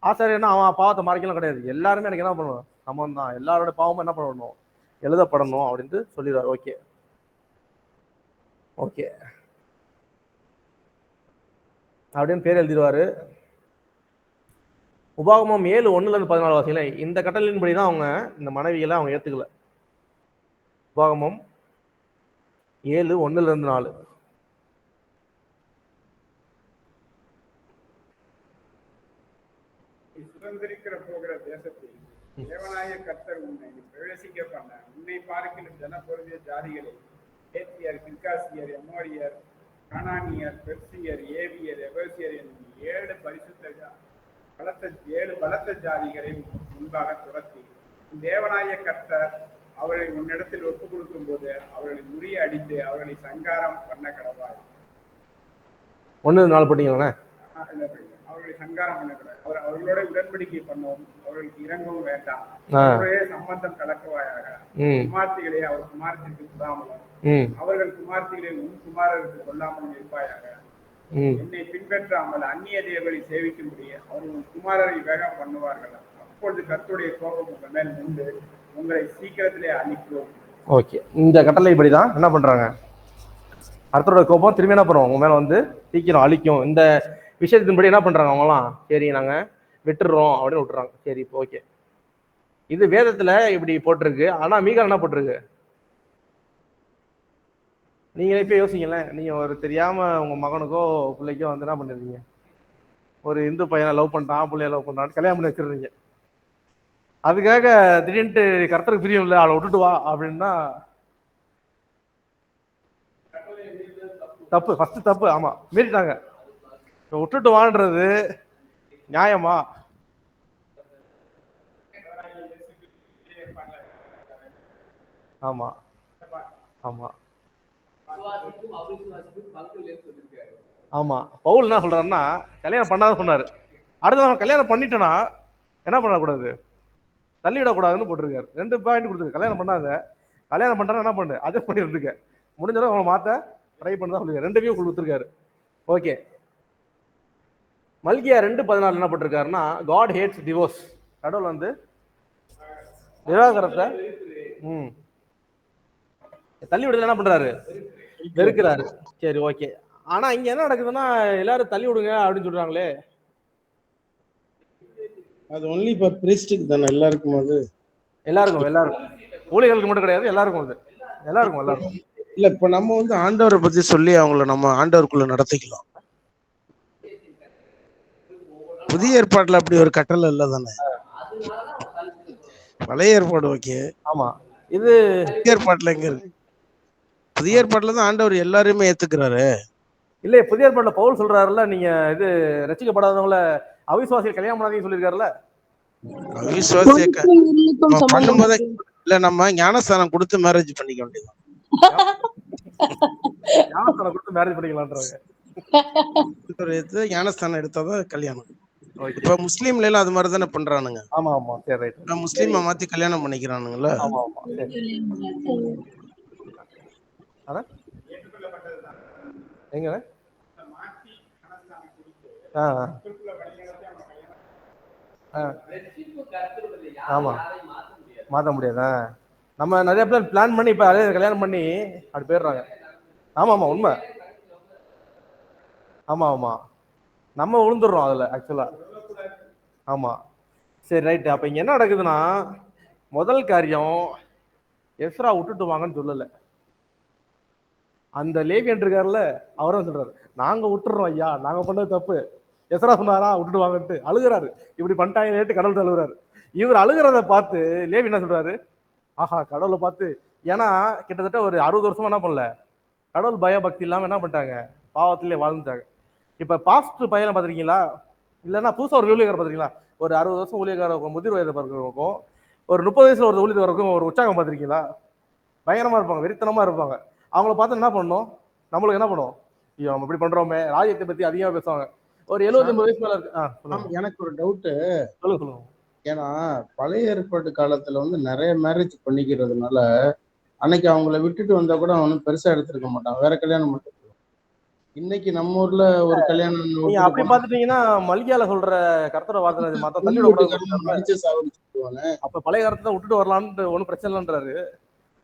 ஆசிரியர்னா அவன் பாவத்தை மறைக்கலாம் கிடையாது, எல்லாருமே எனக்கு என்ன பண்ணணும் சமம் தான், எல்லாரோட பாவமும் என்ன பண்ணணும் எழுதப்படணும் அப்படின்ட்டு சொல்லிடுவார். ஓகே ஓகே அப்படின்னு பேர் எழுதிடுவாரு. உபாகமம் 7:1-14 வாசிங்கள. இந்த கட்டளையின்படி தான் அவங்க இந்த மனைவிகளை அவங்க ஏத்துக்கல. உபாகமம் 7:1-4. சுதந்திரிக்கிற போகிற தேசத்தில் தேவனாய கர்த்தர் உன்னை பிரவேசிக்க பண்ண உன்னை பார்க்கிலும் ஜனப்பொருந்திய ஜாதிகளை ஏத்தியர், கிர்காசியர், எமோரியர், கானானியர், பெர்சியர், ஏவியர், எபேசியர் என்னும் 7 பலத்த ஜாதிகளை முன்பாக துரத்தி தேவனாய கர்த்தர் அவர்களை உன்னிடத்தில் ஒப்புக் கொடுக்கும் போது அவர்களை முறியடித்து அவர்களை சங்காரம் பண்ண கடவாய். 1-4 போட்டீங்களா? அவர்களை சங்காரம் பண்ண கடவாய். அவர்களோட உடன்படிக்கை பண்ணவும் அவர்களுக்கு இறங்கவும் வேண்டாம். அவர்களே சம்பந்தம் கலக்குவாயாக. குமார்த்திகளை அவர் குமாரத்திற்கு கொள்ளாமலும் அவர்கள் குமார்த்திகளை உன் குமாரருக்கு கொள்ளாமலும் இருப்பாயாக. என்னை பின்பற்றாமல் அந்நிய தேவர்களை சேவிக்கும்படி அவர்கள் குமாரரை வேகம் பண்ணுவார்கள். அப்பொழுது கர்த்தருடைய கோபம் உங்கள் மேல் உண்டு, உங்களை சீக்கிரத்திலே அழிக்கிறோம். ஓகே, இந்த கட்டளை இப்படிதான் என்ன பண்றாங்க, கர்த்தரோட கோபம் திரும்பி என்ன பண்ணுவோம் உங்க மேல வந்து சீக்கிரம் அழிக்கும். இந்த விஷயத்தின்படி என்ன பண்றாங்க அவங்கலாம், சரி நாங்க விட்டுறோம் அப்படின்னு விட்டுறாங்க. சரி இப்போ ஓகே, இது வேதத்துல இப்படி போட்டிருக்கு. ஆனா மீகா என்ன போட்டிருக்கு நீங்க இப்ப யோசிங்களேன். நீங்க ஒரு தெரியாம உங்க மகனுக்கோ பிள்ளைக்கோ வந்து என்ன பண்ணிருக்கீங்க, ஒரு இந்து பையனை லவ் பண்ணிட்டான், பிள்ளைய லவ் பண்றான்னு கல்யாணம் பண்ணி வச்சிருந்தீங்க. அதுக்காக திடீர்னு கர்த்தருக்கு பிரியம் இல்லை அவளை விட்டுட்டு வா அப்படின்னா தப்பு, ஃபர்ஸ்ட் தப்பு. ஆமா மீறிட்டாங்க. விட்டுட்டு வான்றது நியாயமா? ஆமா ஆமா ஆமா. பவுல் என்ன சொல்றாருன்னா கல்யாணம் பண்ணாத சொன்னாரு. அடுத்து அவன் கல்யாணம் பண்ணிட்டனா என்ன பண்ணக்கூடாது, தள்ளிவிடக்கூடாதுன்னு போட்டிருக்காரு. 2 பாயிண்ட் கொடுத்துருக்கு. கல்யாணம் பண்ணாத, கல்யாணம் பண்றா என்ன பண்ணு அதே பண்ணி இருந்துக்க, முடிஞ்சாலும் அவனை மாத்த ட்ரை பண்ணதான் சொல்லிருக்காரு. 2 வியூ கொடுத்துருக்காரு. ஓகே, மல்கியா 2:14 என்ன போட்டிருக்காருன்னா காட் ஹேட்ஸ் டிவோர்ஸ். கடவுள் வந்து விவாகரத்தை தள்ளி விடுதல் என்ன பண்றாரு, வெறுக்கிறாரு. சரி ஓகே, ஆனா இங்க என்ன நடக்குதுன்னா எல்லாரும் தள்ளி விடுங்க அப்படின்னு சொல்றாங்களே. அது ஒன்லி ஃபார் பிரிஸ்டுக்கு தானே, எல்லாருக்கும். அது எல்லாருக்கும் ஊழியர்களுக்கு மட்டும் கிடையாது, எல்லாருக்கும் அது எல்லாருக்கும். இல்ல இப்ப நம்ம வந்து ஆண்டவரை பத்தி சொல்லி அவங்கள நம்ம ஆண்டவருக்குள்ள நடத்திக்கலாம். புதிய ஏற்பாட்டுல அப்படி ஒரு கட்டளை இல்ல தானே, பழைய ஏற்பாடு. ஓகே, ஆமா. இது புதிய ஏற்பாட்டுல எங்க இருக்கு? புதிய ஏற்பாட்டுல தான் ஆண்டவர் எல்லாருமே ஏத்துக்கிறாரு. இல்ல புதிய ஏற்பாட்டுல பவுல் சொல்றாருல்ல, நீங்க இது ரட்சிக்கப்படாதவங்கள அவிசுவாசிகள் கல்யாணம் பண்ணாதீங்கன்னு சொல்லியிருக்காருல்ல. அவிசுவாசிய பண்ணும்போது இல்ல நம்ம ஞானஸ்தானம் கொடுத்து மேரேஜ் பண்ணிக்க வேண்டியது. ஞானஸ்தானம் கொடுத்து மேரேஜ் பண்ணிக்கலான்றாங்க. ஞானஸ்தானம் எடுத்தாதான் கல்யாணம். இப்ப முஸ்லீம்ல எல்லாம் அது மாதிரி தானே பண்றானுங்க. ஆமா ஆமா, சரி ரைட். முஸ்லீமை மாத்தி கல்யாணம் பண்ணிக்கிறானுங்கல்ல. ஆமா ஆமா, சரி. அதான் எங்க ஆமா மாத்த முடியாதா? நம்ம நிறைய பேர் பிளான் பண்ணி இப்ப அதே கல்யாணம் பண்ணி அப்படி போயிடுறாங்க. ஆமா ஆமா உண்மை. ஆமா ஆமா, நம்ம விழுந்துடுறோம் அதுல ஆக்சுவலா. ஆமா சரி ரைட். அப்ப இங்க என்ன நடக்குதுன்னா முதல் காரியம் எஸ்ரா விட்டுட்டு வாங்கன்னு சொல்லல. அந்த லேவியன் இருக்காருல்ல அவரும் சொல்றாரு நாங்க விட்டுறோம் ஐயா, நாங்க பண்ணது தப்பு. எஸ்ரா சொன்னாரா விட்டுட்டு வாங்கன்ட்டு அழுகுறாரு. இப்படி பண்ணிட்டாங்க நேற்று கடவுள் அழுகுறாரு. இவர் அழுகிறத பார்த்து லேவி என்ன சொல்றாரு, ஆஹா கடவுளை பார்த்து, ஏன்னா கிட்டத்தட்ட ஒரு 60 வருஷமா என்ன பண்ணல, கடவுள் பயபக்தி இல்லாம என்ன பண்ணிட்டாங்க, பாவத்திலே வாழ்ந்துட்டாங்க. இப்ப பாஸ்ட் பையனை பார்த்துருக்கீங்களா? இல்லைன்னா புதுசா ஒரு ஊழியக்காரர் பார்த்துருக்கீங்களா? ஒரு 60 வருஷம் ஊழியக்காரருக்கும் முதிர் வயது பார்க்கிறவங்களுக்கும் ஒரு 30 வயசுல ஒரு ஊழியக்காரருக்கும் ஒரு உற்சாகம் பார்த்துருக்கீங்களா? பயங்கரமா இருப்பாங்க, வெறித்தனமா இருப்பாங்க. அவங்கள பார்த்து என்ன பண்ணணும்? நம்மளுக்கு என்ன பண்ணுவோம்? ஐயோ நம்ம இப்படி பண்றோமே, ராஜ்யத்தை பத்தி அதிகமா பேசுவாங்க. ஒரு 70-80 வயசு மேல இருக்கு. எனக்கு ஒரு டவுட்டு. சொல்லுங்க. ஏன்னா பழைய ஏற்பாட்டு காலத்துல வந்து நிறைய மேரேஜ் பண்ணிக்கிறதுனால அன்னைக்கு அவங்கள விட்டுட்டு வந்தா கூட அவனும் பெருசா எடுத்திருக்க மாட்டான், வேற கல்யாணம் மட்டும். இன்னைக்கு நம்ம ஊர்ல ஒரு கல்யாணம் நீங்க அப்படி பாத்துட்டீங்கன்னா மல்கியால சொல்ற கர்த்தரை வார்த்தை மத்த தள்ளி விடக்கூடாது. அப்ப பழைய கருத்தை விட்டுட்டு வரலான்னு ஒன்னும் பிரச்சனை இல்லைன்றாரு.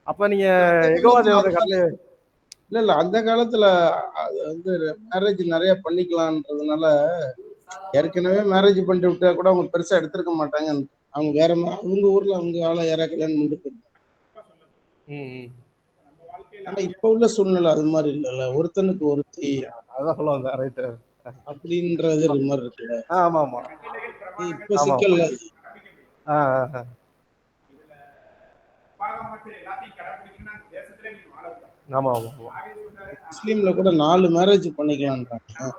அப்ப நீங்க எகோவா தேவதை கட்டளை இல்ல அந்த காலத்துல அது வந்து மேரேஜ் நிறைய பண்ணிக்கலான்றதுனால ஏற்கனவே மேரேஜ் பண்ணிட்டு விட்டா கூட அவங்க பெருசா எடுத்திருக்க மாட்டாங்க. அவங்க வேற அவங்க ஊர்ல அவங்க ஆளை யாரா கல்யாணம் பண்ணிட்டு போயிருந்தாங்க. ஆனா இப்ப உள்ள சூழ்நிலை அது மாதிரி இல்லைல்ல, ஒருத்தனுக்கு ஒருத்தி அதான் சொல்லுவாங்க ரைட் அப்படின்றது ஒரு மாதிரி இருக்குல்ல. ஆமா ஆமா இப்ப சிக்கல். ஆமா ஆமா முஸ்லீம்ல கூட 4 மேரேஜ் பண்ணிக்கலாம்ன்றாங்க.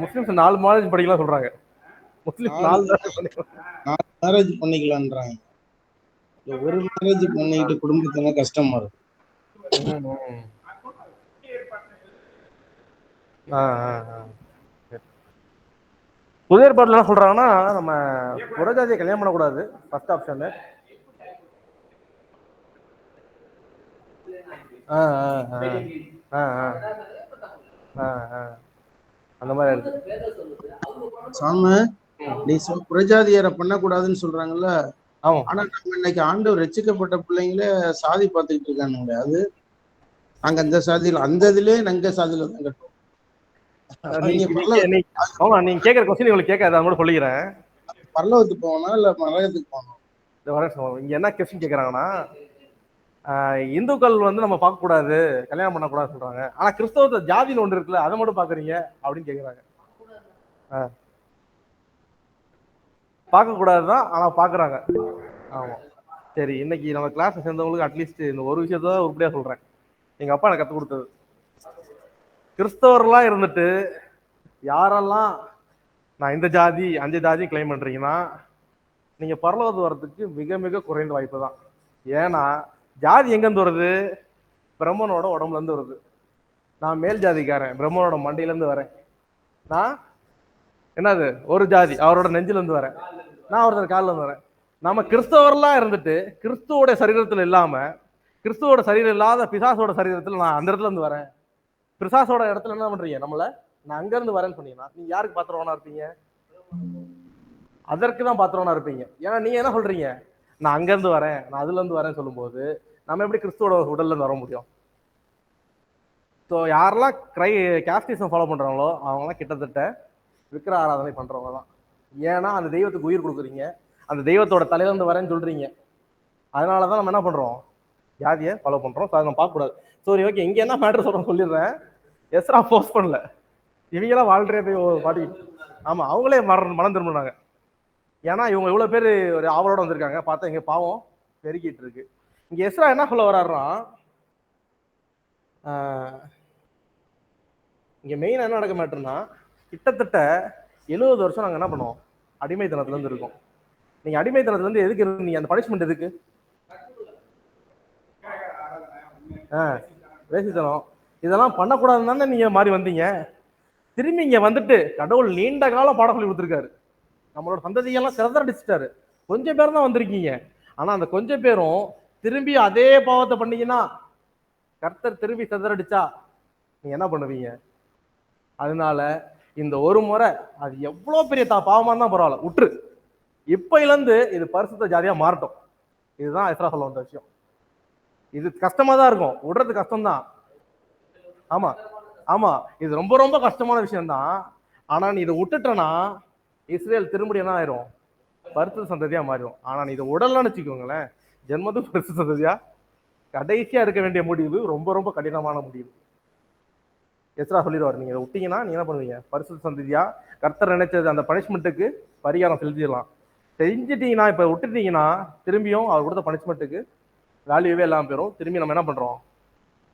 முஸ்லிம்ஸ் 4 மேரேஜ் பண்ணிக்கலாம் சொல்றாங்க. முஸ்லிம் 4 மேரேஜ் பண்ணிக்கலாம்ன்றாங்க. ஒரு மேரேஜ் பண்ணிட்டு குடும்பத்தினா கஷ்டமா இருக்கு. புதிய ஏற்பாடுல என்ன சொல்றாங்கன்னா நம்ம புறஜாதியை கல்யாணம் பண்ணக்கூடாது ஃபர்ஸ்ட் ஆப்ஷன். அந்த மாதிரி இருக்கு. சாம நீ புறஜாதியரை பண்ணக்கூடாதுன்னு சொல்றாங்கல்ல. ஆனா நம்ம இன்னைக்கு ஆண்டவர் ரட்சிக்கப்பட்ட பிள்ளைங்களே சாதி பார்த்துக்கிட்டு இருக்கானுங்களே. அது நாங்க அந்த சாதியில அந்த இதுலயே நாங்க சாதியில தான் கட்டுவோம். நீங்க கேக்குற கொஸ்டின் உங்களுக்கு கேட்காது, அதை கூட சொல்லிக்கிறேன். பரலோகத்துக்கு போகணும் இல்ல மரகத்துக்கு போகணும்? இங்க என்ன கொஸ்டின் கேக்குறாங்கன்னா இந்துக்கள் வந்து நம்ம பார்க்க கூடாது, கல்யாணம் பண்ணக்கூடாது சொல்றாங்க. ஆனா கிறிஸ்தவத்தை ஜாதின்னு ஒன்று இருக்குல்ல, அதை மட்டும் பாக்குறீங்க அப்படின்னு கேக்குறாங்க. பார்க்க கூடாதுதான், ஆனா பாக்குறாங்க. ஆமா சரி, இன்னைக்கு நம்ம கிளாஸ் சேர்ந்தவங்களுக்கு அட்லீஸ்ட் இந்த ஒரு விஷயத்தான் உருப்படியா சொல்றேன். எங்க அப்பா எனக்கு கற்றுக் கொடுத்தது, கிறிஸ்தவர்களா இருந்துட்டு யாரெல்லாம் நான் இந்த ஜாதி அந்த ஜாதி கிளைம் பண்றீங்கன்னா நீங்க பரலோகத்து வர்றதுக்கு மிக மிக குறைந்த வாய்ப்பு தான். ஏன்னா ஜாதி எங்கேருந்து வருது? பிரம்மனோட உடம்புல இருந்து வருது. நான் மேல் ஜாதிக்காரன், பிரம்மனோட மண்டையில இருந்து வரேன். நான் என்னது ஒரு ஜாதி, அவரோட நெஞ்சில இருந்து வரேன். நான் ஒருத்தர் காலில் இருந்து வரேன். நம்ம கிறிஸ்தவர்களா இருந்துட்டு கிறிஸ்துவோட சரீரத்துல இல்லாம கிறிஸ்துவோட சரீரம் இல்லாத பிசாசோட சரீரத்துல நான் அந்த இடத்துல இருந்து வரேன். பிசாசோட இடத்துல என்ன பண்றீங்க? நம்மள நான் அங்க இருந்து வரேன்னு சொன்னீங்கன்னா நீங்க யாருக்கு பாத்திரவனா இருப்பீங்க? அதற்கு தான் பாத்திரவனா இருப்பீங்க. ஏன்னா நீங்க என்ன சொல்றீங்க? நான் அங்க இருந்து வரேன், நான் அதுல இருந்து வரேன்னு சொல்லும்போது நம்ம எப்படி கிறிஸ்துவோட உடல்ல இருந்து வர முடியும்? ஸோ யாரெல்லாம் கேஸ்டிசம் ஃபாலோ பண்றாங்களோ அவங்களாம் கிட்டத்தட்ட விக்கிர ஆராதனை பண்றவங்க தான். ஏன்னா அந்த தெய்வத்துக்கு உயிர் கொடுக்குறீங்க, அந்த தெய்வத்தோட தலையில இருந்து வரேன்னு சொல்றீங்க. அதனாலதான் நம்ம என்ன பண்றோம்? ஜாதியை ஃபாலோ பண்றோம். அதை நம்ம பார்க்கக்கூடாது. சரி ஓகே, இங்க என்ன மேட்டர் சொல்றோம் சொல்லிடுறேன். எஸ்ரா போஸ்ட் பண்ணல, இவங்கெல்லாம் வாழ்றே போய் பாடி. ஆமா, அவங்களே மனம் திரும்பினாங்க. ஏன்னா இவங்க இவ்வளவு பேர் ஒரு ஆவலோட வந்திருக்காங்க, பார்த்தா எங்க பாவம் பெருகிட்டு இருக்கு. இங்க எஸ்ரா என்ன சொல்ல வர்றாருன்னா, இங்க மெயினா என்ன நடக்க மாட்டேன்னா, கிட்டத்தட்ட 70 வருஷம் நாங்க என்ன பண்ணுவோம்? அடிமைத்தனத்துல இருந்து இருக்கோம். நீங்க அடிமைத்தனத்துல இருந்து எதுக்கு இருந்தீங்க? அந்த பனிஷ்மெண்ட் எதுக்கு? வேசித்தனம். இதெல்லாம் பண்ணக்கூடாதுன்னு தானே நீங்க மாறி வந்தீங்க. திரும்பி இங்க வந்துட்டு கடவுள் நீண்ட காலம் பாடம் சொல்லி கொடுத்துருக்காரு. நம்மளோட சந்ததியெல்லாம் சிறந்தடிச்சிட்டாரு. கொஞ்சம் பேர் தான் வந்திருக்கீங்க. ஆனா அந்த கொஞ்சம் பேரும் திரும்பி அதே பாவத்தை பண்ணீங்கன்னா, கர்த்தர் திரும்பி சிதறடிச்சா நீங்க என்ன பண்ணுவீங்க? அதனால இந்த ஒரு முறை அது எவ்வளவு பெரிய பாவமா தான் பரவாயில்ல, விட்டுரு. இப்பையில இருந்து இது பரிசுத்த ஜாதியா மாறட்டும். இதுதான் எஸ்ரா சொல்ல வந்த விஷயம். இது கஷ்டமா தான் இருக்கும், விடுறது கஷ்டம்தான். ஆமா ஆமா, இது ரொம்ப ரொம்ப கஷ்டமான விஷயம்தான். ஆனா நீ இதை விட்டுட்டனா இஸ்ரேல் திரும்பி என்ன ஆயிரும்? பரிசுத்த சந்ததியா மாறிடும். ஆனா நீ இதை உடல்னு வச்சுக்கோங்களேன், ஜென்மத்துக்கு பரிசுத்த சந்ததியா கடைசியா எடுக்க வேண்டிய முடிவு ரொம்ப ரொம்ப கடினமான முடிவு. எஸ்ரா சொல்லிடுவார், நீங்க இதை விட்டீங்கன்னா நீங்க என்ன பண்ணுவீங்க? பரிசுத்த சந்ததியா கர்த்தர் நினைச்சது அந்த பனிஷ்மெண்ட்டுக்கு பரிகாரம் செலுத்திடலாம். செஞ்சுட்டீங்கன்னா, இப்ப விட்டுட்டீங்கன்னா திரும்பியும் அவர் கொடுத்த பனிஷ்மெண்ட்டுக்கு வேல்யூவே இல்லாமல் போயிடும். திரும்பி நம்ம என்ன பண்றோம்?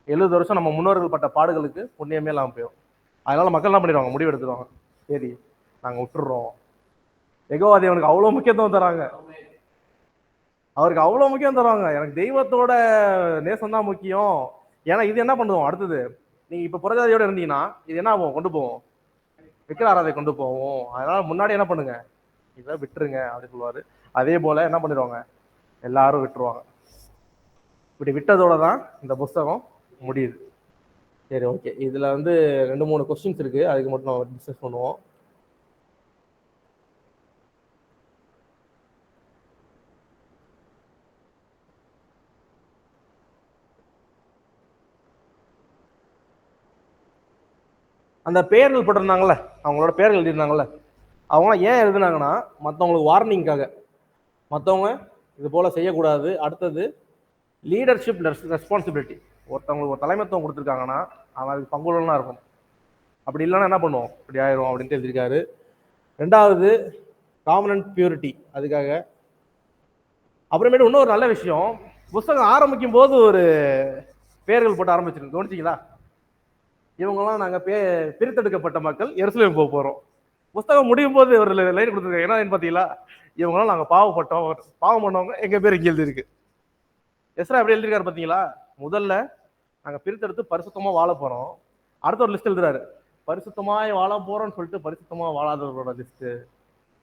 70 வருஷம் நம்ம முன்னோர்கள் பட்ட பாடுகளுக்கு புண்ணியமே இல்லாமல் போயிடும். அதனால மக்கள் என்ன பண்ணிடுவாங்க, முடிவு எடுத்துருவாங்க, சரி நாங்க விட்டுடுறோம். யெகோவா தேவனுக்கு அவ்வளவு முக்கியத்துவம் தராங்க, அவருக்கு அவ்வளவு முக்கியம் தருவாங்க. எனக்கு தெய்வத்தோட நேசம் தான் முக்கியம். ஏன்னா இது என்ன பண்ணுவோம் அடுத்தது, நீங்க இப்ப புறஜாதியோட இருந்தீங்கன்னா இது என்ன ஆகும், கொண்டு போவோம், விக்கிர ஆராதை கொண்டு போவோம். அதனால முன்னாடி என்ன பண்ணுங்க, இதை விட்டுருங்க அப்படின்னு சொல்லுவாரு. அதே போல என்ன பண்ணிடுவாங்க, எல்லாரும் விட்டுருவாங்க. இப்படி விட்டதோட தான் இந்த புஸ்தகம் முடியுது. சரி, ஓகே. இதுல வந்து 2-3 கொஸ்டின்ஸ் இருக்கு, அதுக்கு மட்டும் நம்ம டிஸ்கஸ் பண்ணுவோம். அந்த பேர்கள் போட்டிருந்தாங்கல்ல, அவங்களோட பேர்கள் எழுதியிருந்தாங்கல்ல, அவங்க ஏன் எழுதுனாங்கன்னா மற்றவங்களுக்கு வார்னிங்காக, மற்றவங்க இது போல செய்யக்கூடாது. அடுத்தது லீடர்ஷிப் ரெஸ்பான்சிபிலிட்டி, ஒருத்தவங்களுக்கு ஒரு தலைமைத்துவம் கொடுத்துருக்காங்கன்னா அவன் அதுக்கு பங்குள்ளனா இருக்கும், அப்படி இல்லைன்னா என்ன பண்ணுவோம், இப்படி ஆயிரும் அப்படின்ட்டு எழுதியிருக்காரு. ரெண்டாவது காமனன்ட் பியூரிட்டி, அதுக்காக. அப்புறமேட்டு இன்னொரு நல்ல விஷயம், புஸ்தகம் ஆரம்பிக்கும் போது ஒரு பேர்கள் போட்டு ஆரம்பிச்சிருக்கு, கவனிச்சிங்களா? இவங்கெல்லாம் நாங்க பிரித்தெடுக்கப்பட்ட மக்கள், எருசலேம் போக போறோம். புஸ்தகம் முடியும் போது ஒரு லைன் கொடுத்துருக்காங்க, என்ன பாத்தீங்களா, இவங்கெல்லாம் நாங்க பாவப்பட்டோம், பாவம் பண்ணவங்க, எங்க பேர் இங்க எழுதிருக்கு. எஸ்ரா எப்படி எழுதிருக்காரு பாத்தீங்களா? முதல்ல நாங்க பிரித்தெடுத்து பரிசுத்தமா வாழ போறோம், அடுத்த ஒரு லிஸ்ட் எழுதுறாரு, பரிசுத்தமாய் வாழ போறோம்னு சொல்லிட்டு பரிசுத்தமா வாழாதவரோட லிஸ்ட்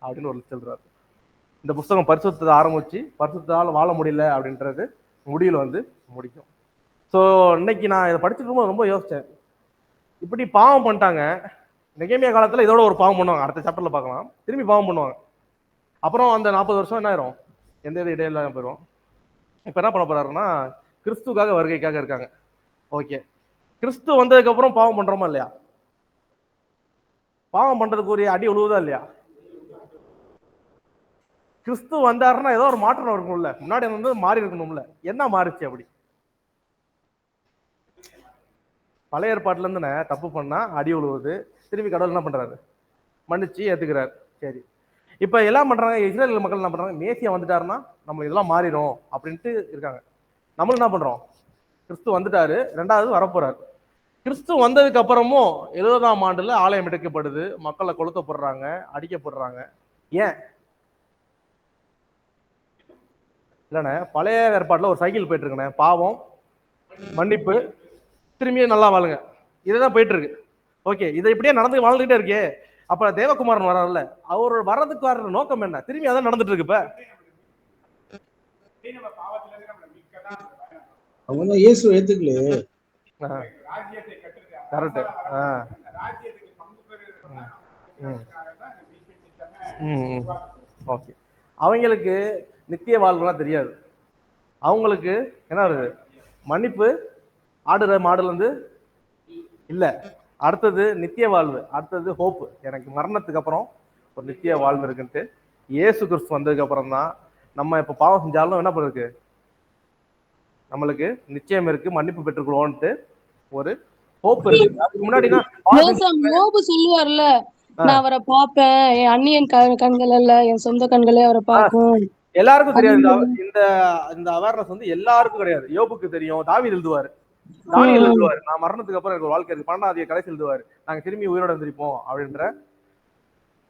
அப்படின்னு ஒரு லிஸ்ட் எழுதுறாரு. இந்த புஸ்தகம் பரிசுத்தத்தை ஆரம்பிச்சு பரிசுத்தால வாழ முடியல அப்படின்றது முடியல வந்து முடிக்கும். ஸோ இன்னைக்கு நான் இதை படிச்சுட்டு இருக்கும்போது ரொம்ப யோசிச்சேன், இப்படி பாவம் பண்ணிட்டாங்க. நெகேமியா காலத்துல இதோட ஒரு பாவம் பண்ணுவாங்க, அடுத்த சாப்டர்ல பார்க்கலாம், திரும்பி பாவம் பண்ணுவாங்க. அப்புறம் அந்த 40 வருஷம் என்ன ஆயிரும், எந்த இடையில போயிடும். இப்ப என்ன பண்ண போறாருன்னா கிறிஸ்துக்காக வருகைக்காக இருக்காங்க. ஓகே, கிறிஸ்து வந்ததுக்கு அப்புறம் பாவம் பண்றோமா இல்லையா? பாவம் பண்றதுக்குரிய அடி உழுவுதா இல்லையா? கிறிஸ்து வந்தாருன்னா ஏதோ ஒரு மாற்றம் இருக்கும்ல, முன்னாடி வந்து மாறி இருக்கணும்ல, என்ன மாறிச்சு அப்படி? பழைய ஏற்பாட்டுல இருந்து தப்பு பண்ணா அடி உழுவுது, திரும்பி கடவுள் என்ன பண்றாரு, மன்னிச்சு ஏத்துக்கிறாரு. சரி, இப்ப எல்லாம் பண்றாங்க, இஸ்ரேல் மக்கள் என்ன பண்றாங்க, மேசியா வந்துட்டாருன்னா நம்ம இதெல்லாம் மாறிடும் அப்படின்ட்டு இருக்காங்க. நம்மளும் என்ன பண்றோம், கிறிஸ்து வந்துட்டாரு, ரெண்டாவது வரப்போறாரு. கிறிஸ்து வந்ததுக்கு அப்புறமும் 70ஆம் ஆண்டுல ஆலயம் இடிக்கப்படுது, மக்களை கொளுத்தப்படுறாங்க, அடிக்கப்படுறாங்க. ஏன் இல்லைண்ணே, பழைய ஏற்பாட்டுல ஒரு சைக்கிள் போயிட்டு இருக்குண்ணே, பாவம், மன்னிப்பு, திரும்பியும் நல்லா வாழுங்க, இதுதான் போயிட்டு இருக்கு. ஓகே, இதை இப்படியே நடந்து வாழ்ந்துகிட்டே இருக்கே, அப்ப தேவகுமாரன் வர்றாருல்ல, அவரோட வர்றதுக்கு வர்ற நோக்கம் என்ன, திரும்பி அதான் நடந்துட்டு இருக்கு. இப்ப அவங்க இயேசு ஏத்துக்கலையே, ராஜ்யத்தை கட்டுறாங்க, கரெக்ட். ராஜ்யத்துக்கு பங்கு பெறுறதுக்காக ஓகே, அவங்களுக்கு நித்திய வாழ்வுலாம் தெரியாது. அவங்களுக்கு என்ன வருது, மன்னிப்பு ஆடுற மாடுல இருந்து இல்ல, அடுத்தது நித்திய வாழ்வு, அடுத்தது ஹோப்பு, எனக்கு மரணத்துக்கு அப்புறம் ஒரு நித்திய வாழ்வு இருக்குன்ட்டு இயேசு கிறிஸ்து வந்ததுக்கு அப்புறம் தான் நம்ம இப்ப பாவம் செஞ்சாலும் என்ன பண்ணிருக்கு, நம்மளுக்கு நிச்சயம் இருக்கு, மன்னிப்பு பெற்றுக்கொள்வோன்ட்டு ஒரு ஹோப் இருக்கு. அதுக்கு முன்னாடினா யோபு சொல்லுவார்ல, நான் அவரை பார்ப்பேன், என் அந்நியன் கண்கள் அல்ல, என் சொந்த கண்களே அவரை பார்க்கும். எல்லாருக்கும் தெரியாது இந்த இந்த அவேர்னஸ் வந்து எல்லாருக்கும் கிடையாது. யோபுக்கு தெரியும், தாவீது எழுதுவாரு, தானியேல் எழுதுவாரு, நான் மரணத்துக்கு அப்புறம் எனக்கு வாழ்க்கை இருக்கு, 12ஆம் கடைசி எழுதுவாரு, நாங்க திரும்பி உயிரோட எந்திரிப்போம் அப்படின்ற